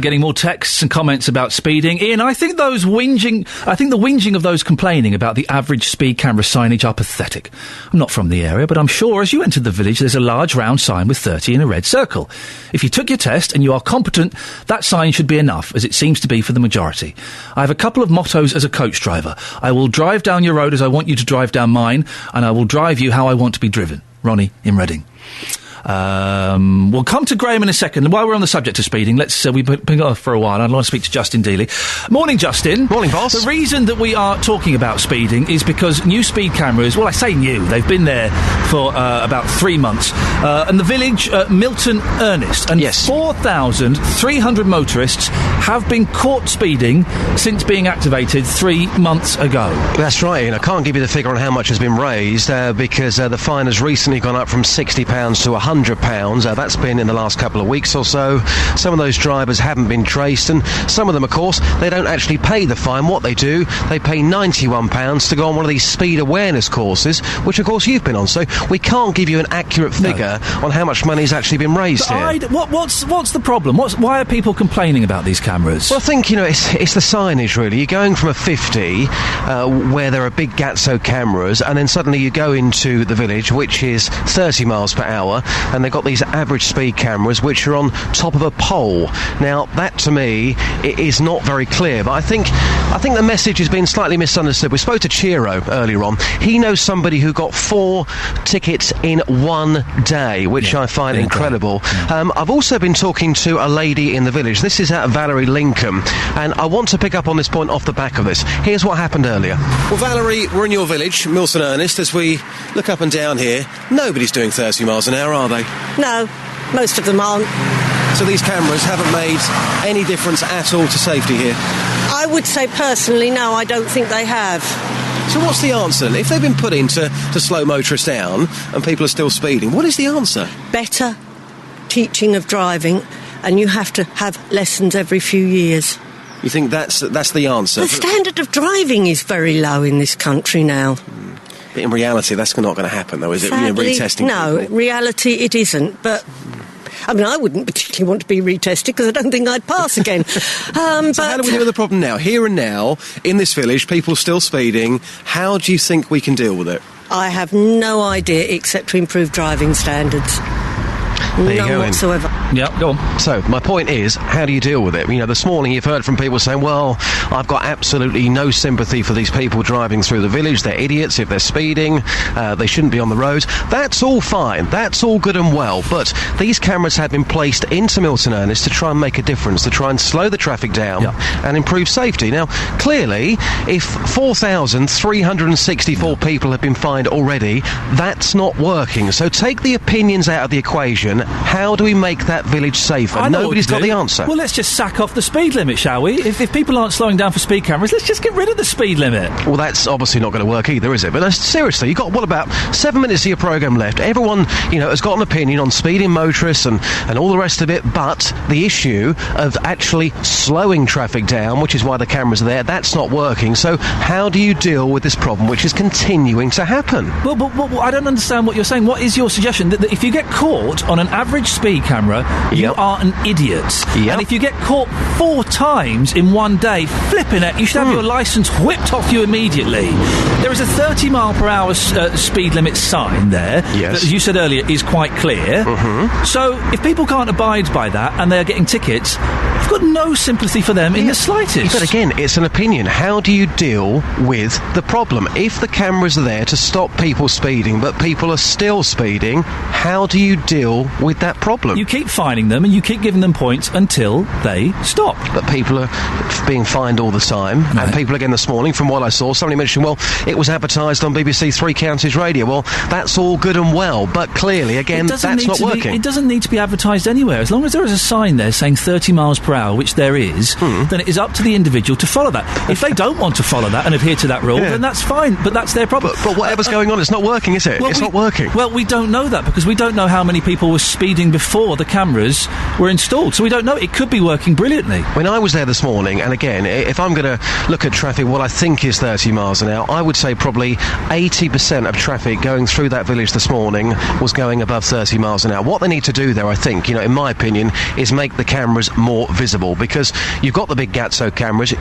Getting more texts and comments about speeding. Iain, I think the whinging of those complaining about the average speed camera signage are pathetic. I'm not from the area, but I'm sure as you entered the village there's a large round sign with 30 in a red circle. If you took your test and you are competent, that sign should be enough, as it seems to be for the majority. I have a couple of mottos as a coach driver. I will drive down your road as I want you to drive down mine, and I will drive you how I want to be driven. Ronnie in Reading. We'll come to Graham in a second. While we're on the subject of speeding, we've been off for a while. I'd like to speak to Justin Dealey. Morning, Justin. Morning, boss. The reason that we are talking about speeding is because new speed cameras, well, I say new, they've been there for about 3 months. And the village, Milton Ernest, and 4,300 motorists have been caught speeding since being activated 3 months ago. That's right, Ian. I can't give you the figure on how much has been raised because the fine has recently gone up from £60 to £100. That's been in the last couple of weeks or so. Some of those drivers haven't been traced, and some of them, of course, they don't actually pay the fine. What they do, they pay £91 to go on one of these speed awareness courses, which, of course, you've been on. So we can't give you an accurate figure on how much money's actually been raised here. What's the problem? Why are people complaining about these cameras? Well, I think, it's the signage, really. You're going from a 50, where there are big Gatso cameras, and then suddenly you go into the village, which is 30 miles per hour, and they've got these average speed cameras which are on top of a pole. Now, that to me is not very clear, but I think the message has been slightly misunderstood. We spoke to Chiro earlier on. He knows somebody who got 4 tickets in 1 day, which I find incredible. I've also been talking to a lady in the village. This is Valerie Lincoln, and I want to pick up on this point off the back of this. Here's what happened earlier. Well, Valerie, we're in your village, Milton Ernest. As we look up and down here, nobody's doing 30 miles an hour, are they? No, most of them aren't. So these cameras haven't made any difference at all to safety here? I would say personally, no, I don't think they have. So what's the answer? If they've been put in to slow motorists down and people are still speeding, what is the answer? Better teaching of driving, and you have to have lessons every few years. You think that's the answer? The standard of driving is very low in this country now. But in reality, that's not going to happen, though, is it? Sadly, Retesting no, people? Reality it isn't, but... I mean, I wouldn't particularly want to be retested because I don't think I'd pass again. So how do we deal with the problem now? Here and now, in this village, people still speeding. How do you think we can deal with it? I have no idea except to improve driving standards. There you None go, whatsoever. Yeah, go on. So, my point is, how do you deal with it? This morning you've heard from people saying, well, I've got absolutely no sympathy for these people driving through the village. They're idiots if they're speeding. They shouldn't be on the road. That's all fine. That's all good and well. But these cameras have been placed into Milton Ernest to try and make a difference, to try and slow the traffic down and improve safety. Now, clearly, if 4,364 people have been fined already, that's not working. So take the opinions out of the equation how do we make that village safer? I know Nobody's what to got do. the answer. Well, let's just sack off the speed limit, shall we? If people aren't slowing down for speed cameras, let's just get rid of the speed limit. Well, that's obviously not going to work either, is it? But seriously, you've got, what, about 7 minutes of your programme left? Everyone, has got an opinion on speeding motorists and all the rest of it, but the issue of actually slowing traffic down, which is why the cameras are there, that's not working. So how do you deal with this problem, which is continuing to happen? Well, I don't understand what you're saying. What is your suggestion? That if you get caught on an average speed camera, you are an idiot. And if you get caught 4 times in one day, flipping it, you should have your licence whipped off you immediately. There is a 30 mile per hour speed limit sign there that, as you said earlier, is quite clear. So if people can't abide by that and they are getting tickets, I've got no sympathy for them in the slightest. But again, it's an opinion. How do you deal with the problem? If the cameras are there to stop people speeding, but people are still speeding, how do you deal with that problem? You keep fining them and you keep giving them points until they stop. But people are being fined all the time. Right. And people again this morning, from what I saw, somebody mentioned, well, it was advertised on BBC Three Counties Radio. Well, that's all good and well, but clearly, again, that's not working. It doesn't need to be advertised anywhere. As long as there is a sign there saying 30 miles per hour, which there is, then it is up to the individual to follow that. If they don't want to follow that and adhere to that rule, then that's fine, but that's their problem. But whatever's going on, it's not working, is it? It's not working. Well, we don't know that because we don't know how many people were speeding before the cameras were installed, so we don't know. It could be working brilliantly. When I was there this morning, and again, if I'm going to look at traffic, what I think is 30 miles an hour, I would say probably 80% of traffic going through that village this morning was going above 30 miles an hour. What they need to do there, I think, in my opinion, is make the cameras more visible, because you've got the big Gatso cameras,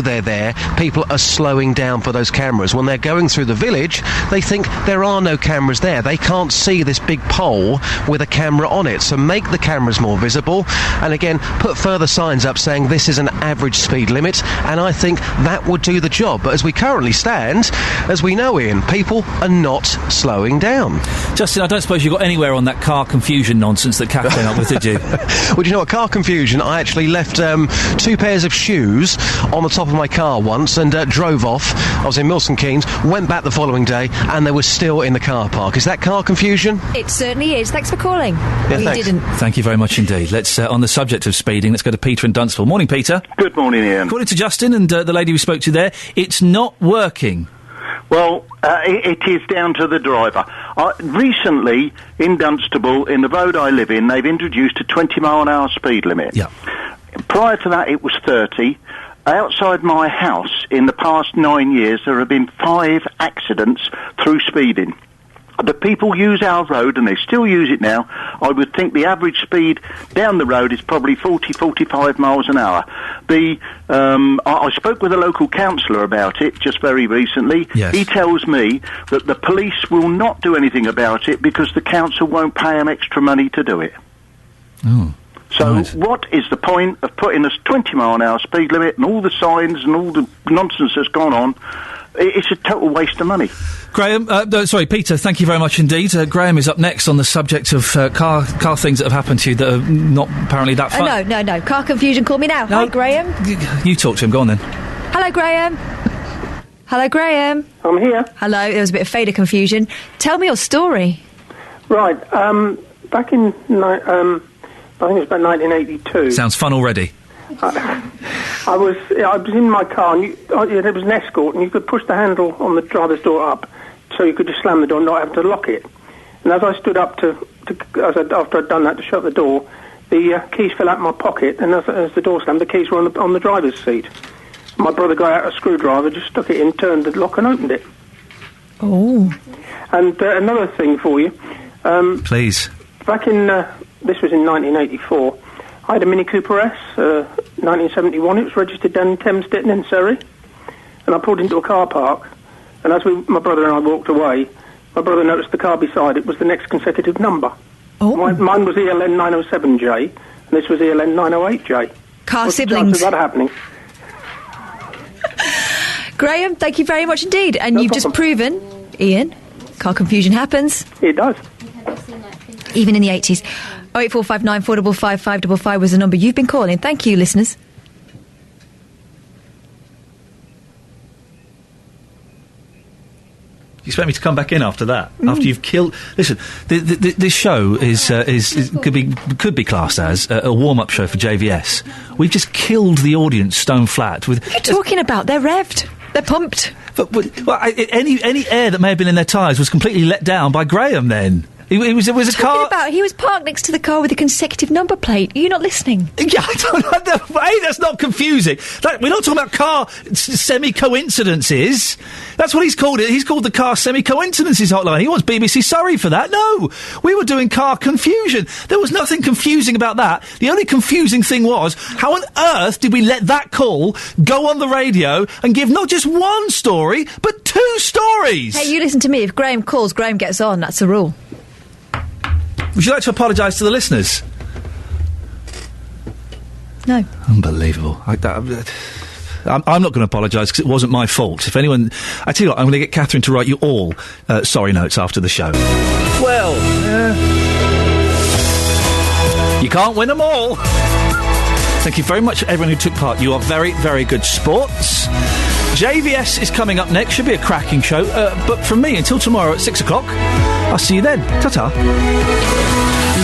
they're there, people are slowing down for those cameras. When they're going through the village, they think there are no cameras there. They can't see this big pole with a camera on it. So make the cameras more visible, and again, put further signs up saying this is an average speed limit, and I think that would do the job. But as we currently stand, as we know, Ian, people are not slowing down. Justin, I don't suppose you got anywhere on that car confusion nonsense that Kath came up with, did you? Well, do you know what? Car confusion, I actually left 2 pairs of shoes on the top of my car once and drove off. I was in Milton Keynes, went back the following day, and they were still in the car park. Is that car confusion? It certainly is. Thanks for calling. Yeah, you didn't. Thank you very much indeed. Let's, on the subject of speeding, let's go to Peter in Dunstable. Morning, Peter. Good morning, Ian. According to Justin and the lady we spoke to there, it's not working. Well, it is down to the driver. Recently, in Dunstable, in the road I live in, they've introduced a 20-mile-an-hour speed limit. Yeah. Prior to that, it was 30. Outside my house, in the past 9 years, there have been 5 accidents through speeding. The people use our road, and they still use it now. I would think the average speed down the road is probably 40, 45 miles an hour. I spoke with a local councillor about it just very recently. Yes. He tells me that the police will not do anything about it because the council won't pay them extra money to do it. Oh. So what is the point of putting a 20-mile-an-hour speed limit and all the signs and all the nonsense that's gone on? It's a total waste of money. Graham, Peter, thank you very much indeed. Graham is up next on the subject of car things that have happened to you that are not apparently that fun. No. Car confusion, call me now. No. Hi, Graham. You talk to him, go on then. Hello, Graham. Hello, Graham. I'm here. Hello, there was a bit of fader confusion. Tell me your story. Right, back in, I think it was about 1982. Sounds fun already. I was in my car, and there was an Escort, and you could push the handle on the driver's door up, so you could just slam the door and not have to lock it. And as I stood up after I'd done that to shut the door, the keys fell out of my pocket, and as the door slammed, the keys were on the driver's seat. My brother got out a screwdriver, just stuck it in, turned the lock, and opened it. Oh. And another thing for you. Please. Back in this was in 1984. I had a Mini Cooper S, 1971. It was registered down in Thames Ditton in Surrey. And I pulled into a car park. And as my brother and I walked away, my brother noticed the car beside it was the next consecutive number. Oh. Mine was ELN 907J, and this was ELN 908J. What's siblings. The chance of that happening? Graham, thank you very much indeed. And you've just proven, Ian, car confusion happens. It does. Even in the 80s. 08459 455 555 was the number you've been calling. Thank you, listeners. You expect me to come back in after that? After you've killed... Listen, this show could be classed as a warm-up show for JVS. We've just killed the audience stone flat with... What are you talking about? They're revved. They're pumped. But any air that may have been in their tyres was completely let down by Graham then. It was a car... He was parked next to the car with a consecutive number plate. You're not listening. Yeah, I don't know. Hey, that's not confusing. We're not talking about car semi-coincidences. That's what he's called it. He's called the car semi-coincidences hotline. He wants BBC Surrey for that. No, we were doing car confusion. There was nothing confusing about that. The only confusing thing was, how on earth did we let that call go on the radio and give not just one story, but 2 stories? Hey, you listen to me. If Graham calls, Graham gets on. That's the rule. Would you like to apologise to the listeners? No. Unbelievable. I'm not going to apologise because it wasn't my fault. If anyone... I tell you what, I'm going to get Catherine to write you all sorry notes after the show. Well, you can't win them all. Thank you very much to everyone who took part. You are very, very good sports. JVS is coming up next. Should be a cracking show. But from me, until tomorrow at 6 o'clock, I'll see you then. Ta-ta.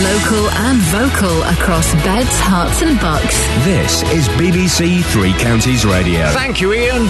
Local and vocal across beds, hearts and bucks. This is BBC Three Counties Radio. Thank you, Iain.